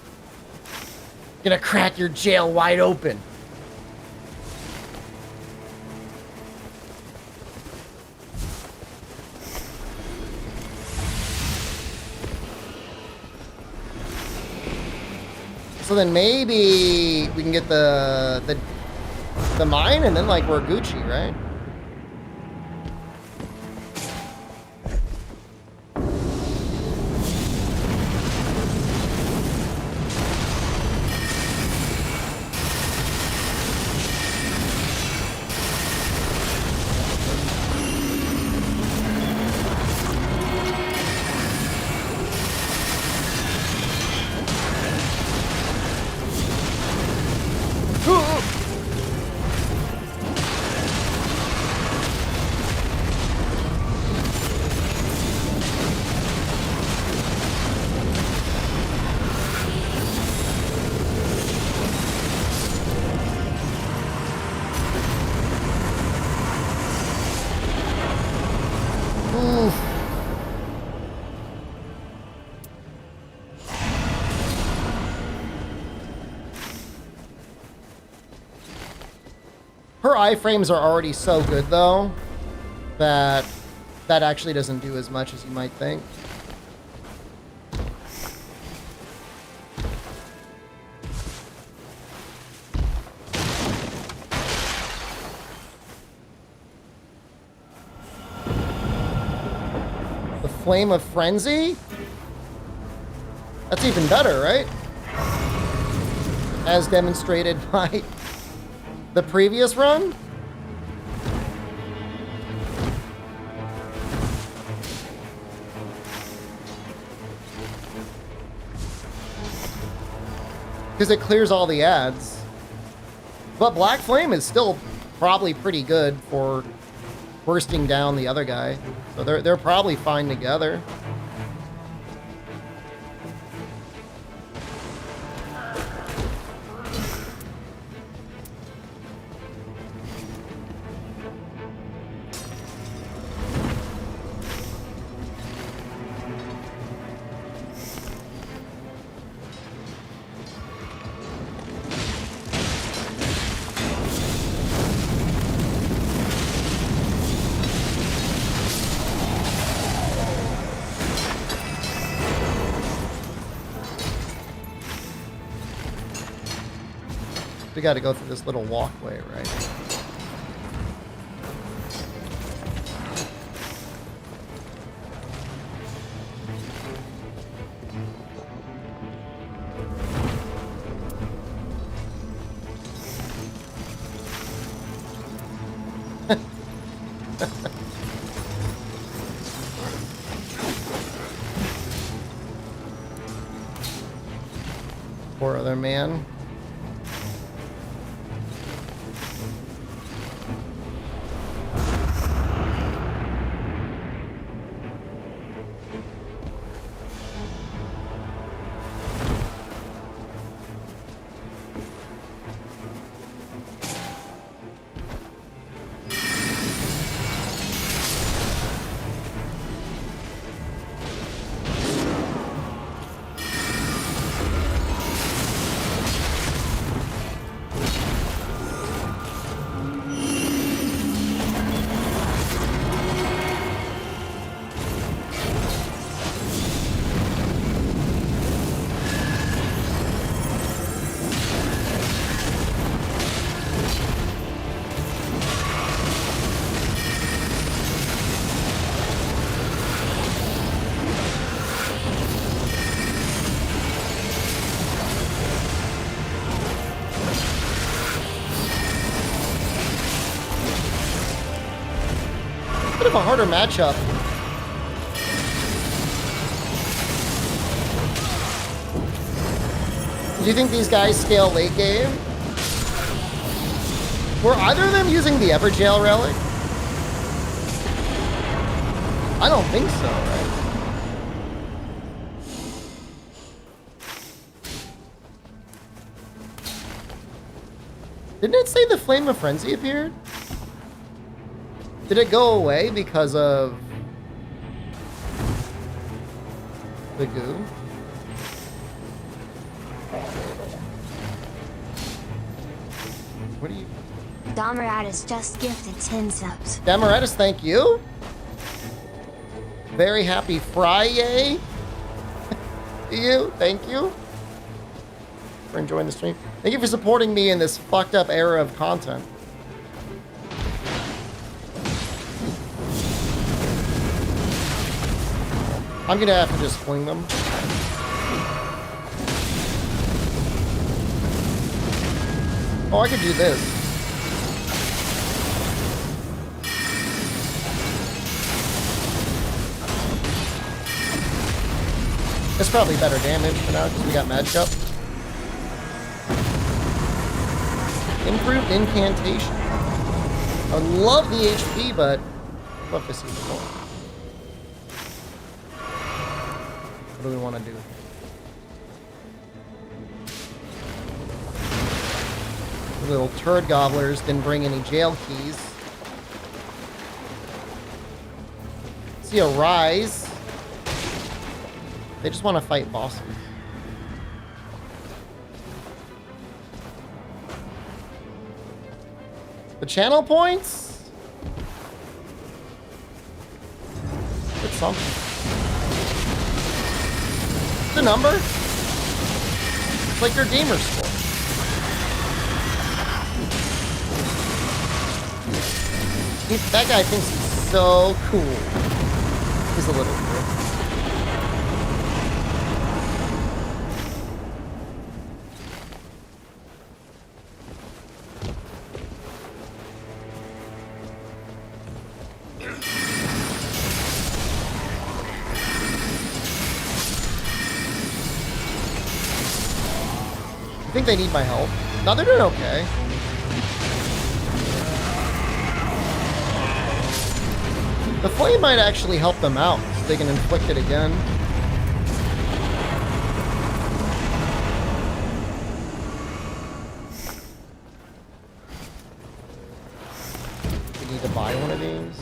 Gonna crack your jail wide open. So then maybe we can get the mine and then like we're Gucci, right? Her iframes are already so good, though, that that actually doesn't do as much as you might think. Flame of Frenzy? That's even better, right? As demonstrated by the previous run? Because it clears all the ads. But Black Flame is still probably pretty good for bursting down the other guy. So they're probably fine together. We got to go through this little walkway, right? Poor other man. Bit of a harder matchup. Do you think these guys scale late game? Were either of them using the Everjail relic? I don't think so, right? Didn't it say the Flame of Frenzy appeared? Did it go away because of the goo? What do you... Damaratus just gifted 10 subs. Damaratus, thank you. Very happy Friday to you. Thank you for enjoying the stream. Thank you for supporting me in this fucked up era of content. I'm gonna have to just fling them. Oh, I could do this. It's probably better damage for now because we got magic up. Improved incantation. I love the HP, but I'd love to see more. What do we want to do? The little turd gobblers didn't bring any jail keys. See a rise. They just want to fight bosses. The channel points? It's something. The number? It's like your gamer score. That guy thinks he's so cool. Is a little true. I think they need my help. No, they're doing okay. The flame might actually help them out, so they can inflict it again. We need to buy one of these.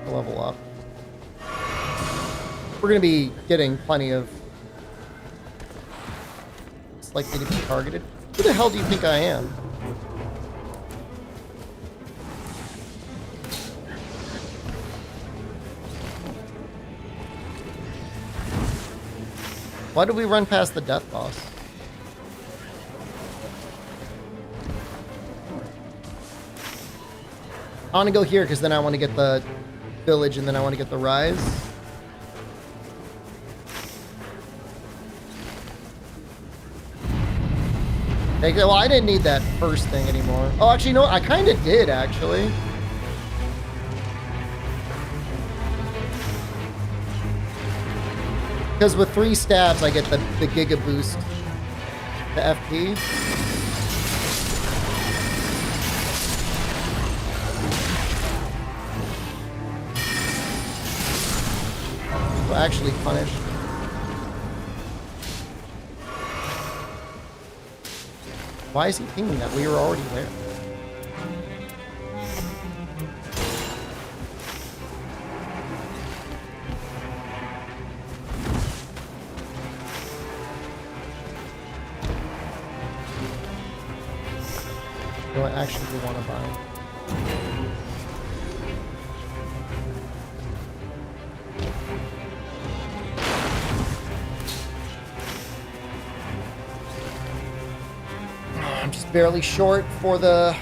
Level up. We're going to be getting plenty of... It's likely to be targeted. Who the hell do you think I am? Why did we run past the death boss? I want to go here because then I want to get the village and then I want to get the rise. Okay, well, I didn't need that first thing anymore. Oh, actually, no, I kind of did, actually. Because with 3 stabs, I get the Giga Boost. The FP. Will actually punish. Why is he pinging that? We were already there. You know what? Actually, we want to buy. I'm just barely short for the...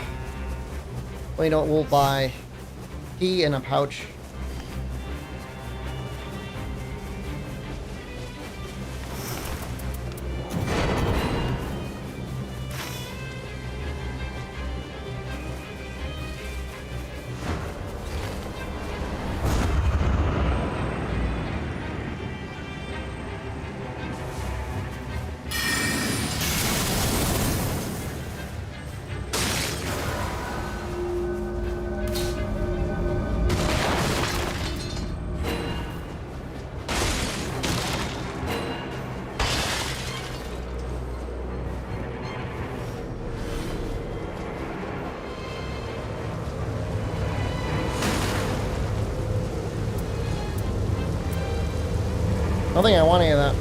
Well, you know what? We'll buy key and a pouch. I don't think I want any of that.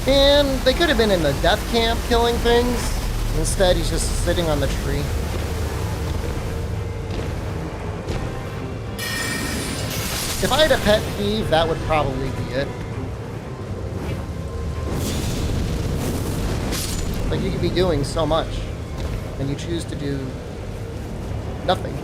And they could have been in the death camp killing things. Instead, he's just sitting on the tree. If I had a pet peeve, that would probably be it. Like, you could be doing so much, and you choose to do nothing.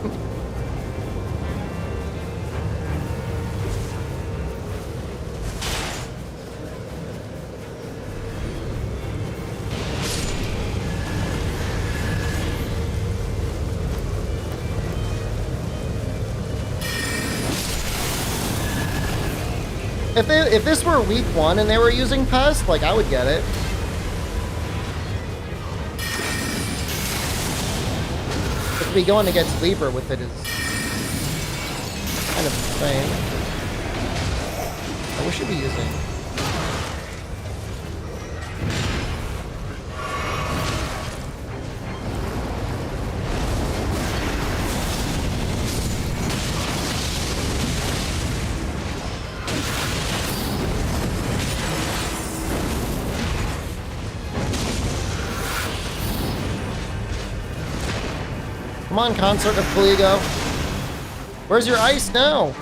If this were week 1 and they were using Pest, like, I would get it. To be going against Libra with it is kind of insane. I wish it'd be using. Come on, Consort of Caligo. Where's your ice now?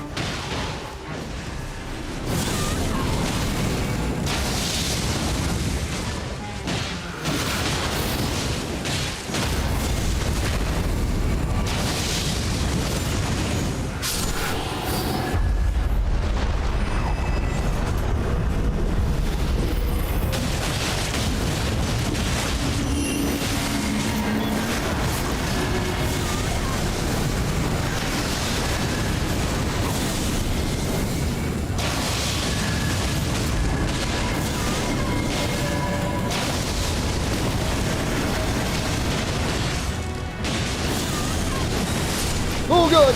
Oh, good.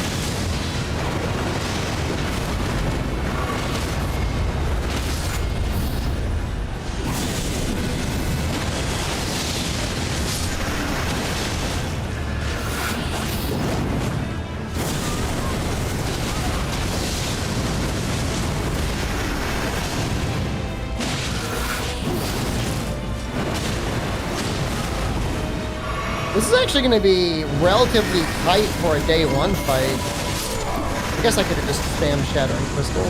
This is actually going to be relatively tight for a day one fight. I guess I could have just spammed Shattering Crystal.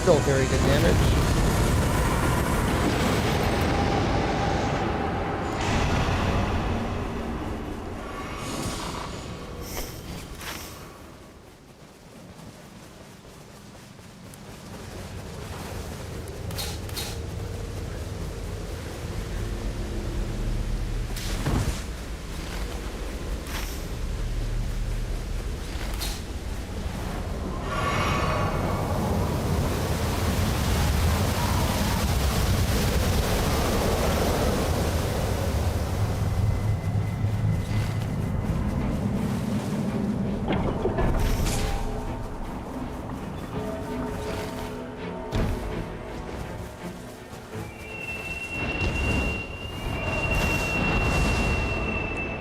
Still very good damage.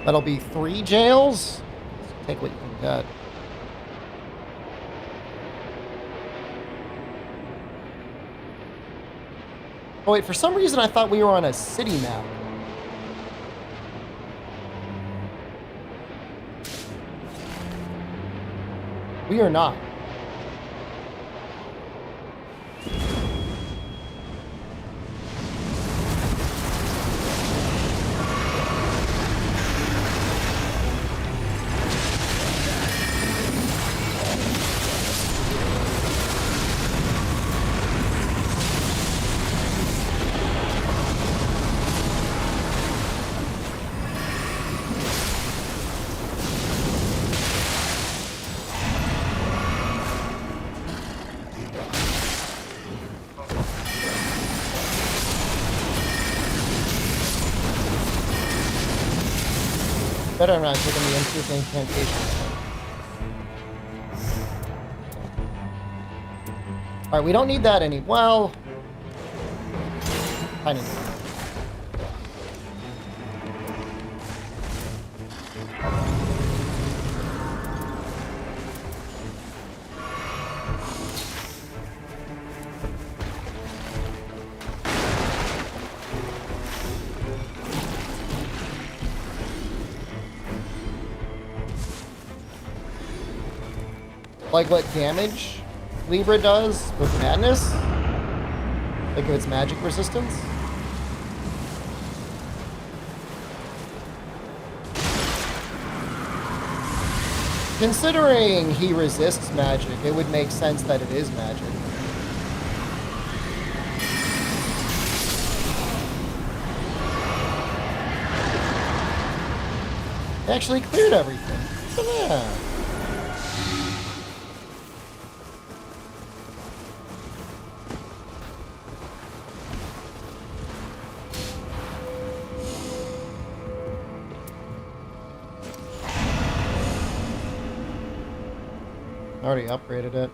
That'll be 3 jails. Take what you can get. Oh wait, for some reason I thought we were on a city map. We are not. Better I'm not taking the Infuse Incantation. Alright, we don't need that any. Well, kind of. Like what damage Libra does with Madness? Like with its magic resistance? Considering he resists magic, it would make sense that it is magic. It actually cleared everything. Yeah. Already upgraded it.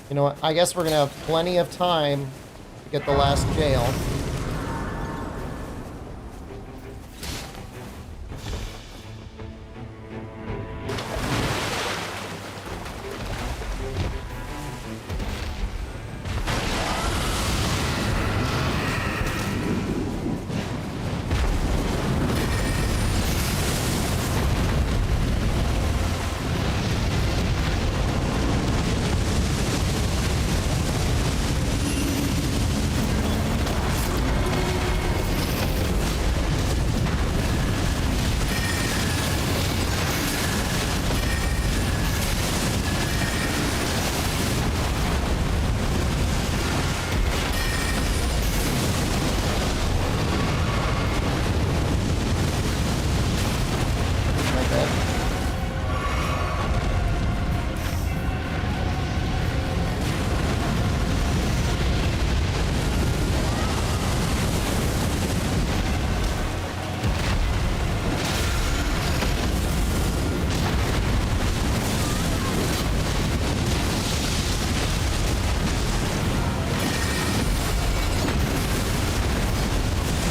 You know what? I guess we're gonna have plenty of time to get the last jail.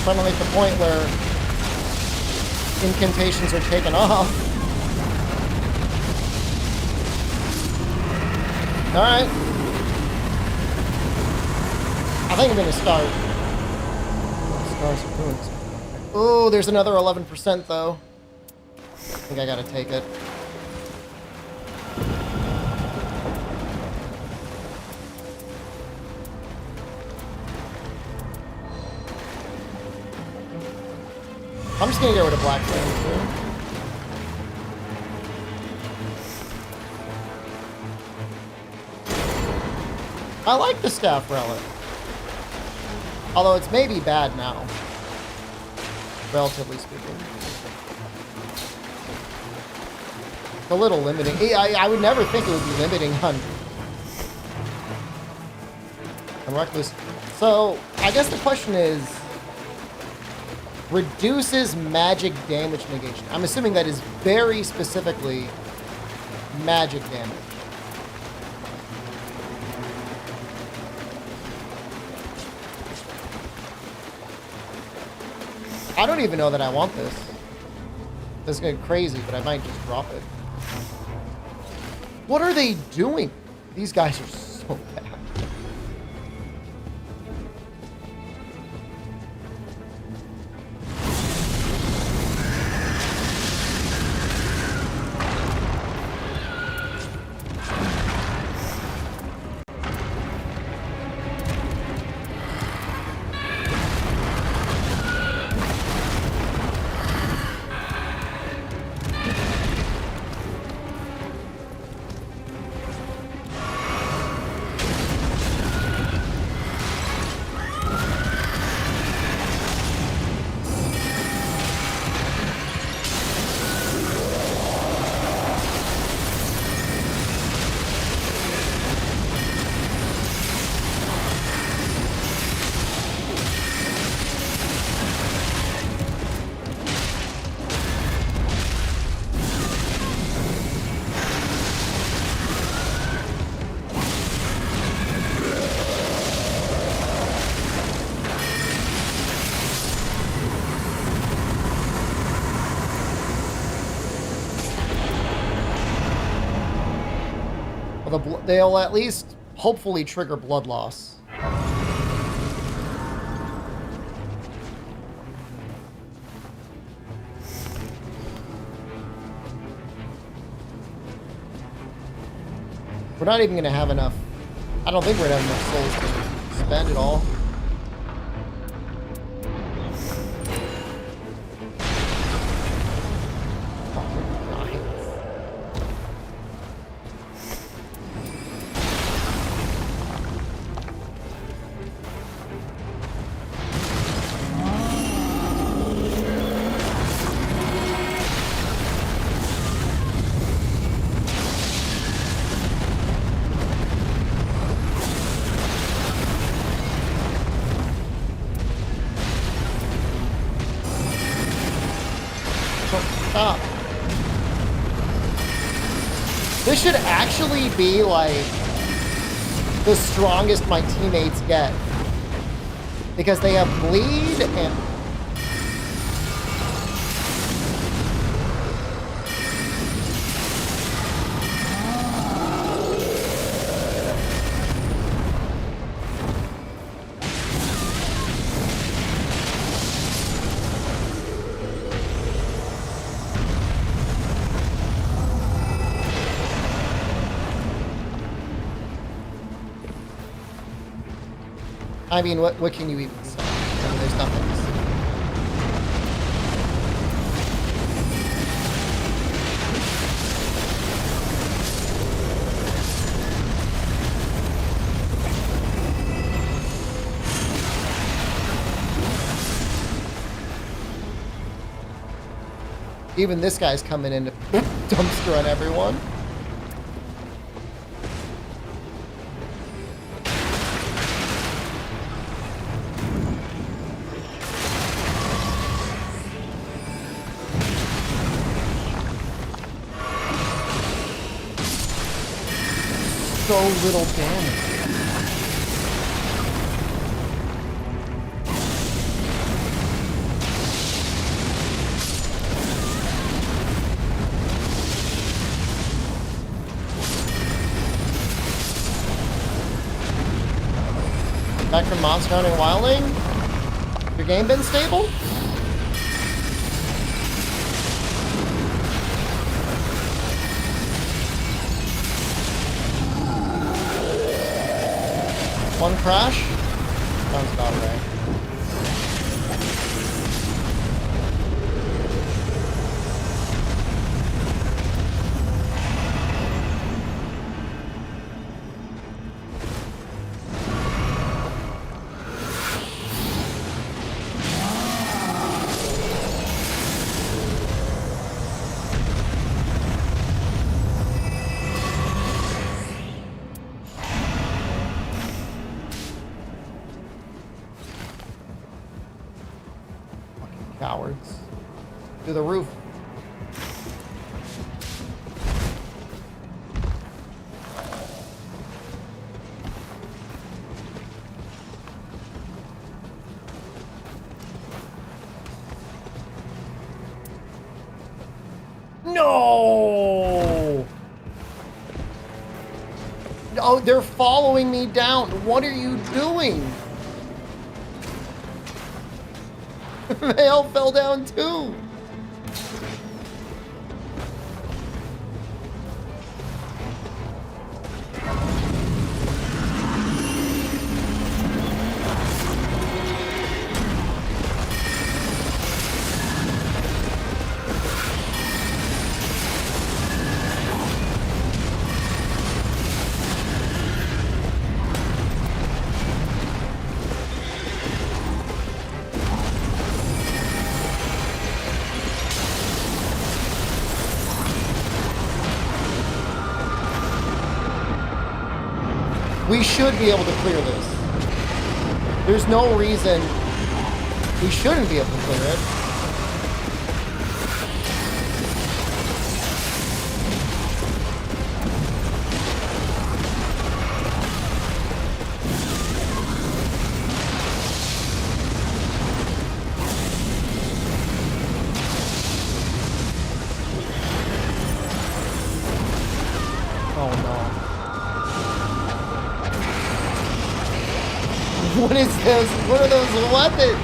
Trying to make the point where incantations are taken off. Alright. I think I'm gonna start. Stars of Ruins. Oh, there's another 11% though. I think I gotta take it. I'm just gonna get rid of Black Flame too. I like the Staff Relic. Although it's maybe bad now. Relatively speaking. It's a little limiting. I would never think it would be limiting on Reckless. So, I guess the question is, reduces magic damage negation. I'm assuming that is very specifically magic damage. I don't even know that I want this. This is going crazy, but I might just drop it. What are they doing? These guys are so bad. They'll at least hopefully trigger blood loss. We're not even going to have enough. I don't think we're going to have enough souls to spend it all. Stop. This should actually be like the strongest my teammates get, because they have bleed and I mean, what can you even say? I mean, there's nothing to say. Even this guy's coming in to dumpster on everyone. So little damage. 「Back from Monster Hunting Wildling? Your game been stable? One crash? Sounds about right. Cowards. To the roof. No! Oh, they're following me down. What are you doing? They all fell down too. We should be able to clear this. There's no reason we shouldn't be able to clear it. What is this? What are those weapons?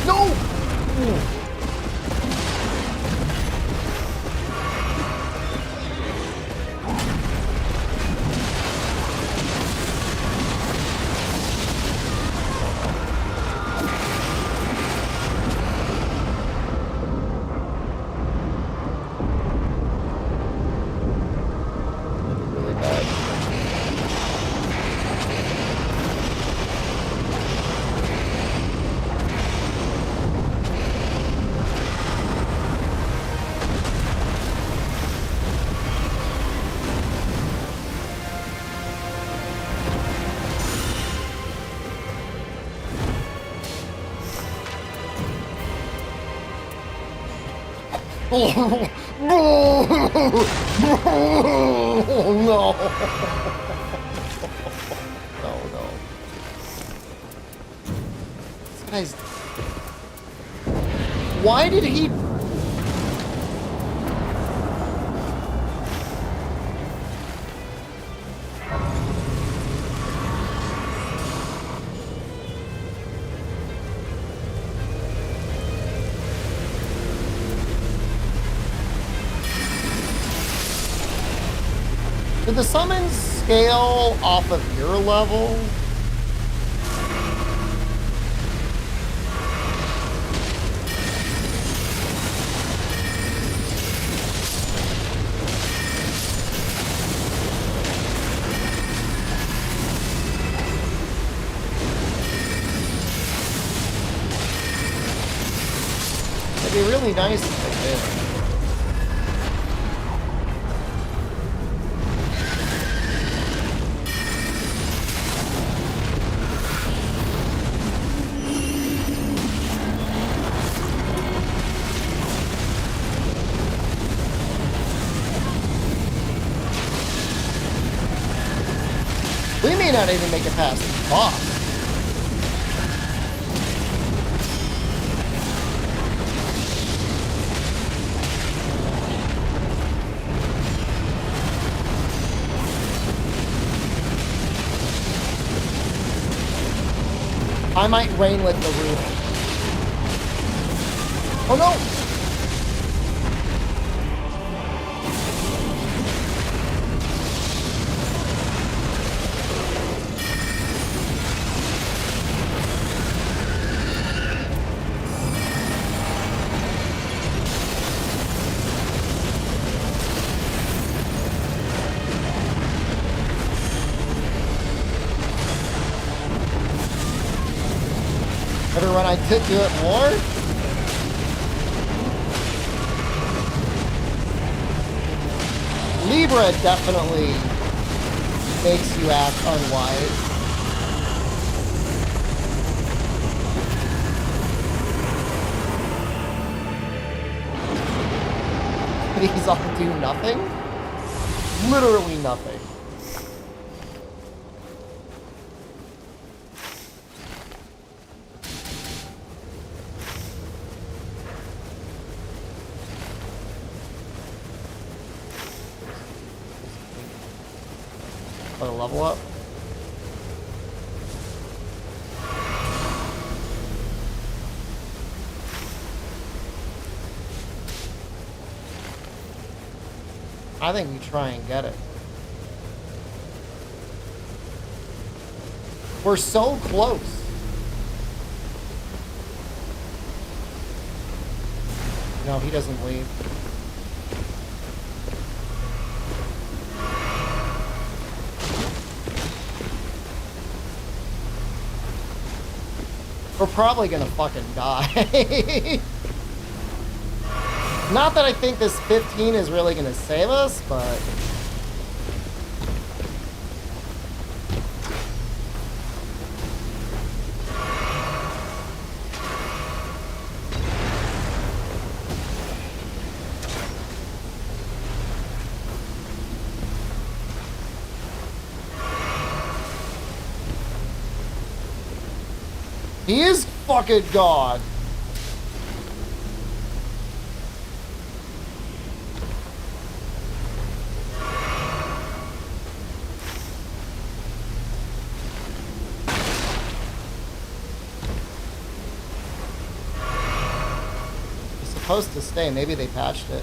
No! Really bad. Oh no! No. This guy's... Why did he... Did the summons scale off of your level? It'd be really nice if they did. may not even make it past the boss. I might rainlet the roof. Oh no! Every run I did do it more? Libra definitely makes you act unwise. These all do nothing? Literally nothing. Put a level up. I think we try and get it. We're so close. No, he doesn't leave. We're probably gonna fucking die. Not that I think this 15 is really gonna save us, but... He is fucking God. He's supposed to stay. Maybe they patched it.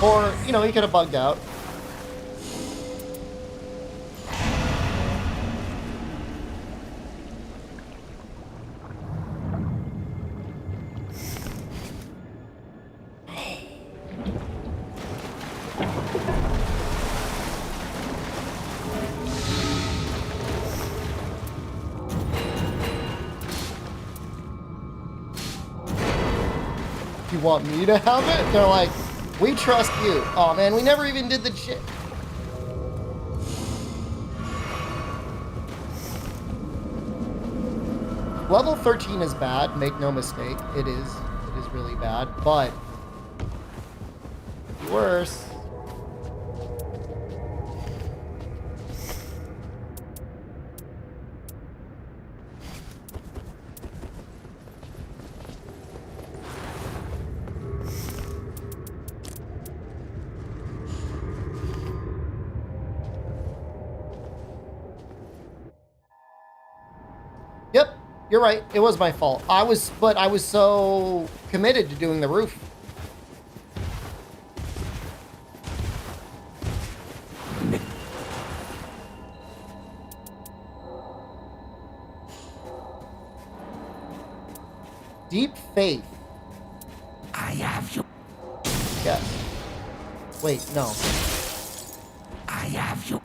Or, you know, he could have bugged out. You want me to have it? They're like, we trust you. Oh man, we never even did the shit. Level 13 is bad, make no mistake. It is really bad, but worse. Yep, you're right. It was my fault. I was so committed to doing the roof. Deep faith. I have you. Yes. Wait, no. I have you.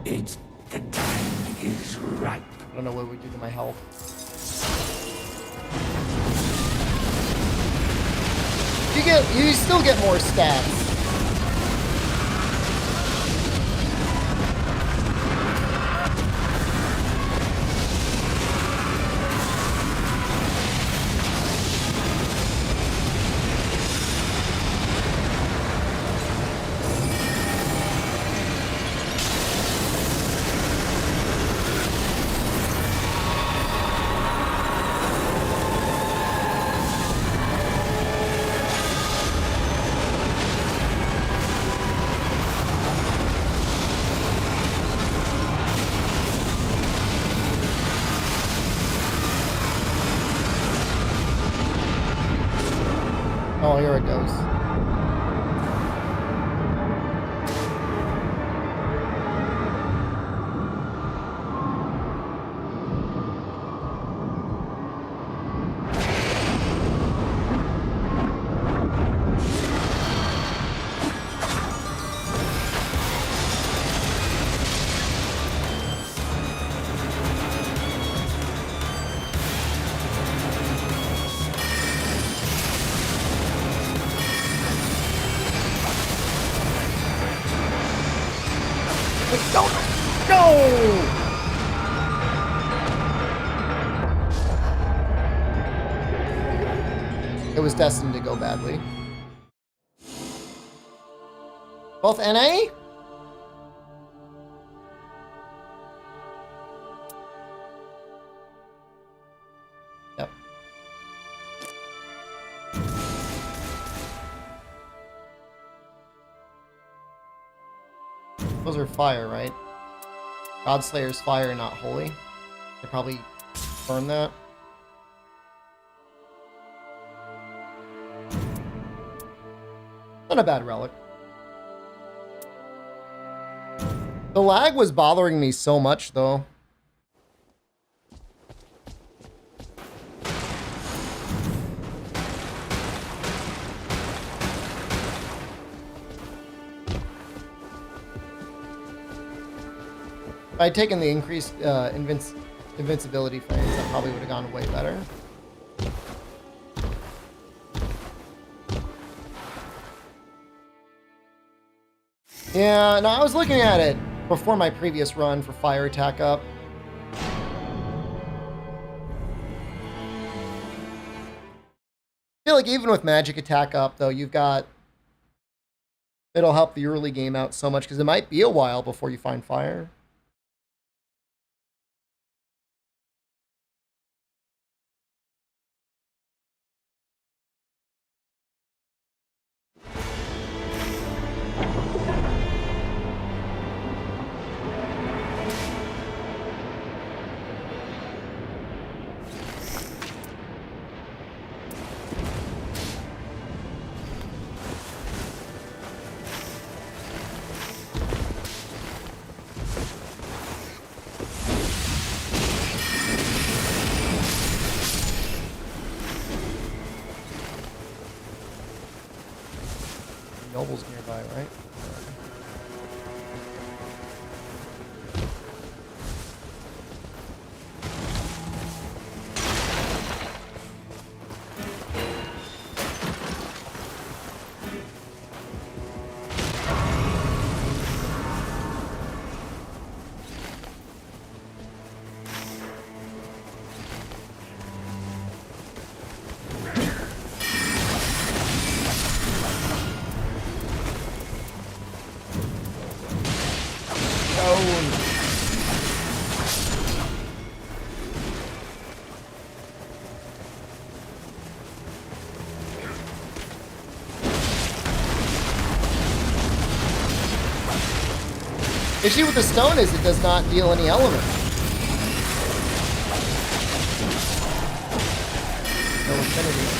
It's the time is right. I don't know what we do to my health. You still get more stats. Oh, here it goes. It was destined to go badly. Both NA? Yep. Those are fire, right? Godslayer's fire, not holy. They probably burn that. Not a bad relic. The lag was bothering me so much, though. If I'd taken the increased invincibility frames, that probably would have gone way better. Yeah, no, I was looking at it before my previous run for fire attack up. I feel like even with magic attack up, though, you've got... It'll help the early game out so much, because it might be a while before you find fire. Nobles nearby, right? The issue with the stone is it does not deal any element. No affinity.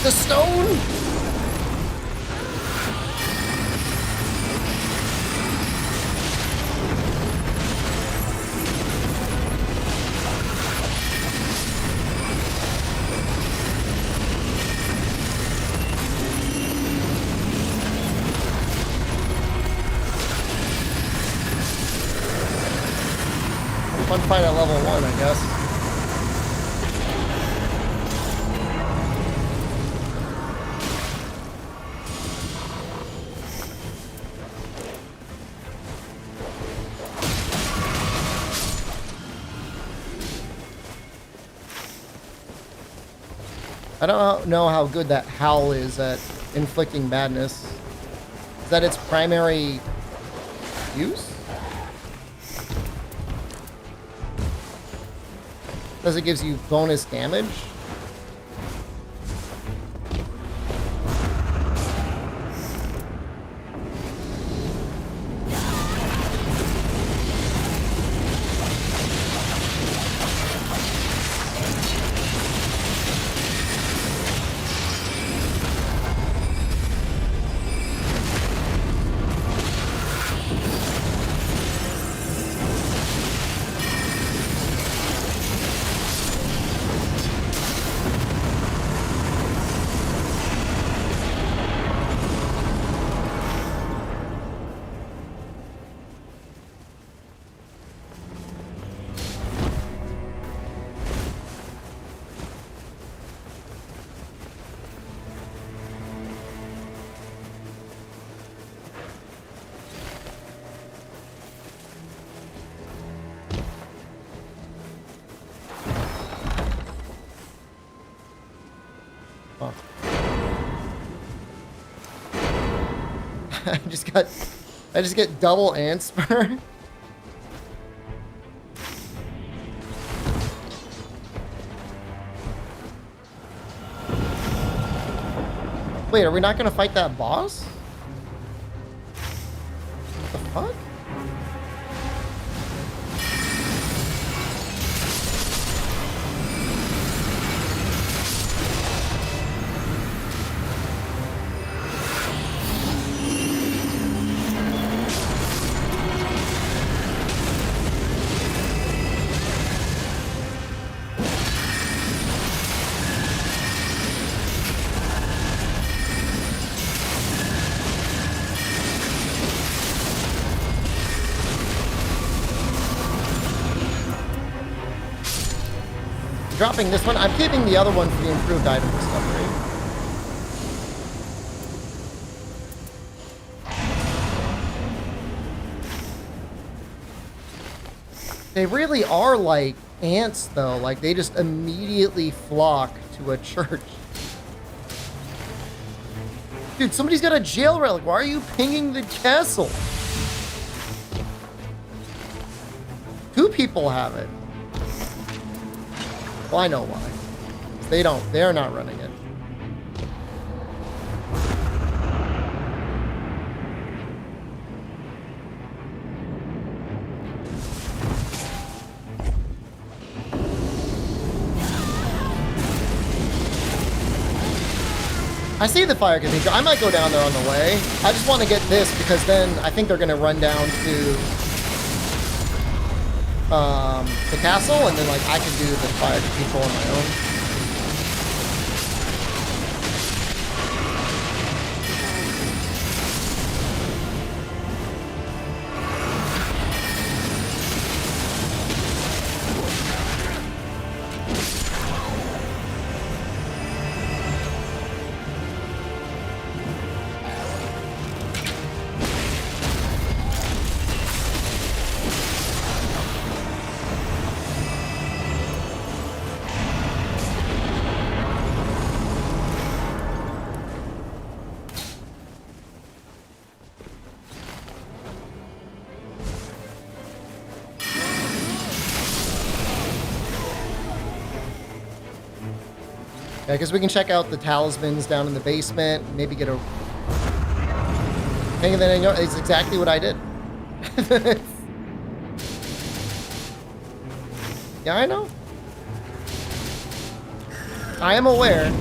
The stone? Fun fight at level 1, I guess. I don't know how good that howl is at inflicting madness. Is that its primary use? Does it gives you bonus damage? Oh. I just get double ant spur. Wait, are we not gonna fight that boss? What the fuck? Dropping this one. I'm keeping the other one for the improved item discovery. They really are like ants, though. Like, they just immediately flock to a church. Dude, somebody's got a jail relic. Why are you pinging the castle? 2 people have it. Well, I know why. They don't. They're not running it. I see the fire cathedral. I might go down there on the way. I just want to get this because then I think they're going to run down to the castle, and then like I can do the fire cathedral on my own. Yeah, because we can check out the talismans down in the basement, maybe get a... And then I know it's exactly what I did. Yeah, I know. I am aware.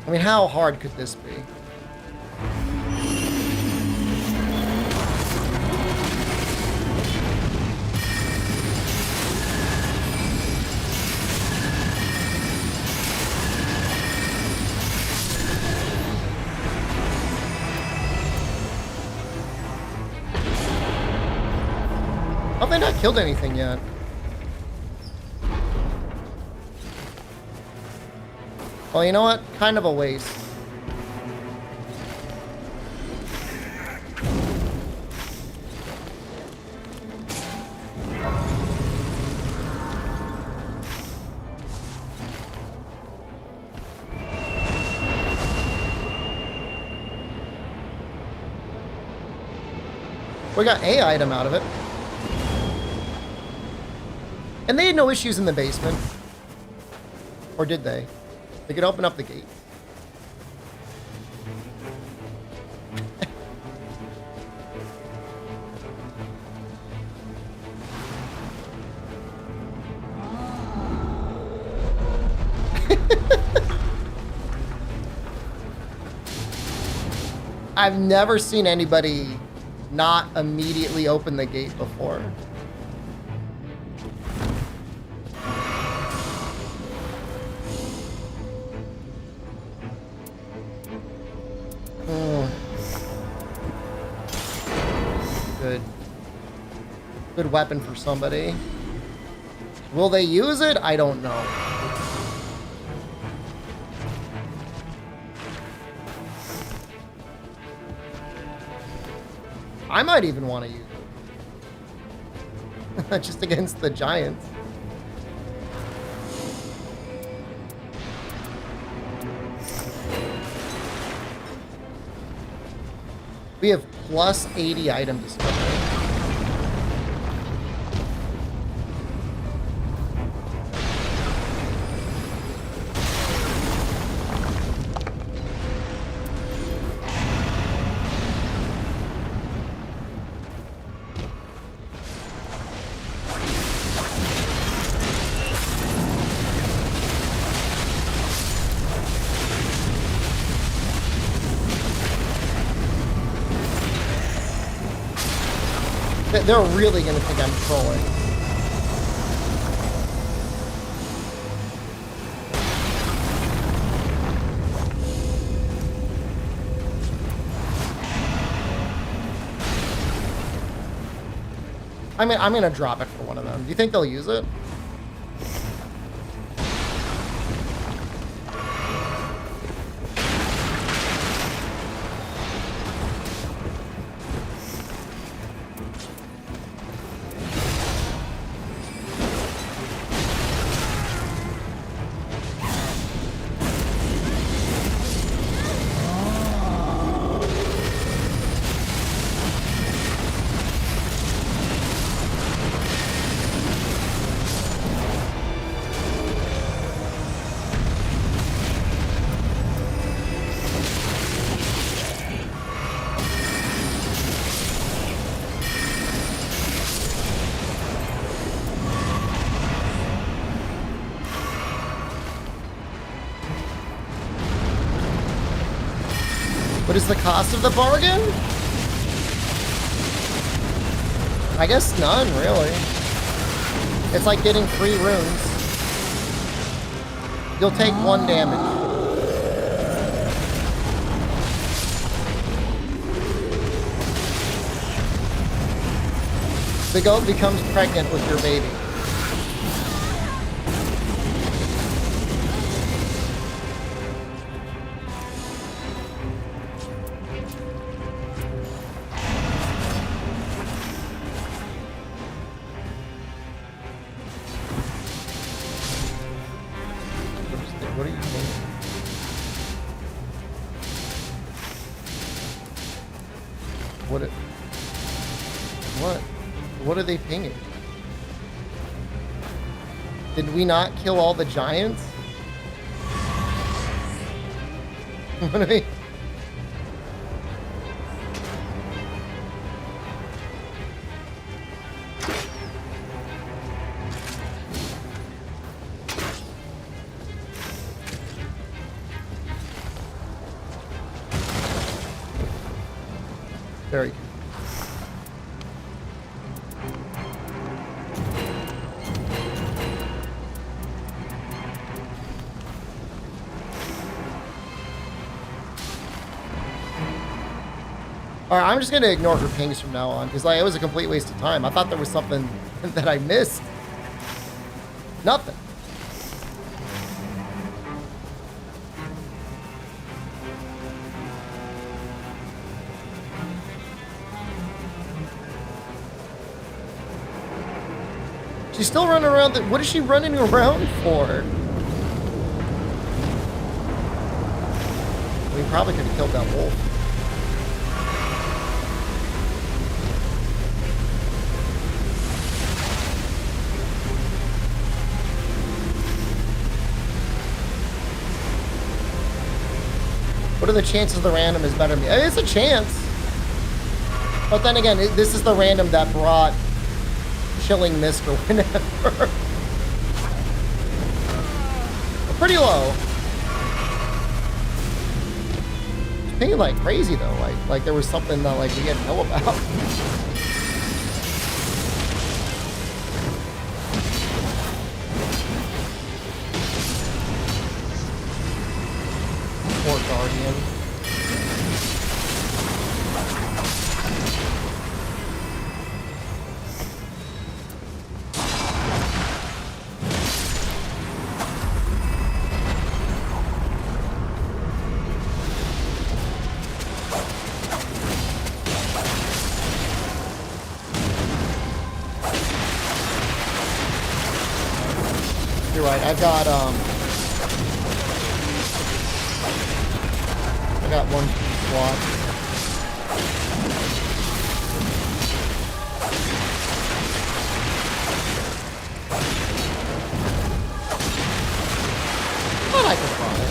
I mean, how hard could this be? How have they not killed anything yet? Well, you know what? Kind of a waste. We got a item out of it. And they had no issues in the basement. Or did they? They could open up the gate. I've never seen anybody not immediately open the gate before. Good weapon for somebody. Will they use it? I don't know. I might even want to use it. Just against the giants. We have plus 80 item discovery. They're really gonna think I'm trolling. I mean, I'm gonna drop it for one of them. Do you think they'll use it? What is the cost of the bargain? I guess none, really. It's like getting 3 runes. You'll take 1 damage. The goat becomes pregnant with your baby. What are you thinking? What are they pinging? Did we not kill all the giants? What are they? Very good. All right, I'm just gonna ignore her pings from now on because like it was a complete waste of time. I thought there was something that I missed. Nothing. She's still running around. What is she running around for? We probably could have killed that wolf. What are the chances the random is better than me? It's a chance. But then again, this is the random that brought Chilling Mist or whatever. Pretty low. It's pinging like crazy though. Like there was something that like we didn't know about. Poor Guardian. You're right. I got one squad. Thought I could run it.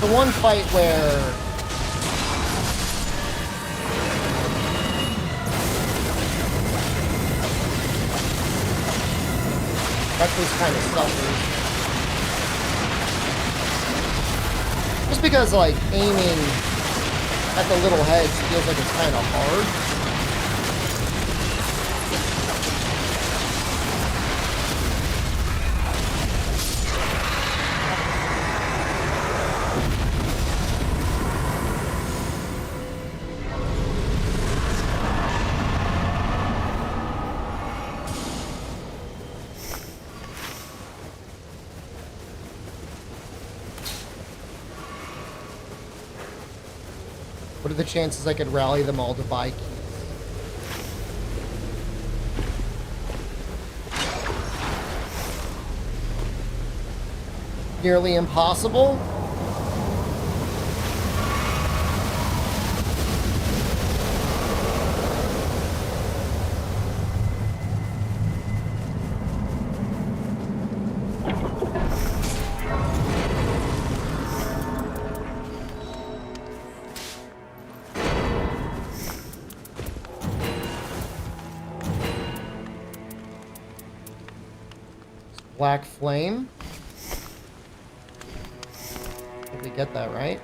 The one fight where Reckless kind of suffers. Just because like aiming at the little heads feels like it's kind of hard. What are the chances I could rally them all to buy keys? Nearly impossible? Black Flame. Did we get that right?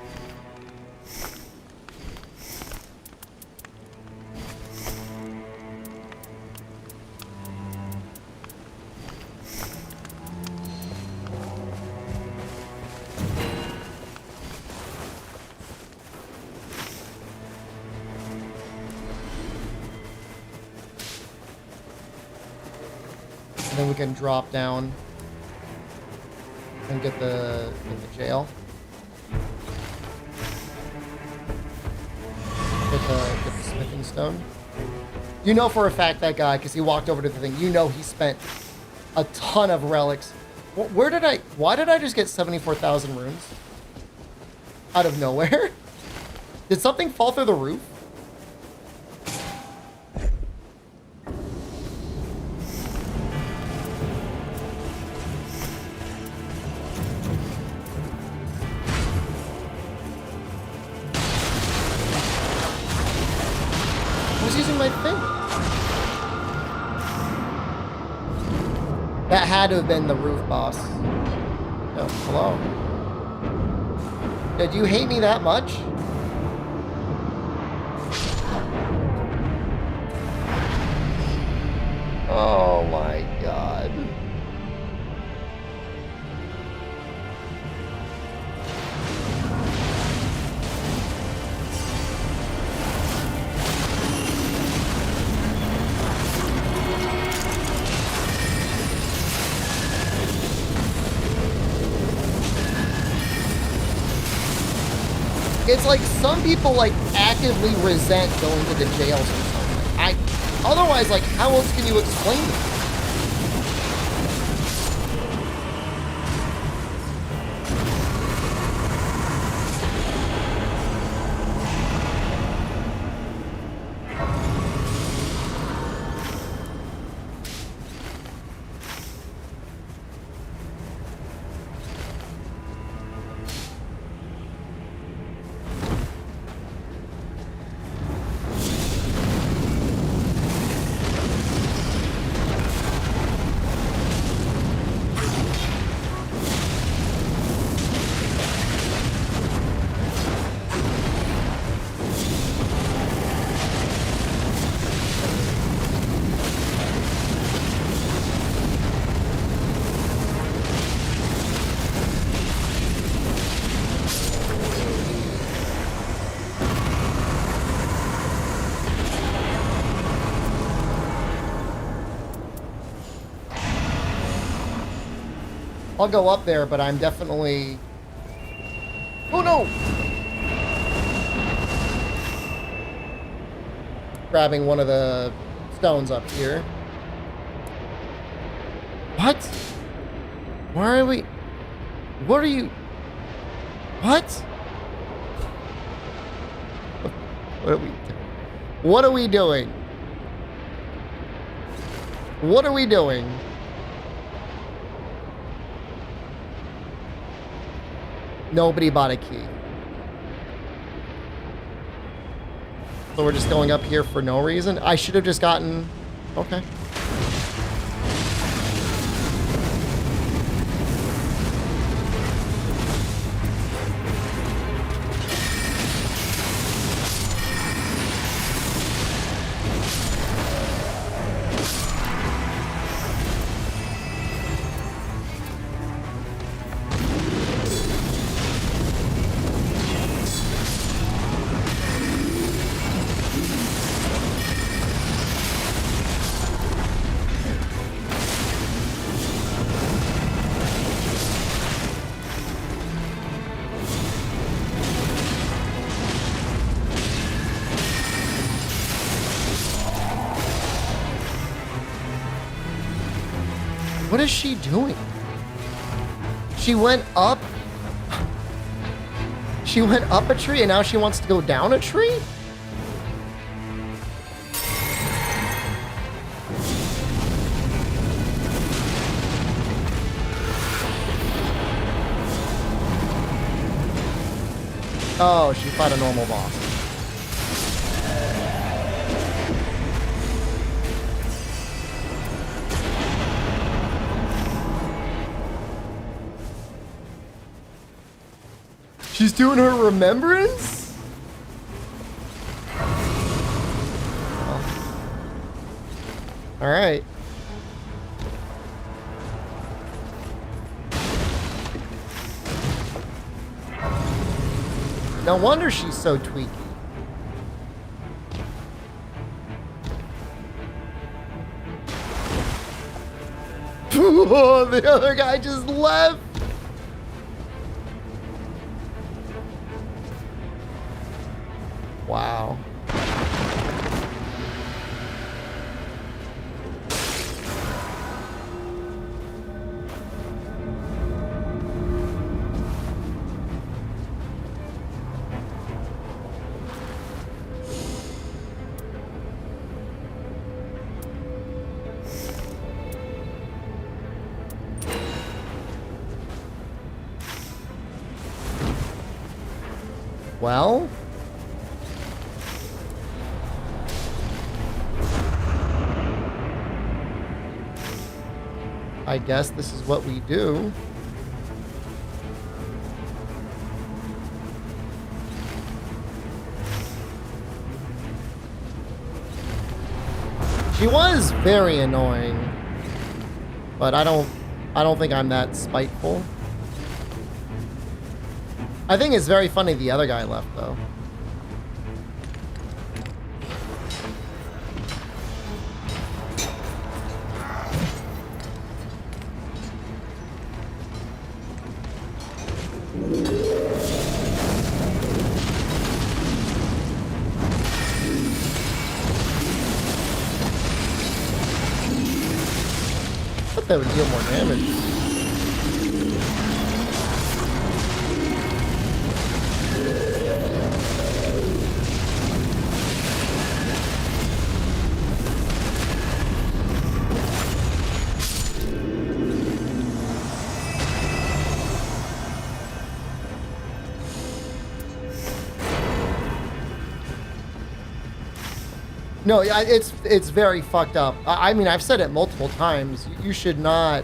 Then we can drop down and get the jail. Get the smithing stone. You know for a fact that guy, because he walked over to the thing, you know he spent a ton of relics. Why did I just get 74,000 runes? Out of nowhere? Did something fall through the roof? I was using my finger. That had to have been the roof boss. Oh, hello. Did you hate me that much? Oh my god. It's like some people like actively resent going to the jails or something. Otherwise, like, how else can you explain it? I'll go up there, but I'm definitely... Oh no! Grabbing one of the stones up here. What? Why are we... What are you... What? What are we... What are we doing? What are we doing? Nobody bought a key. So we're just going up here for no reason? I should have just gotten... Okay. What is she doing? She went up? She went up a tree and now she wants to go down a tree? Oh, she fought a normal boss. She's doing her remembrance? Oh. All right. No wonder she's so tweaky. Oh, the other guy just left. Wow. Well, I guess this is what we do. She was very annoying, but I don't think I'm that spiteful. I think it's very funny the other guy left, though. I thought that would deal more damage. No, it's very fucked up. I mean, I've said it multiple times. You should not.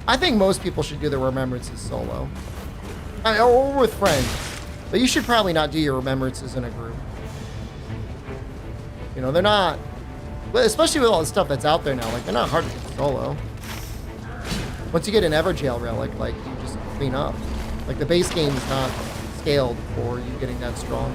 I think most people should do their remembrances solo, or with friends. But you should probably not do your remembrances in a group. You know, they're not. Especially with all the stuff that's out there now, like they're not hard to do solo. Once you get an Everjail relic, like you just clean up. Like the base game is not scaled for you getting that strong.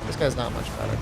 This guy's not much better.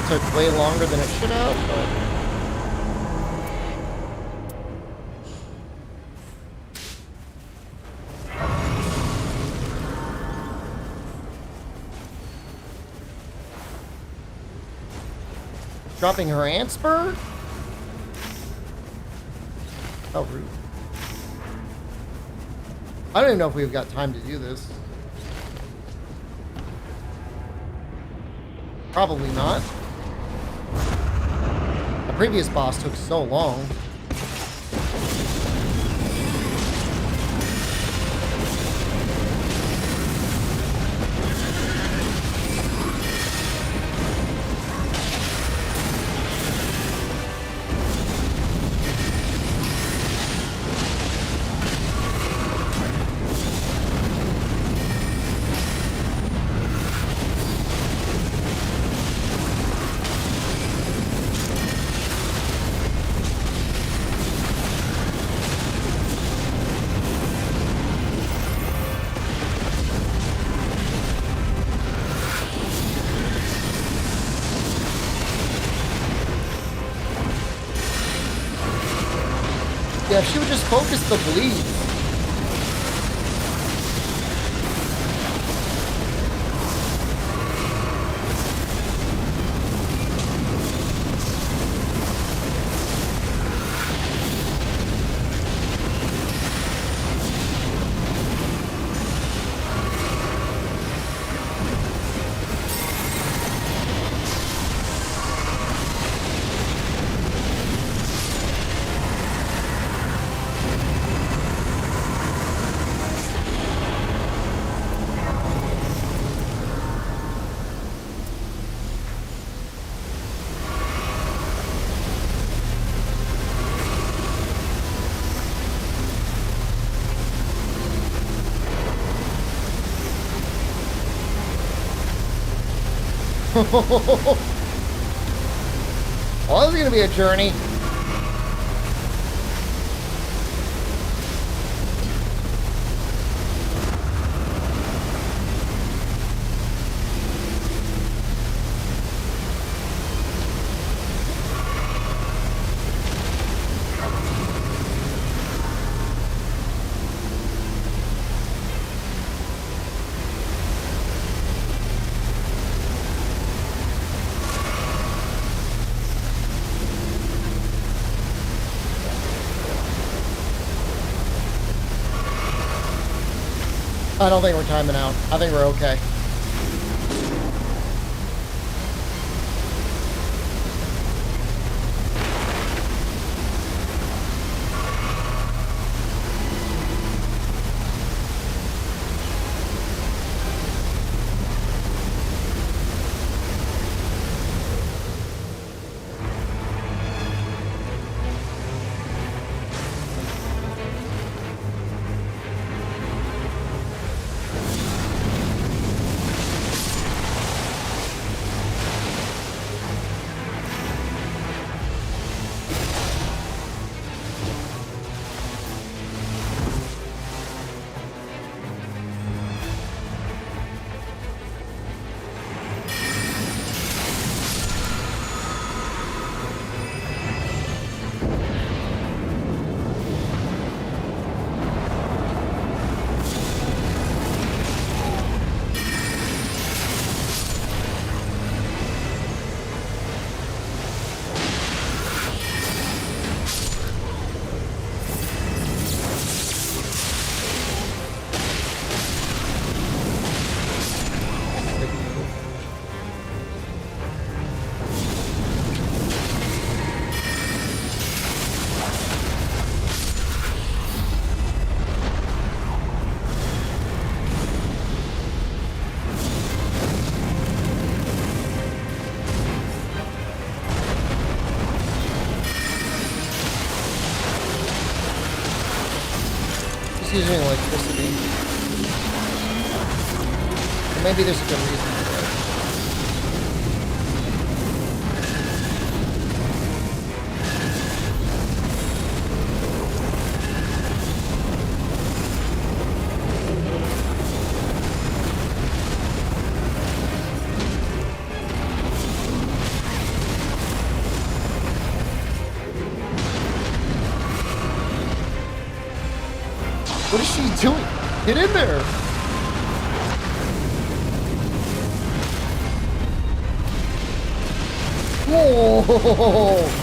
Took way longer than it should have, but... Dropping her ant spur? How rude. I don't even know if we've got time to do this. Probably not. The previous boss took so long. Yeah, if she would just focus the bleed. Well, this is gonna be a journey. I don't think we're timing out. I think we're okay. Using electricity. Or maybe there's a good reason for it. What is she doing? Get in there! Whoa!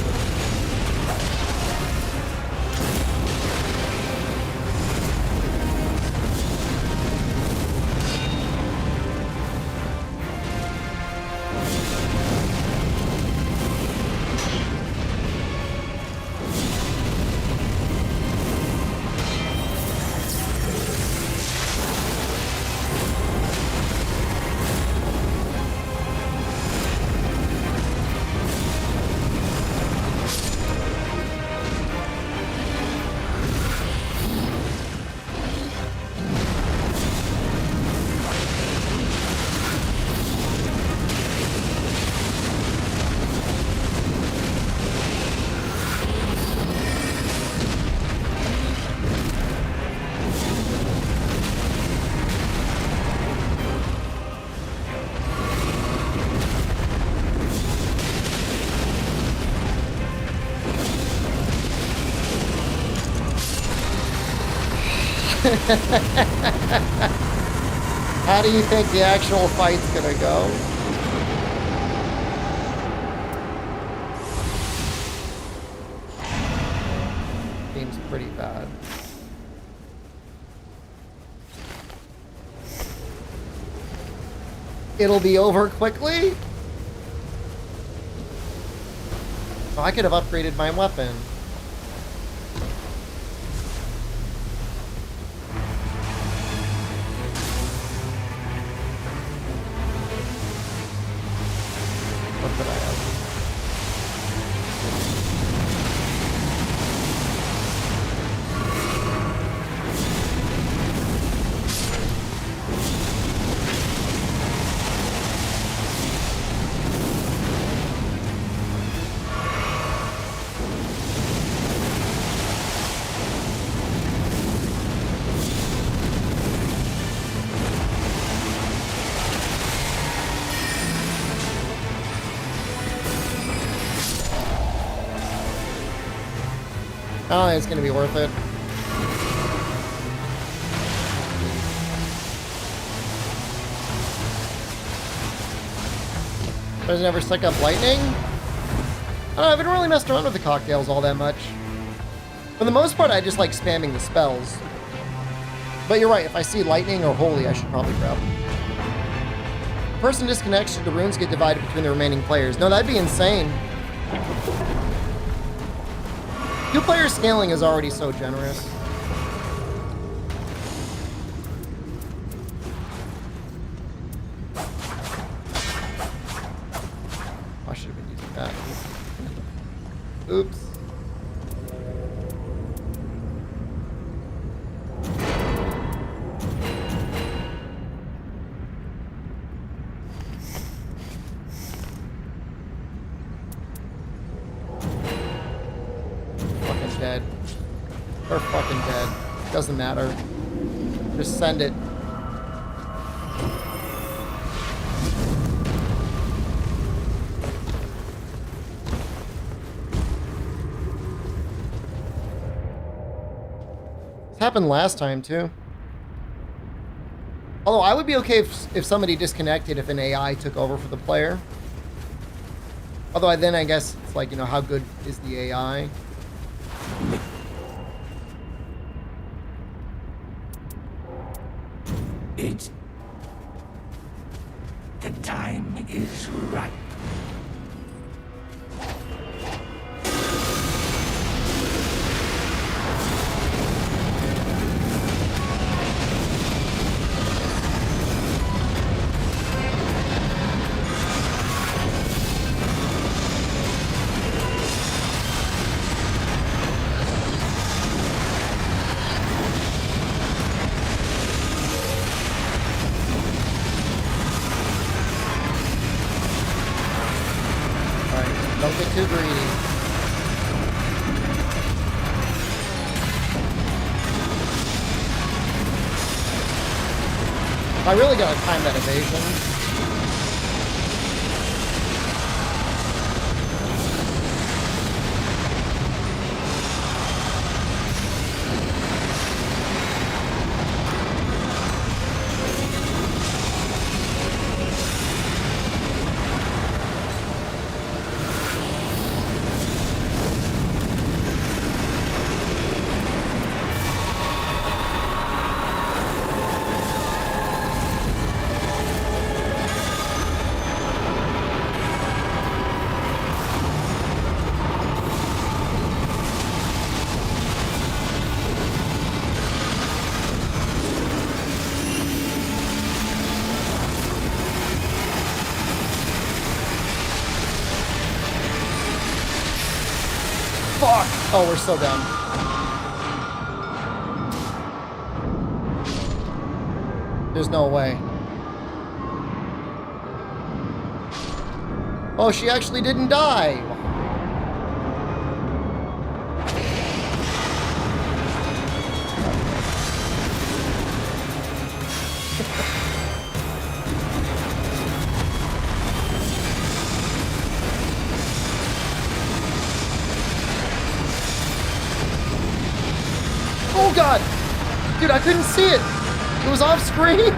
How do you think the actual fight's gonna go? Seems pretty bad. It'll be over quickly? Oh, I could have upgraded my weapon. What could I have? I don't think it's going to be worth it. Does it ever suck up lightning? I don't know, I haven't really messed around with the cocktails all that much. For the most part, I just like spamming the spells. But you're right, if I see lightning or holy, I should probably grab them. Person disconnects, should the runes get divided between the remaining players? No, that'd be insane. 2-player scaling is already so generous. I should have been using that. Oops. Dead. They're fucking dead. Doesn't matter. Just send it. This happened last time too. Although I would be okay if somebody disconnected if an AI took over for the player. Although then I guess it's like, you know, how good is the AI? It's... The time is right. Don't get too greedy. I really gotta time that evasion. Fuck! Oh, we're so dumb. There's no way. Oh, she actually didn't die. Oh god! Dude, I couldn't see it. It was off screen.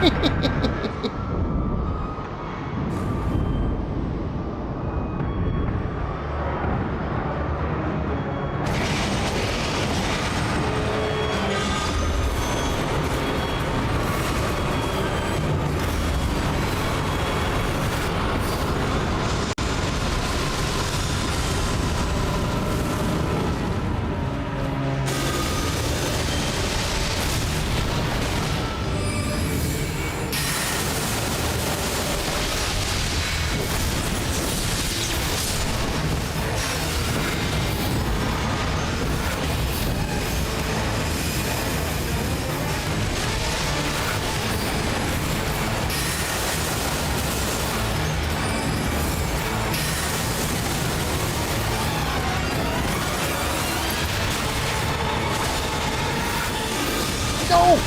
No!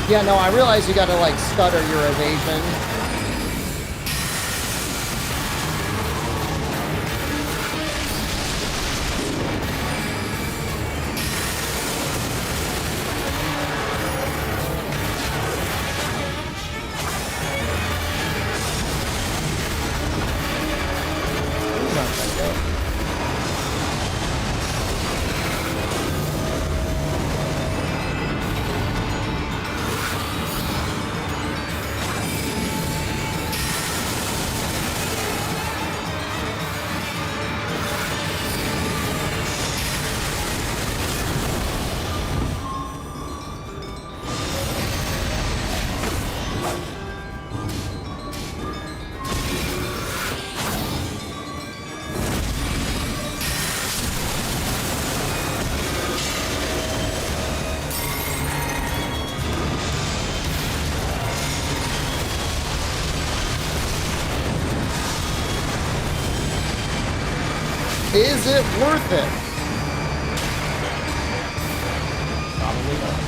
Yeah, no, I realize you gotta, like, stutter your evasion. Not that good. Is it worth it? Probably not.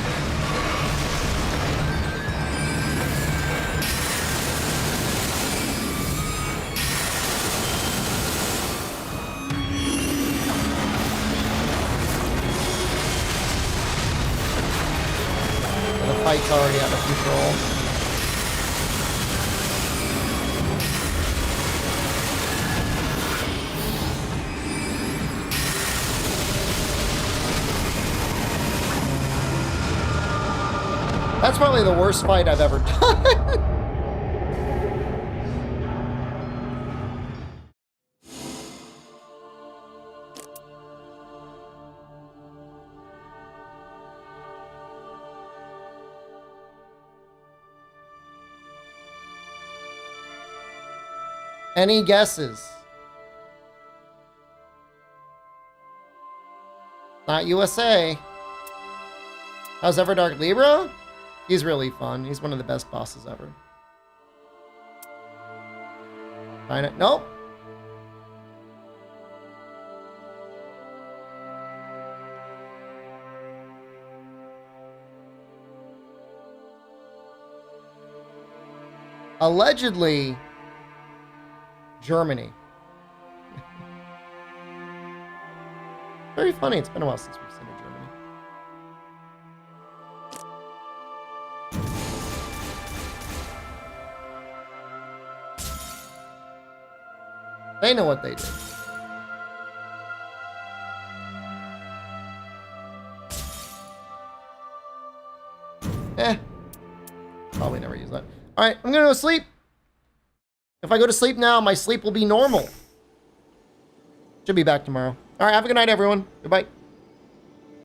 The fight's already out of control. That's probably the worst fight I've ever done. Any guesses? Not USA. How's Everdark Libra? He's really fun. He's one of the best bosses ever. Find it. Nope. Allegedly, Germany. Very funny. It's been a while since we've seen a Germany. They know what they did. Probably never use that. All right, I'm gonna go sleep. If I go to sleep now, my sleep will be normal. Should be back tomorrow. All right, have a good night, everyone. Goodbye.